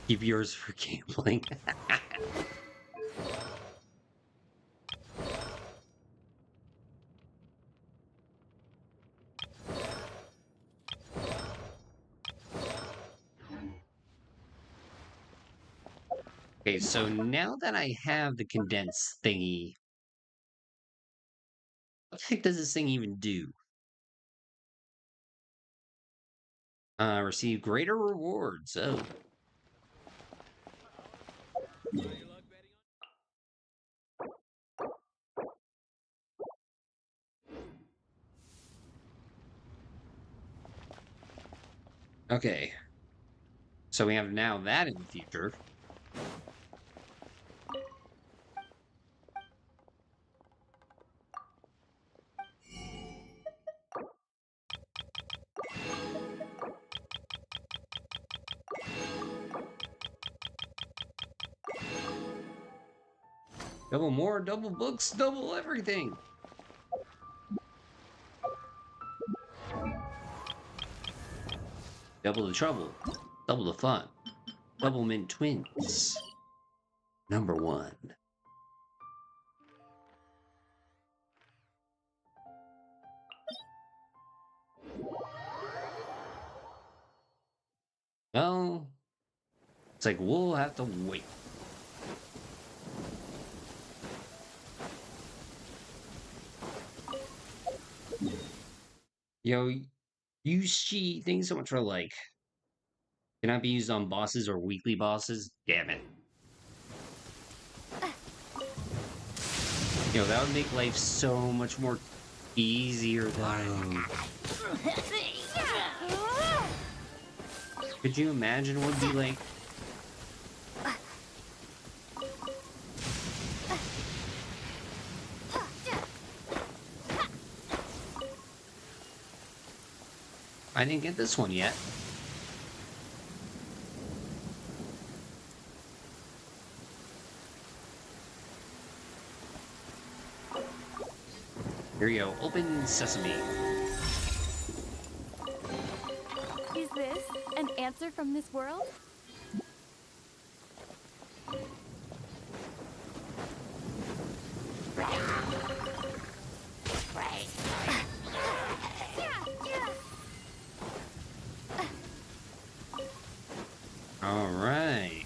Keep yours for gambling. Okay, so now that I have the condensed thingy, what the heck does this thing even do? Receive greater rewards. Oh. Okay. So we have now that in the future. Double more, double books, double everything. Double the trouble, double the fun. Double mint twins. Number 1. Well, it's like we'll have to wait. Yo, Yushi, thanks so much for like. Cannot be used on bosses or weekly bosses. Damn it. You know, that would make life so much more easier though. Could you imagine what it'd be like? I didn't get this one yet. Here you go. Open sesame. Is this an answer from this world? All right.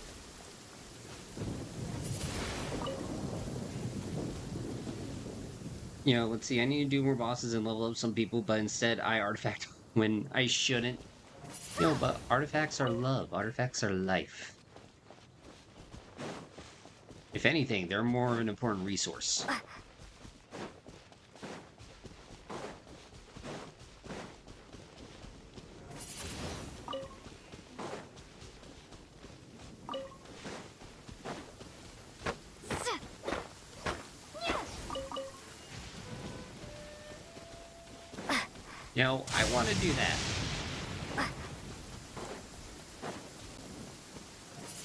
You know, let's see. I need to do more bosses and level up some people, but instead I artifact when I shouldn't. You know, but artifacts are love. Artifacts are life. If anything, they're more of an important resource. You know, I want to do that.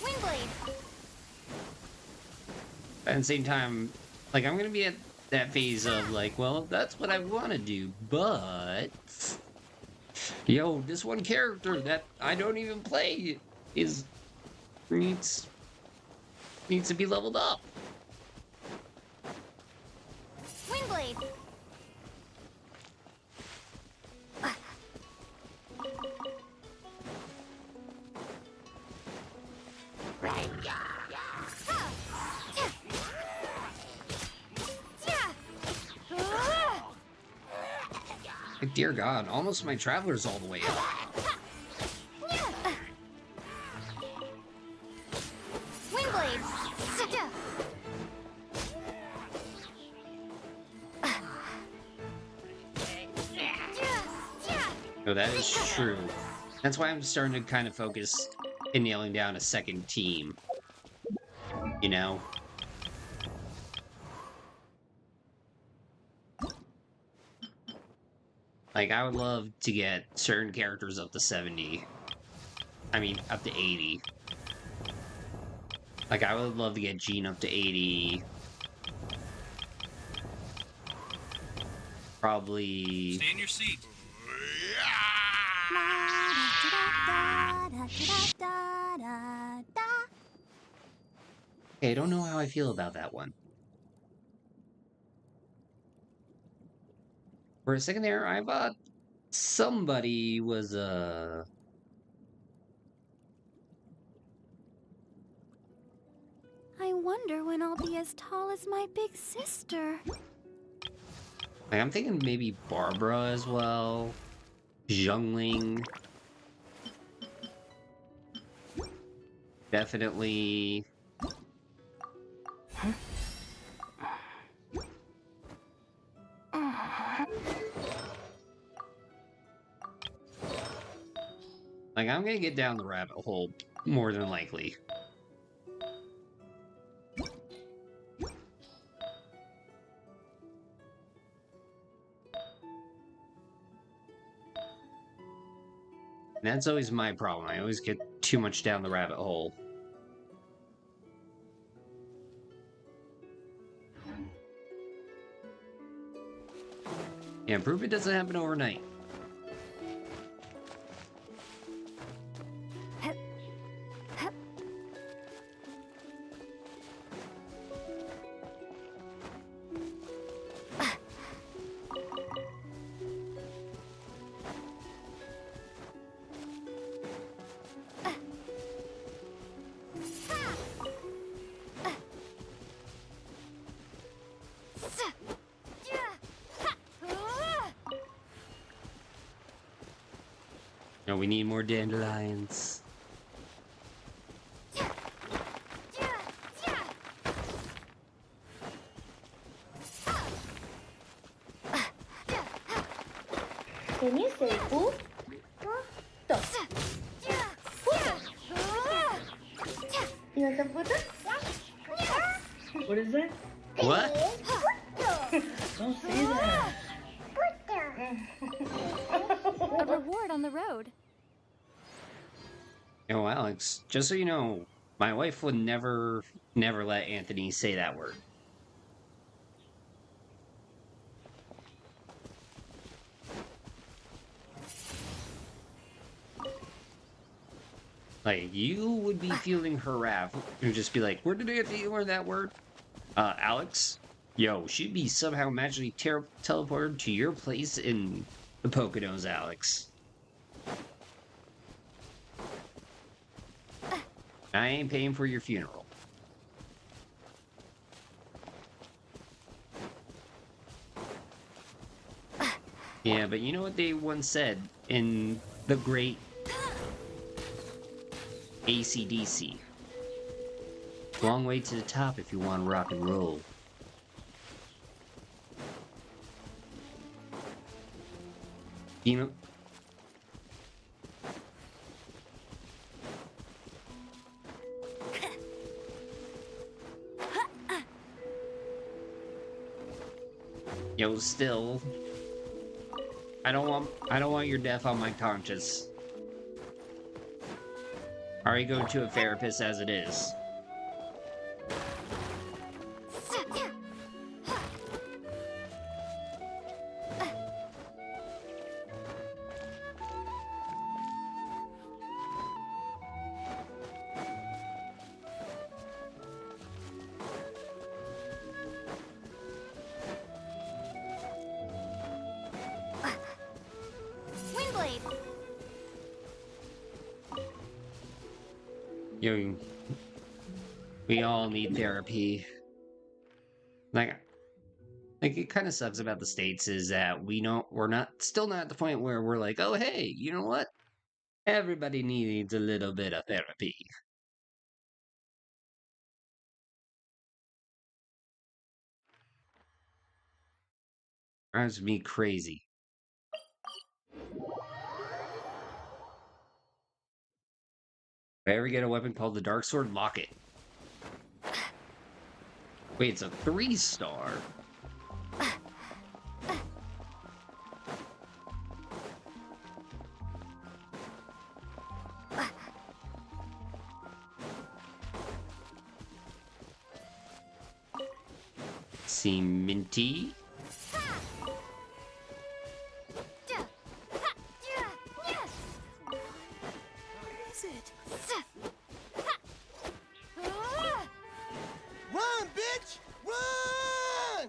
Windblade. But at the same time, like, I'm gonna be at that phase of like, well, that's what I want to do, but yo, this one character that I don't even play is needs to be leveled up. Windblade. Dear God, almost my traveler's all the way up. Windblade. No, that is true. That's why I'm starting to kind of focus in nailing down a second team. You know? Like, I would love to get certain characters up to 70. I mean, up to 80. Like, I would love to get Jean up to 80. Probably... Stay in your seat. Okay, I don't know how I feel about that one. For a second there, I thought somebody was, I wonder when I'll be as tall as my big sister. Like, I'm thinking maybe Barbara as well. Zhongling. Definitely. Like, I'm gonna get down the rabbit hole, more than likely. And that's always my problem. I always get too much down the rabbit hole. Yeah, improvement doesn't happen overnight. No, we need more dandelions. Can you say pu? Puto. You want some puto? What is that? What? Don't say that. A reward on the road. Yo, Alex, just so you know, my wife would never let Anthony say that word. Like, you would be feeling her wrath and just be like, where did Anthony learn that word? Alex? Yo, she'd be somehow magically teleported to your place in the Poconos, Alex. I ain't paying for your funeral. Yeah, but you know what they once said in the great AC/DC? Long way to the top if you want to rock and roll. You know... Yo, still... I don't want your death on my conscience. I already go to a therapist as it is. Yo, we all need therapy. Like it kind of sucks about the States is that we're still not at the point where we're like, oh hey, you know what? Everybody needs a little bit of therapy. Drives me crazy. If I ever get a weapon called the Dark Sword, lock it. Wait, it's a 3-star. Seem minty. Run, bitch! Run!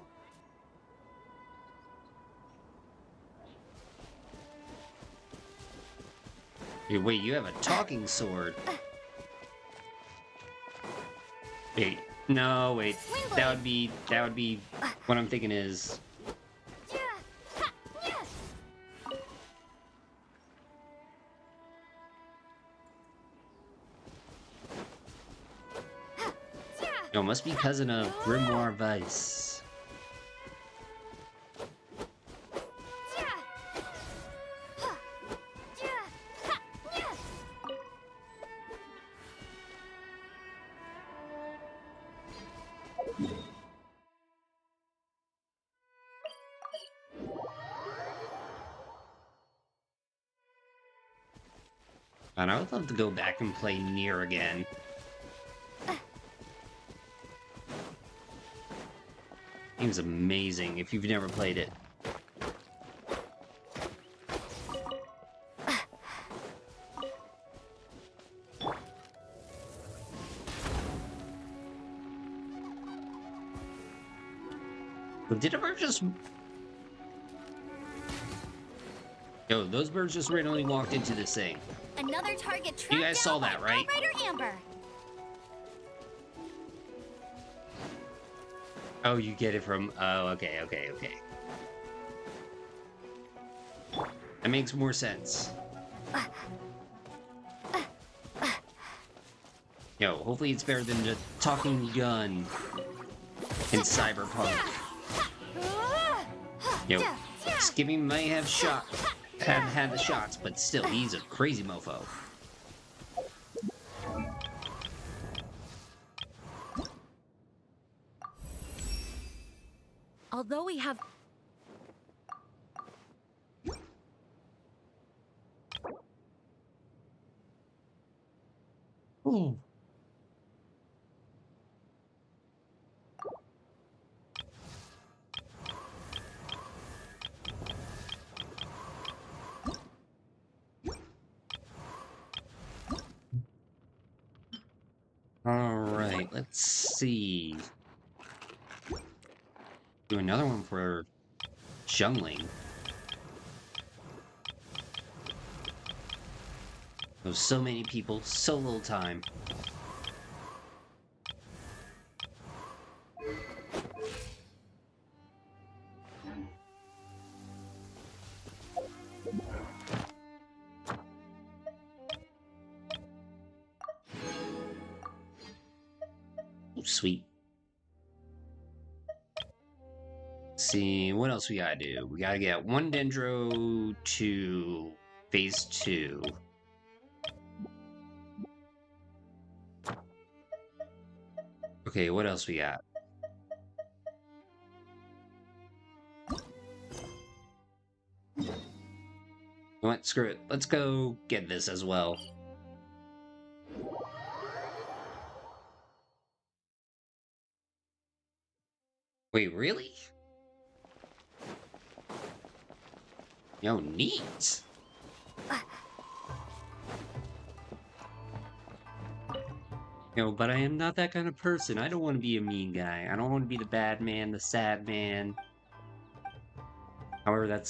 Hey, wait, you have a talking sword. Wait, no, wait. That would be what I'm thinking is. No, must be cousin of Grimoire Vice. And I would love to go back and play Nier again. Game's amazing if you've never played it. But did a bird just... Yo, those birds just randomly walked into this thing. Another target tracked You guys saw down that, by right? Outrider Amber. Oh, you get it from... Oh, okay. That makes more sense. Yo, hopefully it's better than the talking gun in Cyberpunk. Yo, Skibby may have shot hadn't had the shots, but still, he's a crazy mofo. Although we have... Ooh. Alright, let's see. Do another one for Jungling. There's so many people, so little time. Oh, sweet. See, what else we gotta do? We gotta get one Dendro to phase 2. Okay, what else we got? You know what? Screw it. Let's go get this as well. Wait, really? Yo, neat. Yo, but I am not that kind of person. I don't want to be a mean guy. I don't want to be the bad man, the sad man. However, that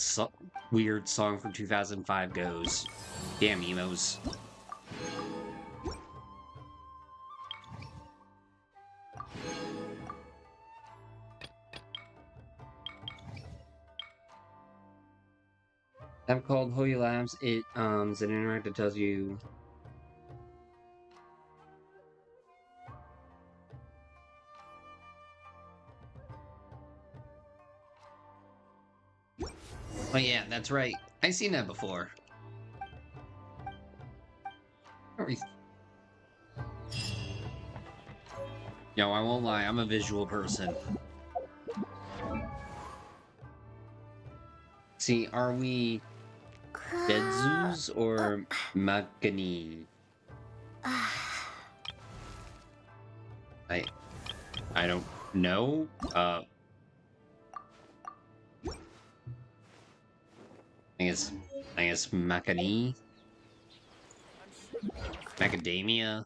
weird song from 2005 goes. Damn emos. App called miHoYo Labs. It is an interact that tells you. Oh yeah, that's right. I've seen that before. Yo, I won't lie, I'm a visual person. See, are we Bedzoos or Makani? I don't know. I guess Makani? Macadamia?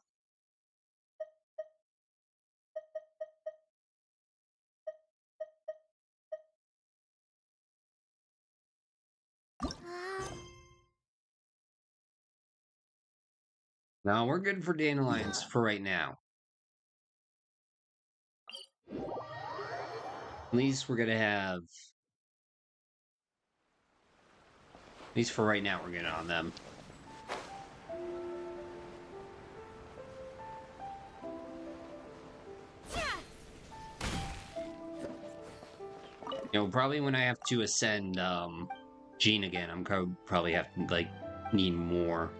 No, we're good for dandelions for right now. At least we're gonna have... At least for right now, we're good on them. You know, probably when I have to ascend, Jean again, I'm probably have to, like, need more.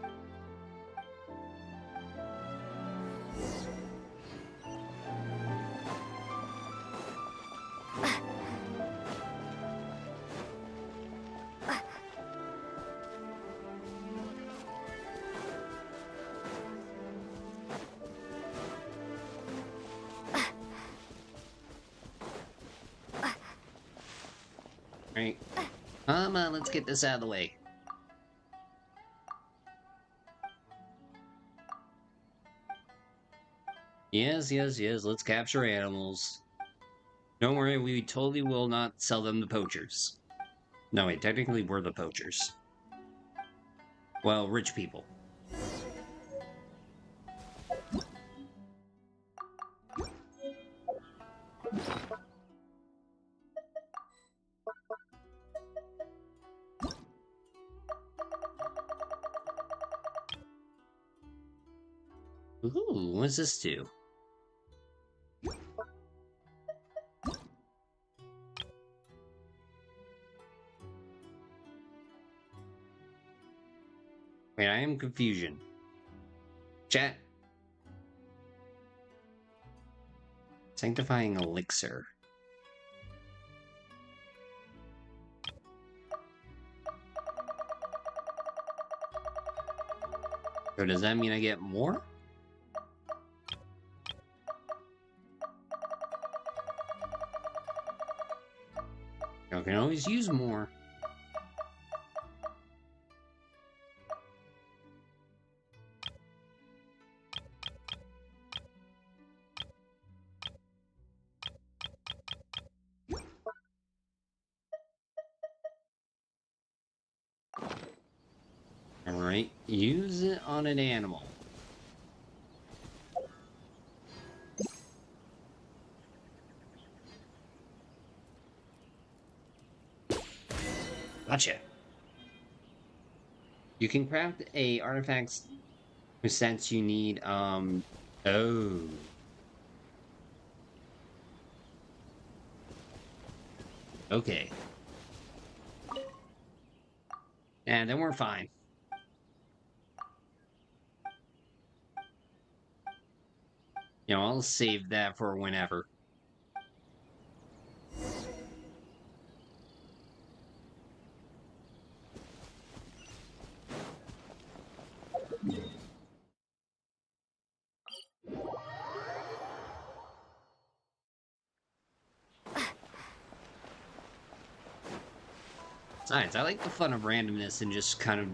Right. Let's get this out of the way. Yes, let's capture animals. Don't worry, we totally will not sell them to poachers. No, wait, technically we're the poachers. Well, rich people. Ooh, what does this do? Wait, I am confusion. Chat. Sanctifying elixir. So does that mean I get more? I can always use more. Alright, use it on an animal. Gotcha. You can craft a artifacts whose sense you need, oh. Okay. And then we're fine. You know, I'll save that for whenever. Besides, I like the fun of randomness and just kind of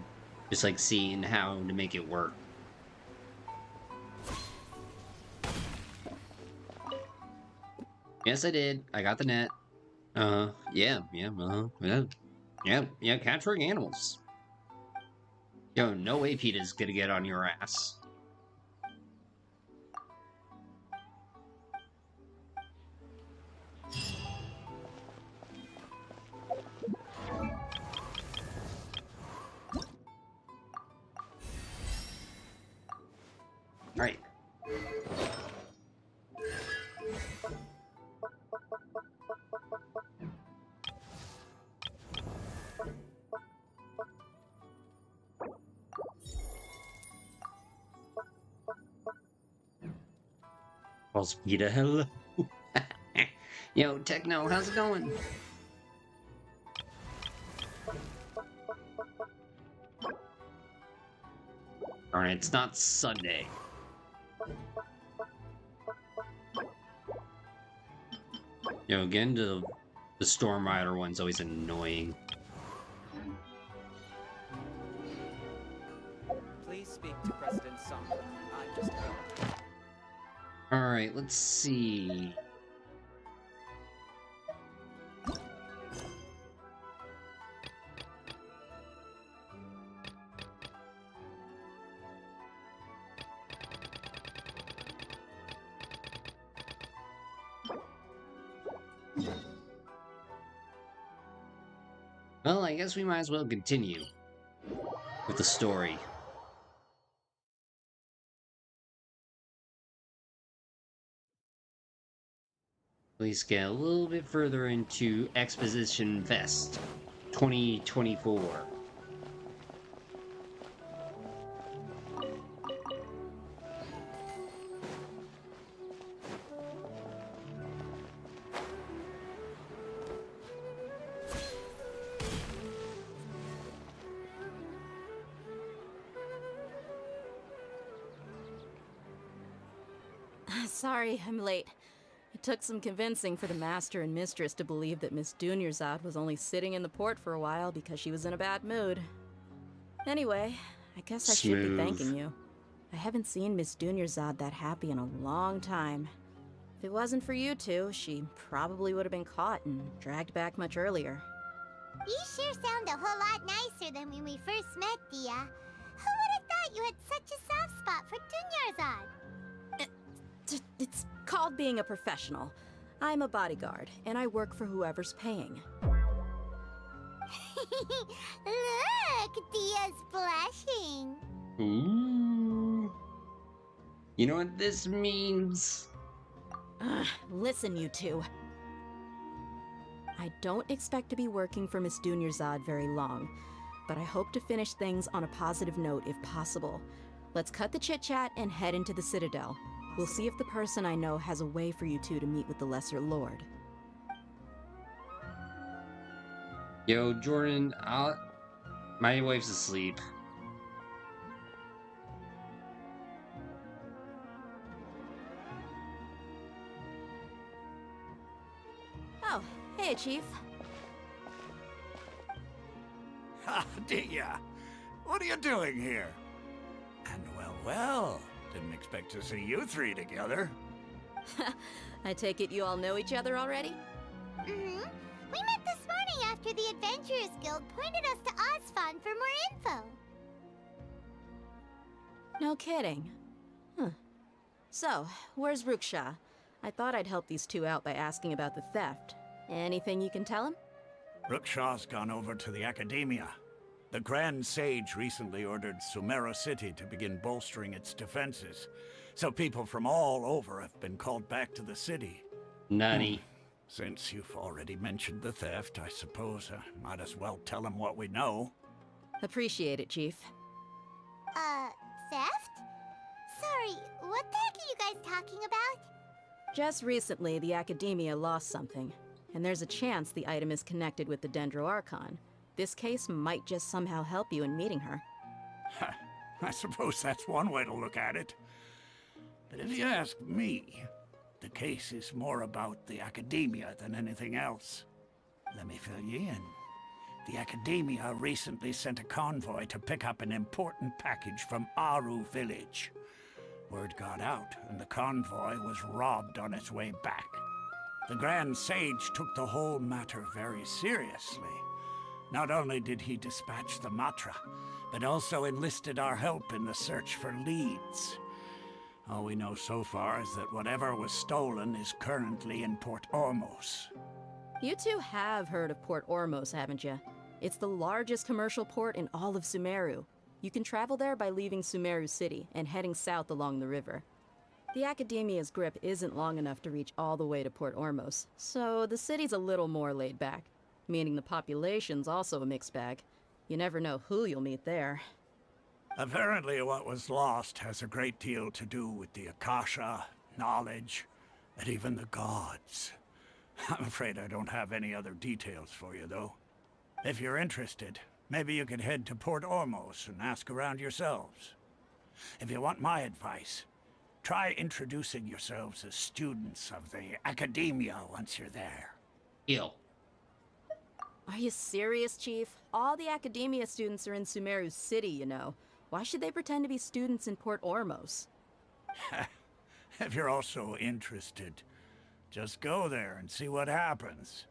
just like seeing how to make it work. Yes, I did. I got the net. Yeah, capturing animals. Yo, no way PETA's gonna get on your ass. Right. Calls PETA, hello. Yo, Techno, how's it going? Alright, it's not Sunday. Yo, getting to the Storm Rider one's always annoying. Please speak to President Song. I'm just Alright, let's see. Well, I guess we might as well continue with the story. Please get a little bit further into Exposition Fest 2024. Sorry, I'm late. It took some convincing for the master and mistress to believe that Miss Dunyarzad was only sitting in the port for a while because she was in a bad mood. Anyway, I guess I should be thanking you. I haven't seen Miss Dunyarzad that happy in a long time. If it wasn't for you two, she probably would have been caught and dragged back much earlier. You sure sound a whole lot nicer than when we first met, Dia. Who would have thought you had such a soft spot for Dunyarzad? It's called being a professional. I'm a bodyguard, and I work for whoever's paying. Look, Dia's blushing. Ooh. You know what this means? Listen, you two. I don't expect to be working for Miss Dunyarzad very long. but I hope to finish things on a positive note if possible. Let's cut the chit-chat and head into the Citadel. We'll see if the person I know has a way for you two to meet with the Lesser Lord. Yo, Jordan, my wife's asleep. Oh, hey, Chief. Ha, Dia! What are you doing here? And well, didn't expect to see you three together. I take it you all know each other already? Mm-hmm. We met this morning after the Adventurers Guild pointed us to Ozfon for more info. No kidding. Huh. So, where's Ruksha? I thought I'd help these two out by asking about the theft. Anything you can tell him? Ruksha's gone over to the Academia. The Grand Sage recently ordered Sumeru City to begin bolstering its defenses, so people from all over have been called back to the city. Nani. Since you've already mentioned the theft, I suppose I might as well tell him what we know. Appreciate it, Chief. Theft? Sorry, what the heck are you guys talking about? Just recently, the Academia lost something, and there's a chance the item is connected with the Dendro Archon. This case might just somehow help you in meeting her. I suppose that's one way to look at it. But if you ask me, the case is more about the Academia than anything else. Let me fill you in. The Academia recently sent a convoy to pick up an important package from Aru village. Word got out, and the convoy was robbed on its way back. The Grand Sage took the whole matter very seriously. Not only did he dispatch the Matra, but also enlisted our help in the search for leads. All we know so far is that whatever was stolen is currently in Port Ormos. You two have heard of Port Ormos, haven't you? It's the largest commercial port in all of Sumeru. You can travel there by leaving Sumeru City and heading south along the river. The Academia's grip isn't long enough to reach all the way to Port Ormos, so the city's a little more laid back, meaning the population's also a mixed bag. You never know who you'll meet there. Apparently what was lost has a great deal to do with the Akasha, knowledge, and even the gods. I'm afraid I don't have any other details for you, though. If you're interested, maybe you could head to Port Ormos and ask around yourselves. If you want my advice, try introducing yourselves as students of the Academia once you're there. Ew. Are you serious, Chief? All the Academia students are in Sumeru City, you know. Why should they pretend to be students in Port Ormos? If you're also interested, just go there and see what happens.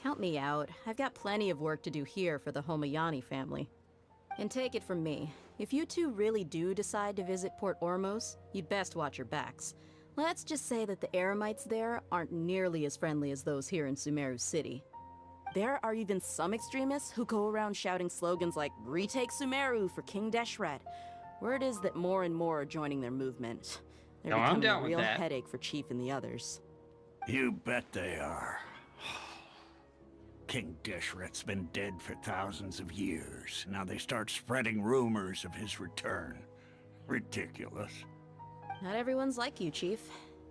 Count me out. I've got plenty of work to do here for the Homayani family. And take it from me, if you two really do decide to visit Port Ormos, you'd best watch your backs. Let's just say that the Eremites there aren't nearly as friendly as those here in Sumeru City. There are even some extremists who go around shouting slogans like, "Retake Sumeru for King Deshret." Word is that more and more are joining their movement. They're No, I'm becoming down a with real that. headache for Chief and the others. You bet they are. King Deshret's been dead for thousands of years. Now they start spreading rumors of his return. Ridiculous. Not everyone's like you, Chief.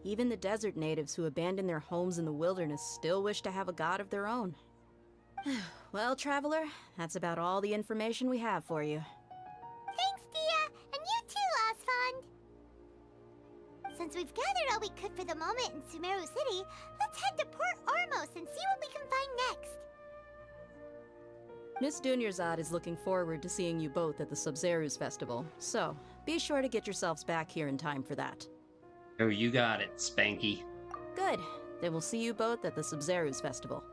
Even the desert natives who abandon their homes in the wilderness still wish to have a god of their own. Well, Traveler, that's about all the information we have for you. Thanks, Dia, and you too, Osfond. Since we've gathered all we could for the moment in Sumeru City, let's head to Port Ormos and see what we can find next. Miss Dunyarzad is looking forward to seeing you both at the Sub-Zerus Festival, so be sure to get yourselves back here in time for that. Oh, you got it, Spanky. Good. Then we'll see you both at the Sub-Zerus Festival.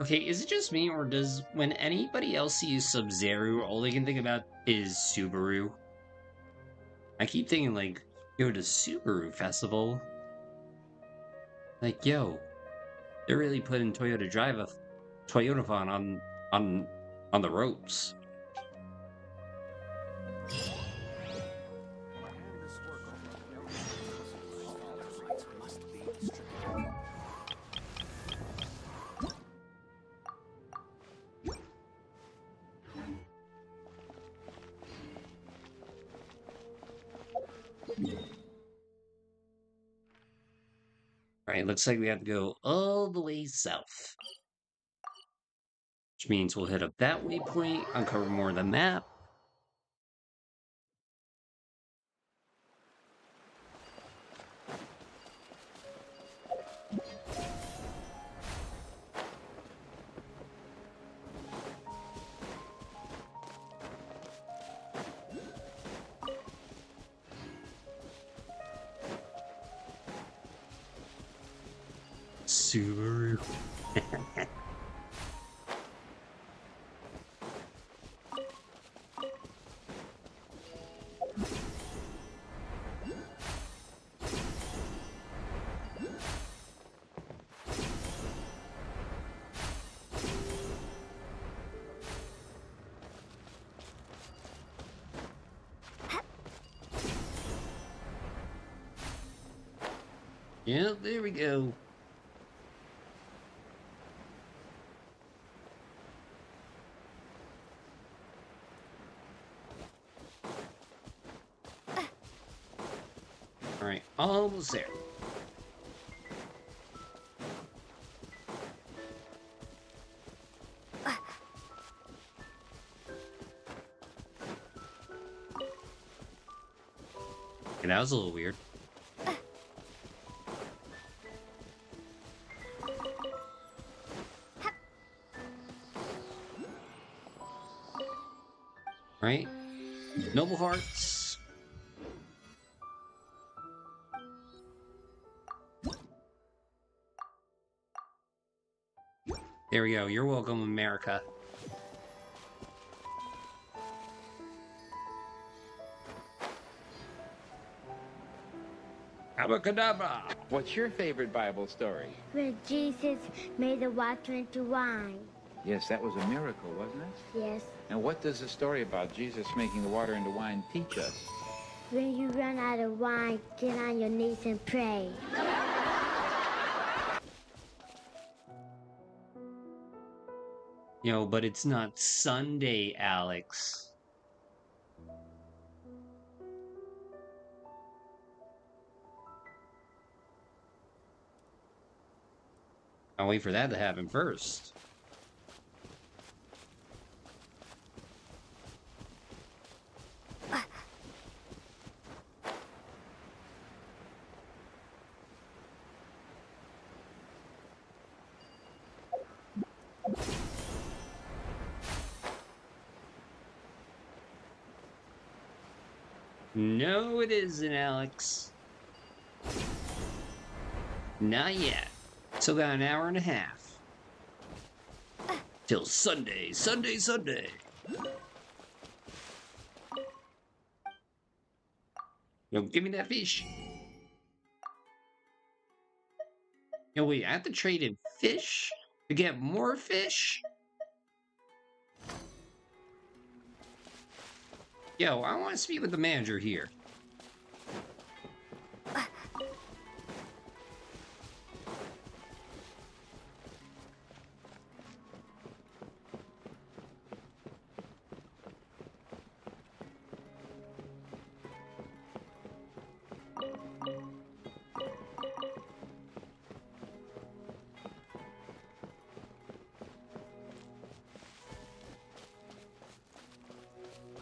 Okay, is it just me, or does when anybody else sees Sub-Zero, all they can think about is Subaru? I keep thinking, like, yo, the Subaru Festival? Like, yo, they're really putting Toyotathon on the ropes. Alright, looks like we have to go all the way south. Which means we'll hit up that waypoint, uncover more of the map. Subaru. Yeah, there we go. All right, almost there. Okay, that was a little weird. Right? Noble hearts. There we go. You're welcome, America. Abracadabra! What's your favorite Bible story? When Jesus made the water into wine. Yes, that was a miracle, wasn't it? Yes. And what does the story about Jesus making the water into wine teach us? When you run out of wine, get on your knees and pray. Yo, but it's not Sunday, Alex. I'll wait for that to happen first. No, it isn't, Alex. Not yet. Still got an hour and a half. Till Sunday, Sunday, Sunday. Yo, give me that fish. Yo, wait, I have to trade in fish to get more fish? Yo, I want to speak with the manager here.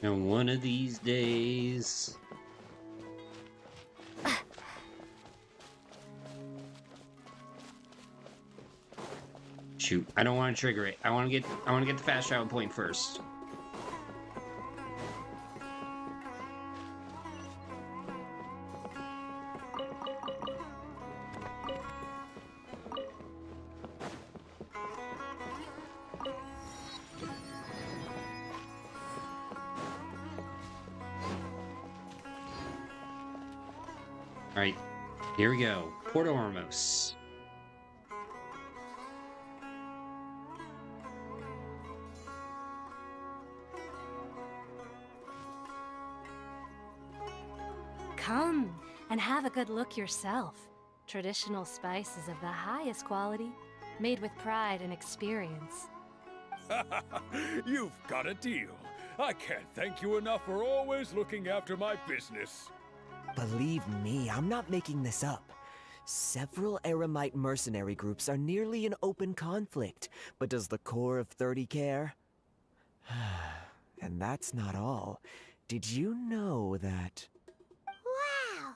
And one of these days... Shoot, I don't want to trigger it. I want to get the fast travel point first. Alright, here we go. Port Ormos. Come and have a good look yourself. Traditional spices of the highest quality, made with pride and experience. You've got a deal. I can't thank you enough for always looking after my business. Believe me, I'm not making this up. Several Eremite mercenary groups are nearly in open conflict, but does the core of 30 care? And that's not all. Did you know that... Wow!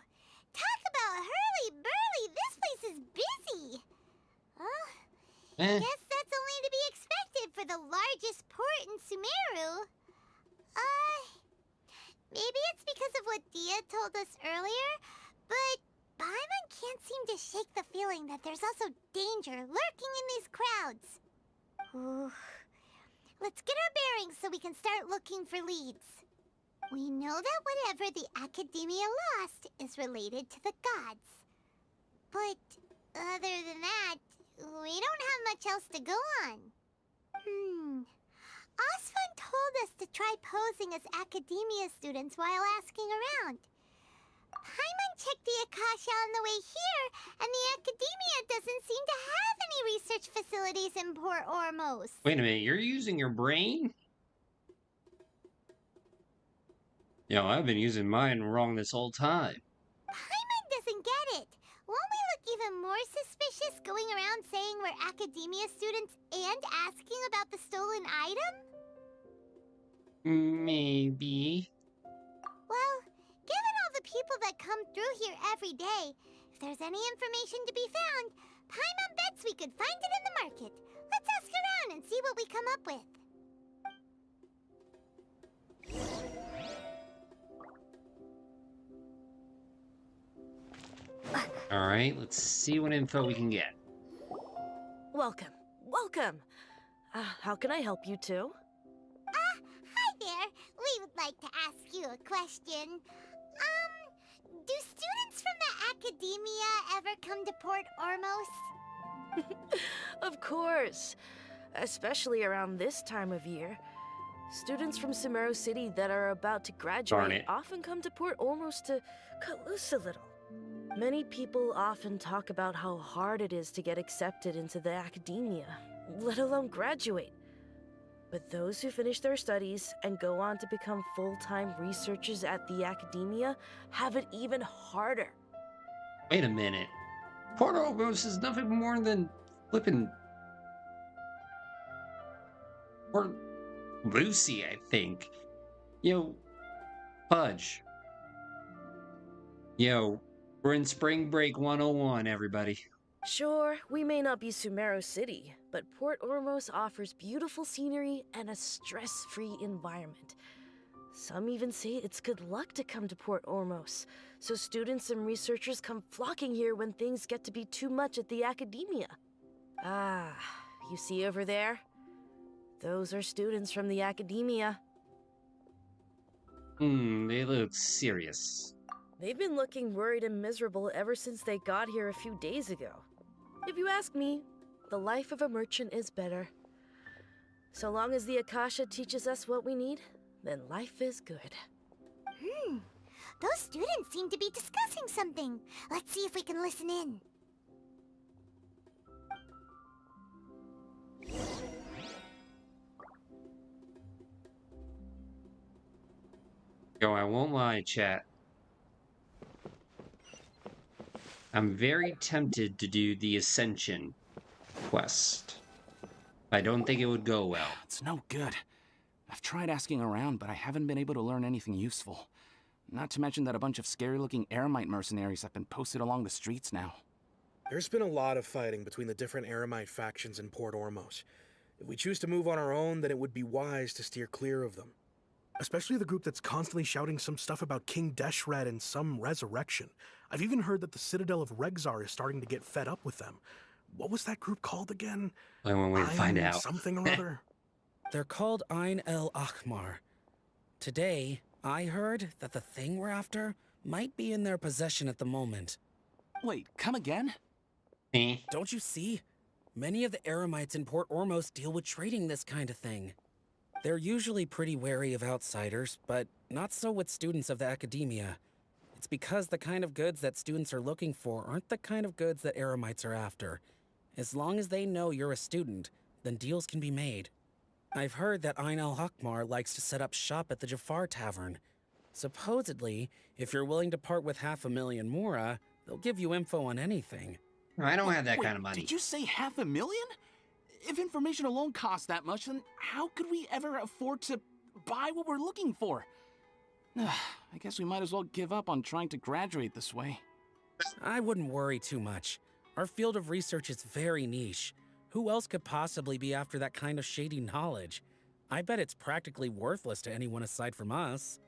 Talk about hurly-burly! This place is busy! Guess that's only to be expected for the largest port in Sumeru. Maybe it's because of what Dia told us earlier, but Paimon can't seem to shake the feeling that there's also danger lurking in these crowds. Ooh. Let's get our bearings so we can start looking for leads. We know that whatever the Academia lost is related to the gods. But other than that, we don't have much else to go on. Osfun told us to try posing as Academia students while asking around. Paimon checked the Akasha on the way here, and the Academia doesn't seem to have any research facilities in Port Ormos. Wait a minute, you're using your brain? Yo, I've been using mine wrong this whole time. Paimon doesn't get it. Won't we look even more suspicious going around saying we're Academia students and asking about the stolen item? Maybe. Well, given all the people that come through here every day, if there's any information to be found, Paimon bets we could find it in the market. Let's ask around and see what we come up with. Alright, let's see what info we can get. Welcome. Welcome. How can I help you two? Hi there. We would like to ask you a question. Do students from the Academia ever come to Port Ormos? Of course. Especially around this time of year. Students from Sumeru City that are about to graduate often come to Port Ormos to cut loose a little. Many people often talk about how hard it is to get accepted into the Academia, let alone graduate. But those who finish their studies and go on to become full-time researchers at the Academia have it even harder. Wait a minute. Port Ormos is nothing more than flipping... Port Lucy, I think. Yo, Fudge. Yo, we're in Spring Break 101, everybody. Sure, we may not be Sumeru City, but Port Ormos offers beautiful scenery and a stress-free environment. Some even say it's good luck to come to Port Ormos, so students and researchers come flocking here when things get to be too much at the Academia. Ah, you see over there? Those are students from the Academia. They look serious. They've been looking worried and miserable ever since they got here a few days ago. If you ask me, the life of a merchant is better. So long as the Akasha teaches us what we need, then life is good. Those students seem to be discussing something. Let's see if we can listen in. Yo, I won't lie, chat. I'm very tempted to do the Ascension quest. I don't think it would go well. It's no good. I've tried asking around, but I haven't been able to learn anything useful. Not to mention that a bunch of scary-looking Eremite mercenaries have been posted along the streets now. There's been a lot of fighting between the different Eremite factions in Port Ormos. If we choose to move on our own, then it would be wise to steer clear of them. Especially the group that's constantly shouting some stuff about King Deshret and some resurrection. I've even heard that the Citadel of Regzar is starting to get fed up with them. What was that group called again? I won't wait to find out. Something or other. They're called Ain el Akhmar. Today, I heard that the thing we're after might be in their possession at the moment. Wait, come again? Don't you see? Many of the Eremites in Port Ormos deal with trading this kind of thing. They're usually pretty wary of outsiders, but not so with students of the Academia. It's because the kind of goods that students are looking for aren't the kind of goods that Eremites are after. As long as they know you're a student, then deals can be made. I've heard that Ain al-Hakmar likes to set up shop at the Jafar Tavern. Supposedly, if you're willing to part with 500,000 mora, They'll give you info on anything. I don't have that Wait, kind of money. Did you say $500,000? If information alone costs that much, then how could we ever afford to buy what we're looking for? I guess we might as well give up on trying to graduate this way. I wouldn't worry too much. Our field of research is very niche. Who else could possibly be after that kind of shady knowledge? I bet it's practically worthless to anyone aside from us.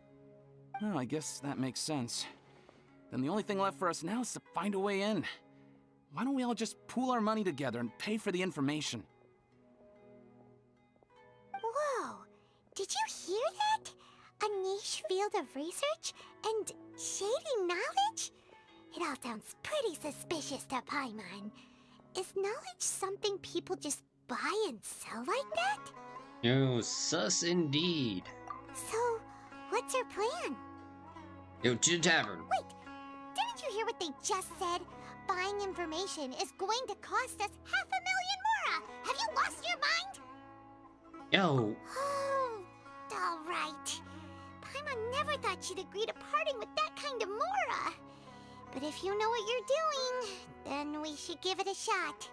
Oh, I guess that makes sense. Then the only thing left for us now is to find a way in. Why don't we all just pool our money together and pay for the information? Whoa! Did you hear that? A niche field of research and shady knowledge? It all sounds pretty suspicious to Paimon. Is knowledge something people just buy and sell like that? Oh, sus indeed. So, what's our plan? Go to the tavern. Wait! Didn't you hear what they just said? Buying information is going to cost us 500,000 mora! Have you lost your mind? Yo. Oh, alright. Paimon never thought she'd agree to parting with that kind of mora. But if you know what you're doing, then we should give it a shot.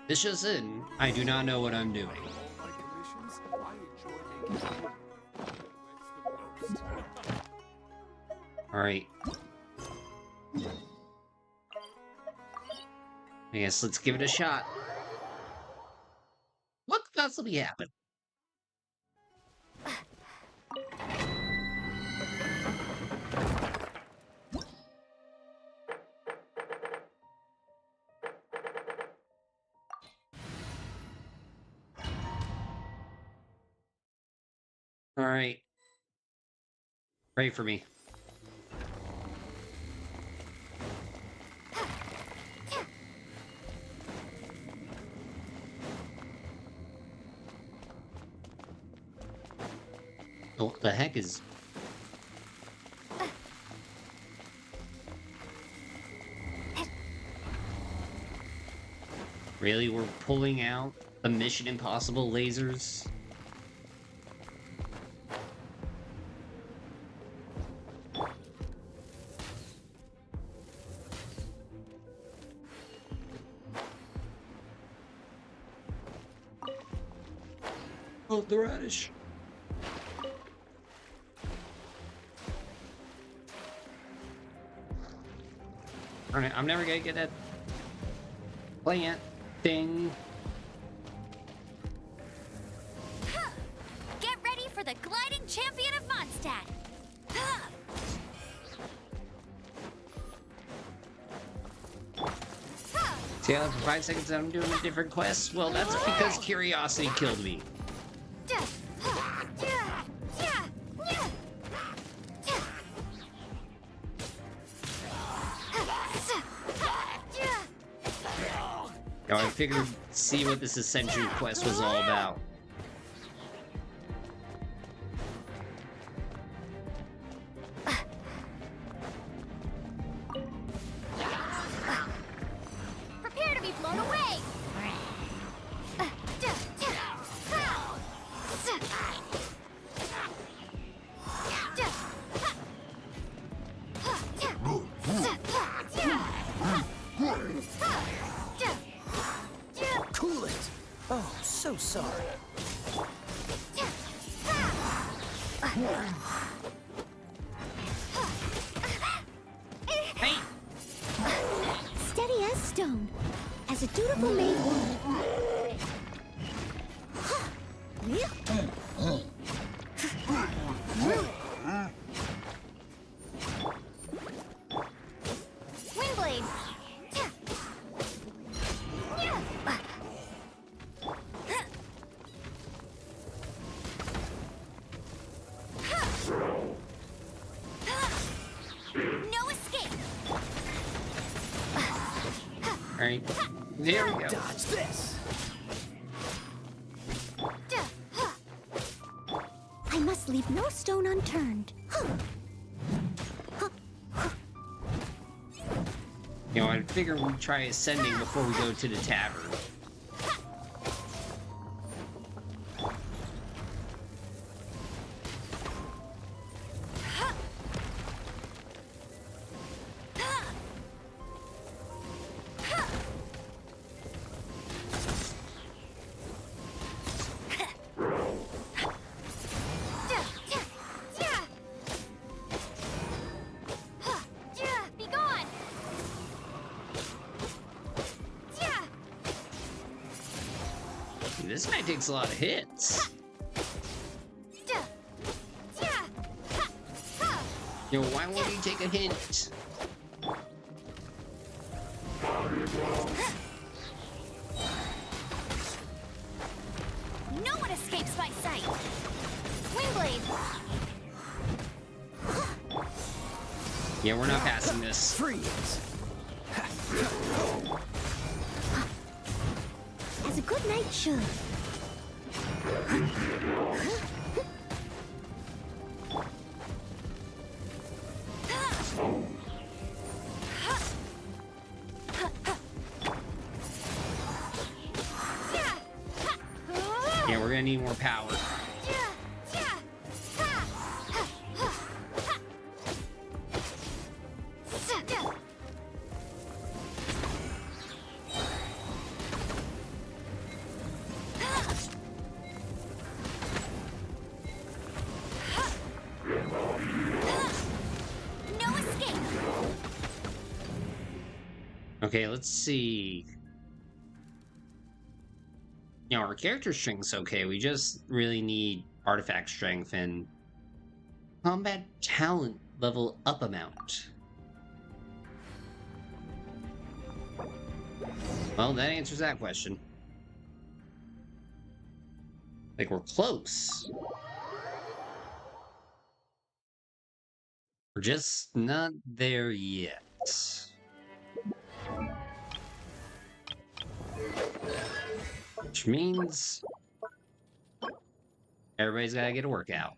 This just in. I do not know what I'm doing. Alright. I guess let's give it a shot. What could possibly happen? Alright. Pray for me. What the heck is... Really? We're pulling out the Mission Impossible lasers? Oh, the radish. Alright, I'm never gonna get that plant thing. Get ready for the gliding champion of Mondstadt. See how for 5 seconds I'm doing a different quest? Well, that's because curiosity killed me. Now I figured see what this Ascension quest was all about. Prepare to be blown away. Cool it! Oh, so sorry. Steady as stone, as a dutiful maid would. Windblade. No escape. Alright, there we go. Dodge this! I must leave no stone unturned. You know, I figured we'd try ascending before we go to the tavern. this guy takes a lot of hits. Yo, why won't he take a hint? No one escapes my sight. Wingblade. Yeah, we're not passing this. Freeze! As a good knight should. Yeah, we're gonna need more power. No escape. Okay, let's see. You know, our character strength's okay. We just really need artifact strength and combat talent level up amount. Well, that answers that question. Like, we're close. We're just not there yet. Which means everybody's gotta get a workout.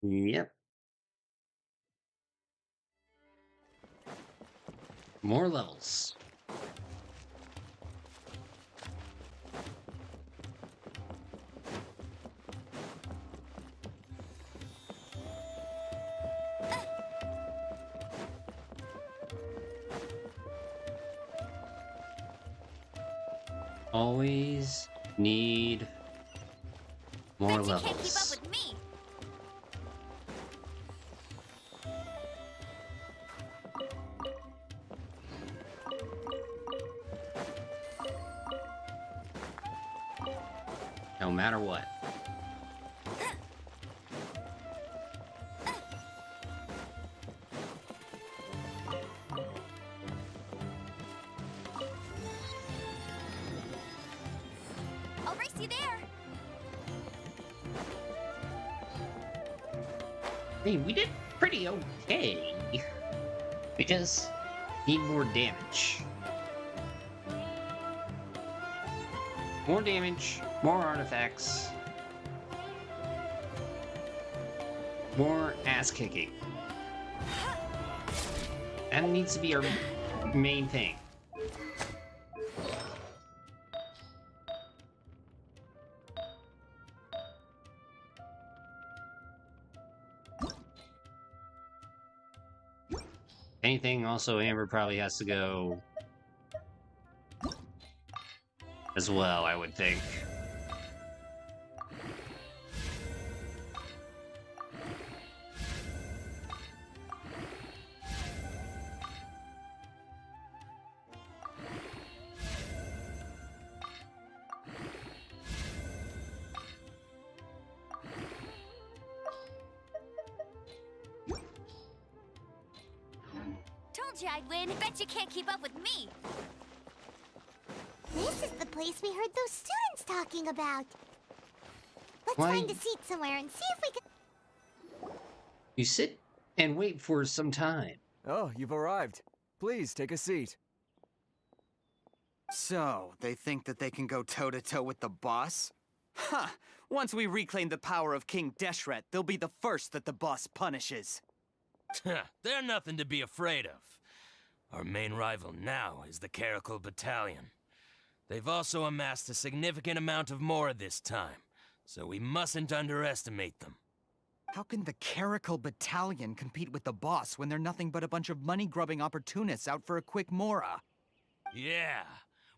Yep. More levels. Always need more Bet you can't keep up levels. with me. No matter what. I'll race you there. Hey, we did pretty okay. We just need more damage. More damage, more artifacts, more ass kicking. That needs to be our main thing. Anything, also Amber probably has to go as well, I would think. Told you I'd win. Bet you can't keep up with me. This is the place we heard those students talking about. Let's Why- find a seat somewhere and see if we can... You sit and wait for some time. Oh, you've arrived. Please take a seat. So, they think that they can go toe-to-toe with the boss? Huh! Once we reclaim the power of King Deshret, they'll be the first that the boss punishes. They're nothing to be afraid of. Our main rival now is the Caracal Battalion. They've also amassed a significant amount of more this time, so we mustn't underestimate them. How can the Caracal Battalion compete with the boss when they're nothing but a bunch of money-grubbing opportunists out for a quick mora? Yeah,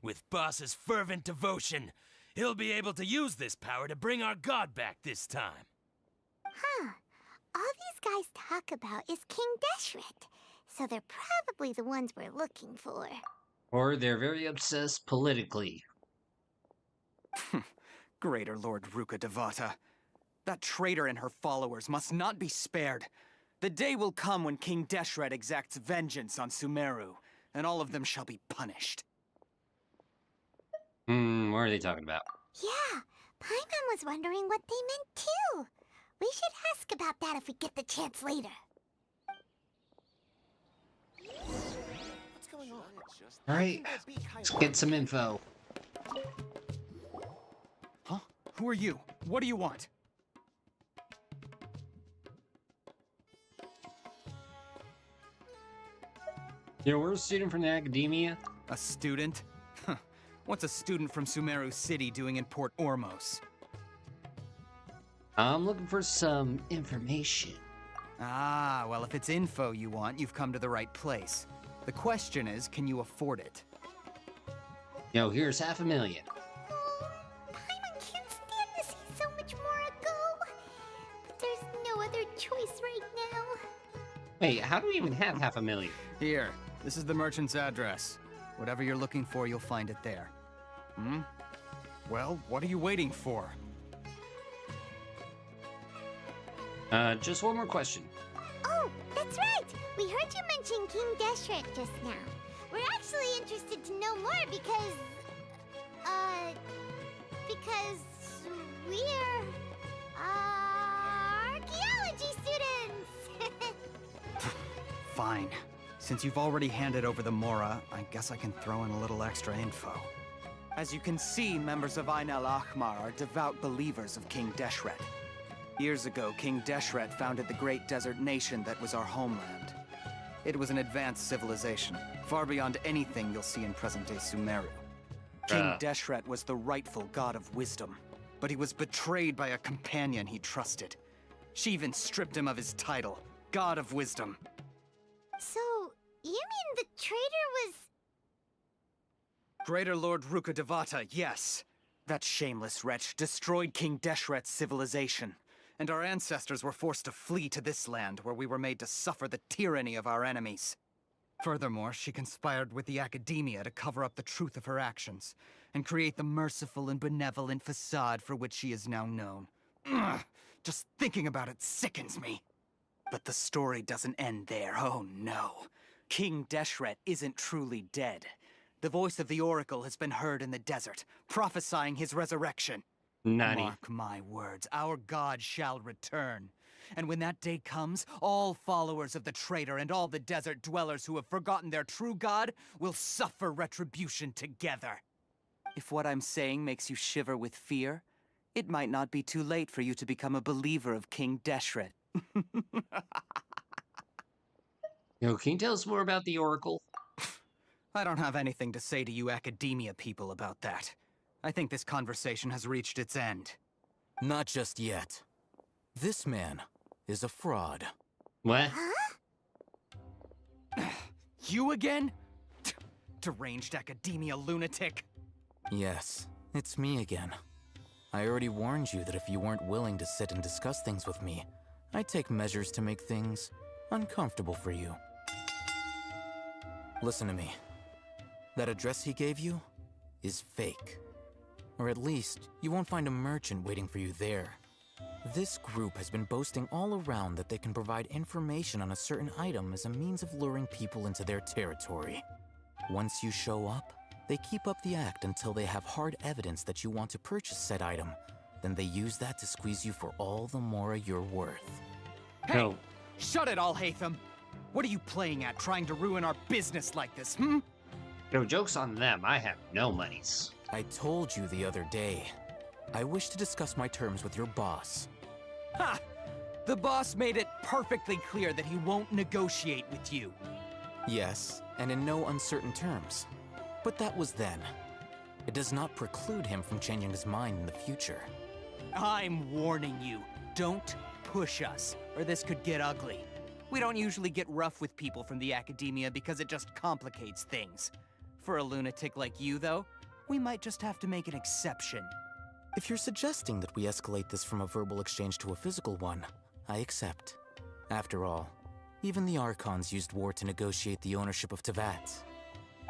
with Boss's fervent devotion, he'll be able to use this power to bring our god back this time. Huh. All these guys talk about is King Deshret, so they're probably the ones we're looking for. Or they're very obsessed politically. Greater Lord Ruka Devata. That traitor and her followers must not be spared. The day will come when King Deshret exacts vengeance on Sumeru, and all of them shall be punished. What are they talking about? Yeah, Paimon was wondering what they meant too. We should ask about that if we get the chance later. What's going on? Alright, let's get some info. Huh? Who are you? What do you want? We're a student from the academia. A student? Huh. What's a student from Sumeru City doing in Port Ormos? I'm looking for some information. Ah, well, if it's info you want, you've come to the right place. The question is, can you afford it? Here's $500,000. Paimon can't stand to see so much more go. But there's no other choice right now. Wait, how do we even have $500,000? Here, this is the merchant's address. Whatever you're looking for, you'll find it there. Well, what are you waiting for? Just one more question. Oh, that's right! We heard you mention King Deshret just now. We're actually interested to know more because we're, archaeology students! Fine. Since you've already handed over the Mora, I guess I can throw in a little extra info. As you can see, members of Ain al-Ahmar are devout believers of King Deshret. Years ago, King Deshret founded the great desert nation that was our homeland. It was an advanced civilization, far beyond anything you'll see in present-day Sumeru. King Deshret was the rightful god of wisdom, but he was betrayed by a companion he trusted. She even stripped him of his title, God of Wisdom. So, you mean the traitor was... Greater Lord Ruka Devata, yes. That shameless wretch destroyed King Deshret's civilization, and our ancestors were forced to flee to this land where we were made to suffer the tyranny of our enemies. Furthermore, she conspired with the academia to cover up the truth of her actions, and create the merciful and benevolent facade for which she is now known. Ugh, just thinking about it sickens me. But the story doesn't end there, oh no. King Deshret isn't truly dead. The voice of the Oracle has been heard in the desert, prophesying his resurrection. Nani. Mark my words, our god shall return. And when that day comes, all followers of the traitor and all the desert dwellers who have forgotten their true god will suffer retribution together. If what I'm saying makes you shiver with fear, it might not be too late for you to become a believer of King Deshret. Can you tell us more about the Oracle? I don't have anything to say to you academia people about that. I think this conversation has reached its end. Not just yet. This man is a fraud. What? You again? Deranged academia lunatic. Yes, it's me again. I already warned you that if you weren't willing to sit and discuss things with me, I'd take measures to make things uncomfortable for you. Listen to me. That address he gave you is fake. Or at least, you won't find a merchant waiting for you there. This group has been boasting all around that they can provide information on a certain item as a means of luring people into their territory. Once you show up, they keep up the act until they have hard evidence that you want to purchase said item. Then they use that to squeeze you for all the more you're worth. Hey! No. Shut it all, Hatham! What are you playing at, trying to ruin our business like this, No, joke's on them. I have no monies. I told you the other day. I wish to discuss my terms with your boss. Ha! The boss made it perfectly clear that he won't negotiate with you. Yes, and in no uncertain terms. But that was then. It does not preclude him from changing his mind in the future. I'm warning you, don't push us, or this could get ugly. We don't usually get rough with people from the academia because it just complicates things. For a lunatic like you, though, we might just have to make an exception. If you're suggesting that we escalate this from a verbal exchange to a physical one, I accept. After all, even the Archons used war to negotiate the ownership of Teyvat.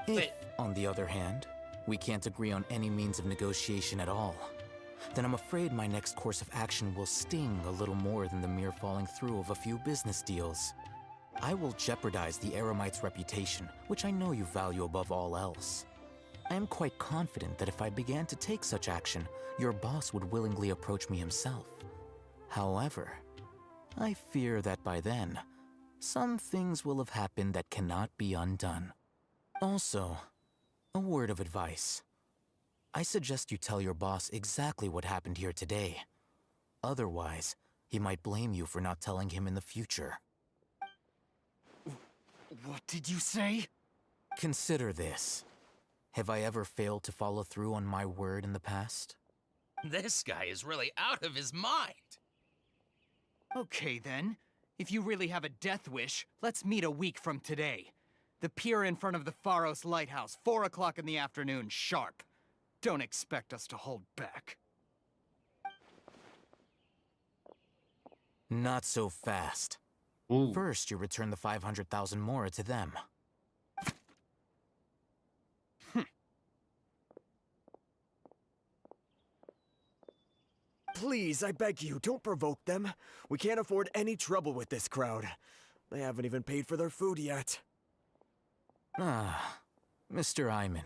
If, on the other hand, we can't agree on any means of negotiation at all, then I'm afraid my next course of action will sting a little more than the mere falling through of a few business deals. I will jeopardize the Eremite's reputation, which I know you value above all else. I am quite confident that if I began to take such action, your boss would willingly approach me himself. However, I fear that by then, some things will have happened that cannot be undone. Also, a word of advice. I suggest you tell your boss exactly what happened here today. Otherwise, he might blame you for not telling him in the future. What did you say? Consider this. Have I ever failed to follow through on my word in the past? This guy is really out of his mind. Okay then. If you really have a death wish, let's meet a week from today. The pier in front of the Pharos Lighthouse, 4 o'clock in the afternoon, sharp. Don't expect us to hold back. Not so fast. First, you return the 500,000 mora to them. Please, I beg you, don't provoke them. We can't afford any trouble with this crowd. They haven't even paid for their food yet. Ah, Mr. Iman.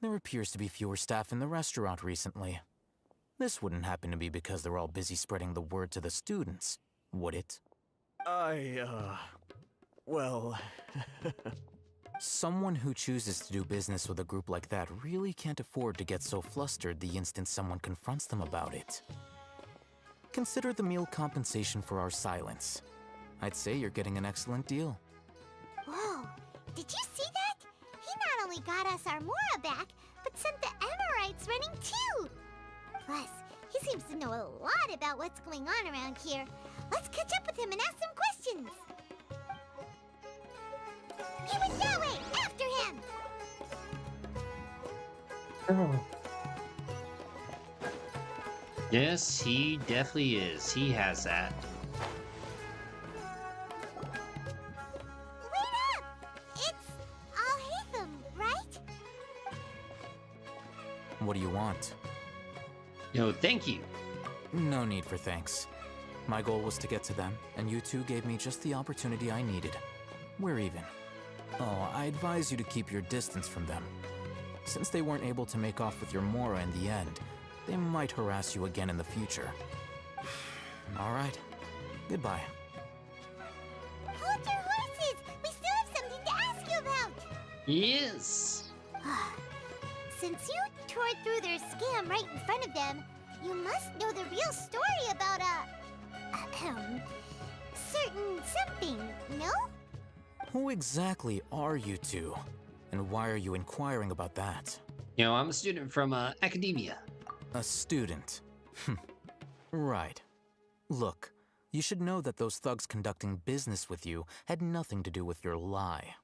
There appears to be fewer staff in the restaurant recently. This wouldn't happen to be because they're all busy spreading the word to the students, would it? Well... Someone who chooses to do business with a group like that really can't afford to get so flustered the instant someone confronts them about it. Consider the meal compensation for our silence. I'd say you're getting an excellent deal. Whoa, did you see that? He not only got us our Mora back, but sent the Amorites running too! Plus, he seems to know a lot about what's going on around here. Let's catch up with him and ask some questions! He went that way! After him! Oh. Yes, he definitely is. He has that. Wait up! It's Al-Haytham, right? What do you want? No, thank you. No need for thanks. My goal was to get to them, and you two gave me just the opportunity I needed. We're even. Oh, I advise you to keep your distance from them. Since they weren't able to make off with your Mora in the end, they might harass you again in the future. All right. Goodbye. Hold your horses! We still have something to ask you about! Yes! Since you tore through their scam right in front of them, you must know the real story about certain something, no? Who exactly are you two? And why are you inquiring about that? You know, I'm a student from academia. A student? Right. Look, you should know that those thugs conducting business with you had nothing to do with your lie.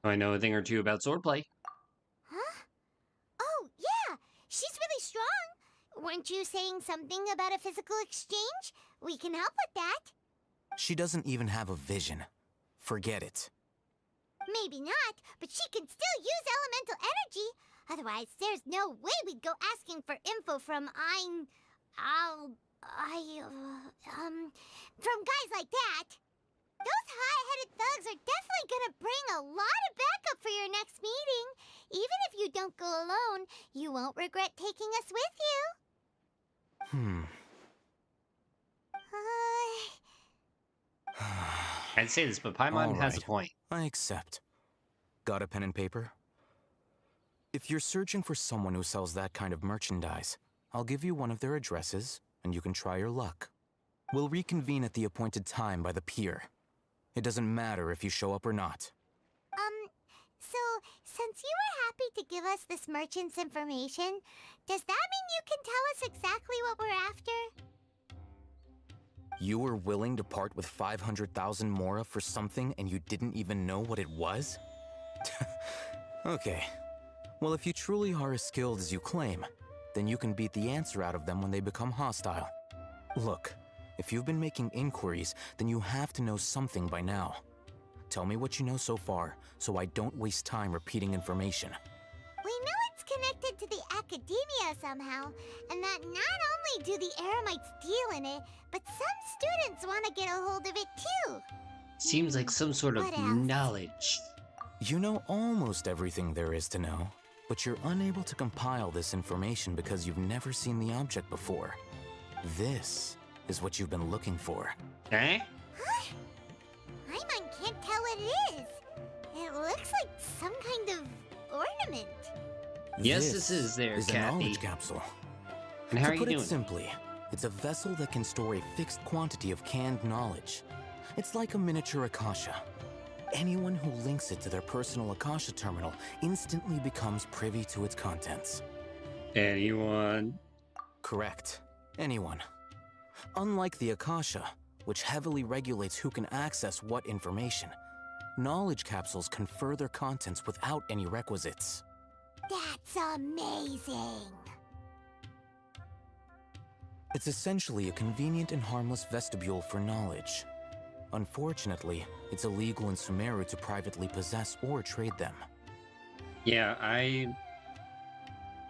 I know a thing or two about swordplay. Huh? Oh, yeah! She's really strong! Weren't you saying something about a physical exchange? We can help with that. She doesn't even have a vision. Forget it. Maybe not, but she can still use elemental energy. Otherwise, there's no way we'd go asking for info from from guys like that. Those hot-headed thugs are definitely gonna bring a lot of backup for your next meeting. Even if you don't go alone, you won't regret taking us with you. I'd say this, but Paimon has a point. I accept. Got a pen and paper? If you're searching for someone who sells that kind of merchandise, I'll give you one of their addresses, and you can try your luck. We'll reconvene at the appointed time by the pier. It doesn't matter if you show up or not. So, since you were happy to give us this merchant's information, does that mean you can tell us exactly what we're after? You were willing to part with 500,000 mora for something and you didn't even know what it was? Okay. Well, if you truly are as skilled as you claim, then you can beat the answer out of them when they become hostile. Look, if you've been making inquiries, then you have to know something by now. Tell me what you know so far, so I don't waste time repeating information. We know it's connected to the academia somehow, and that not only do the Eremites deal in it, but some students want to get a hold of it too. Seems like some sort of What else? knowledge. You know almost everything there is to know, but you're unable to compile this information because you've never seen the object before. This is what you've been looking for. Eh? Huh? Paimon can't tell what it is. It looks like some kind of ornament. Yes, this is there, a Kathy. knowledge capsule. And how to are you put doing? it simply, it's a vessel that can store a fixed quantity of canned knowledge. It's like a miniature Akasha. Anyone who links it to their personal Akasha terminal instantly becomes privy to its contents. Anyone? Correct. Anyone. Unlike the Akasha, which heavily regulates who can access what information, knowledge capsules confer their contents without any requisites. That's amazing. It's essentially a convenient and harmless vestibule for knowledge. Unfortunately, it's illegal in Sumeru to privately possess or trade them. Yeah, I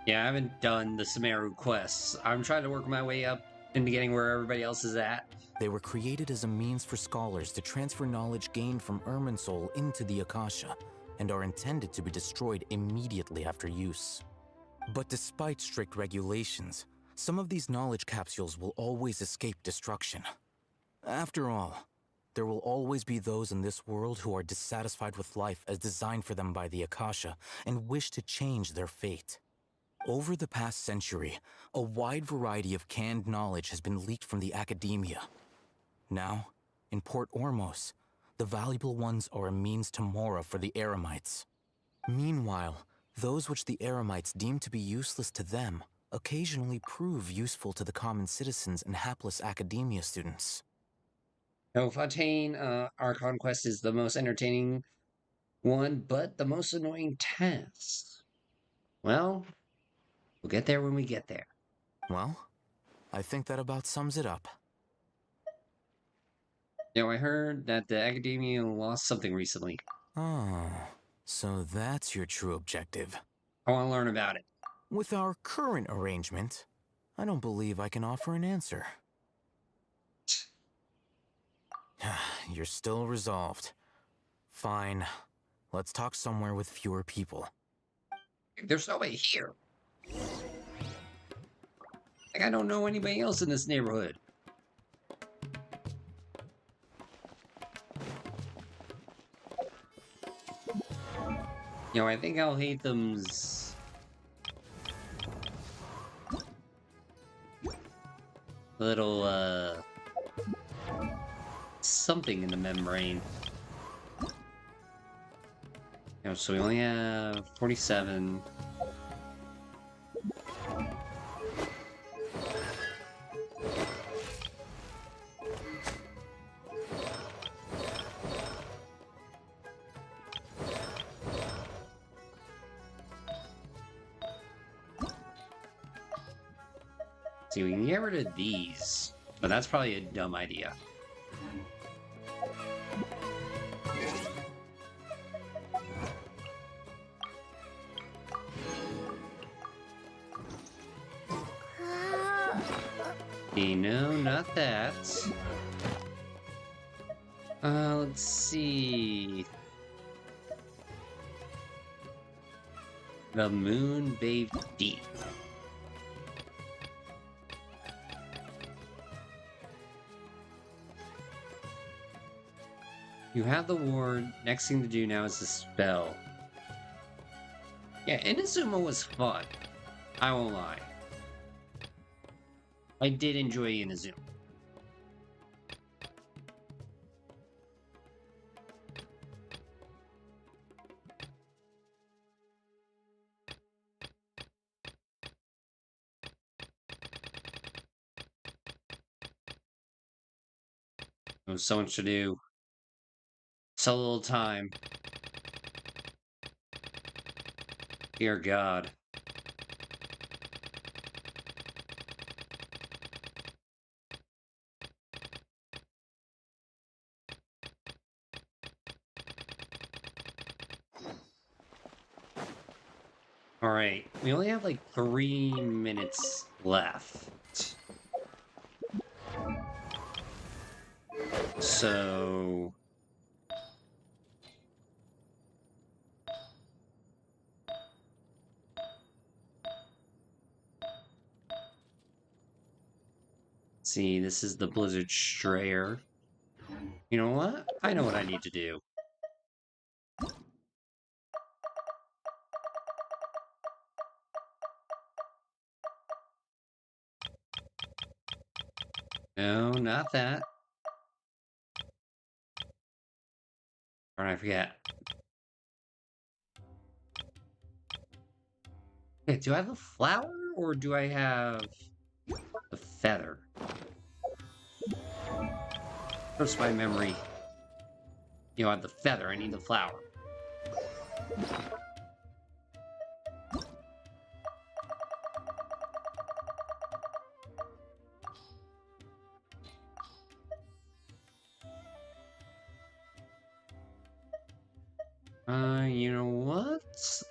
haven't done the Sumeru quests. I'm trying to work my way up into getting where everybody else is at. They were created as a means for scholars to transfer knowledge gained from Irminsul into the Akasha, and are intended to be destroyed immediately after use. But despite strict regulations, some of these knowledge capsules will always escape destruction. After all, there will always be those in this world who are dissatisfied with life as designed for them by the Akasha and wish to change their fate. Over the past century, a wide variety of canned knowledge has been leaked from the academia. Now, in Port Ormos, the valuable ones are a means to mora for the Eremites. Meanwhile, those which the Eremites deem to be useless to them occasionally prove useful to the common citizens and hapless academia students. No, Fontaine, Archon quest is the most entertaining one, but the most annoying task. Well, we'll get there when we get there. Well, I think that about sums it up. You know, I heard that the academia lost something recently. Oh, so that's your true objective. I want to learn about it. With our current arrangement, I don't believe I can offer an answer. You're still resolved. Fine. Let's talk somewhere with fewer people. There's nobody here. Like, I don't know anybody else in this neighborhood. You know, I think I'll hate them's little, something in the membrane. You know, so we only have 47. See, we can get rid of these, but that's probably a dumb idea. No, not that. Let's see. The moon bathed deep. You have the ward. Next thing to do now is the spell. Yeah, Inazuma was fun. I won't lie. I did enjoy Inazuma. There's so much to do. So little time. Dear God. Alright, we only have like 3 minutes left. So... See, this is the Blizzard Strayer. You know what? I know what I need to do. No, not that. Or I forget. Okay, do I have a flower or do I have a feather? First, my memory. You know, I have the feather, I need the flower. You know what?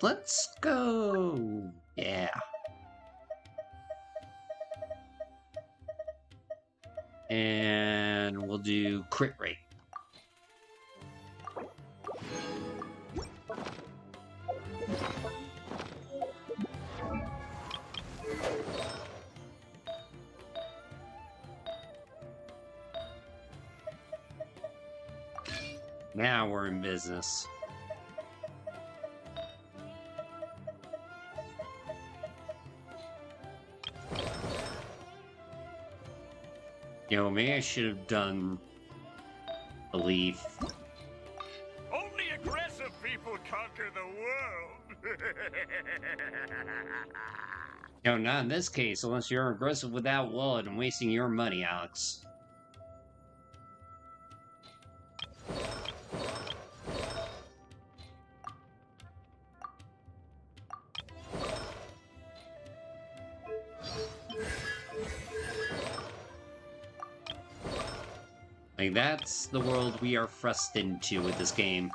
Let's go. Yeah. And we'll do crit rate. Now we're in business. You know, maybe I should have done a leaf. Only aggressive people conquer the world. No, not in this case, unless you're aggressive with that wallet and wasting your money, Alex. Like, that's the world we are thrust into with this game.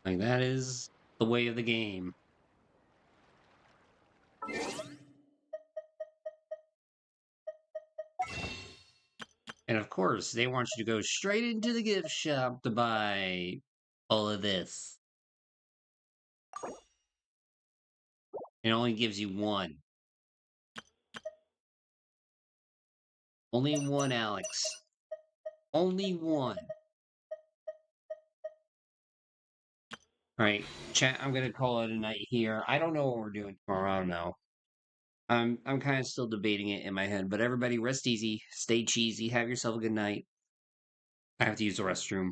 Like, that is the way of the game. And of course, they want you to go straight into the gift shop to buy all of this. It only gives you one. Only one, Alex. Only one. Alright, chat, I'm gonna call it a night here. I don't know what we're doing tomorrow, I don't know. I'm kind of still debating it in my head, but everybody rest easy, stay cheesy, have yourself a good night. I have to use the restroom.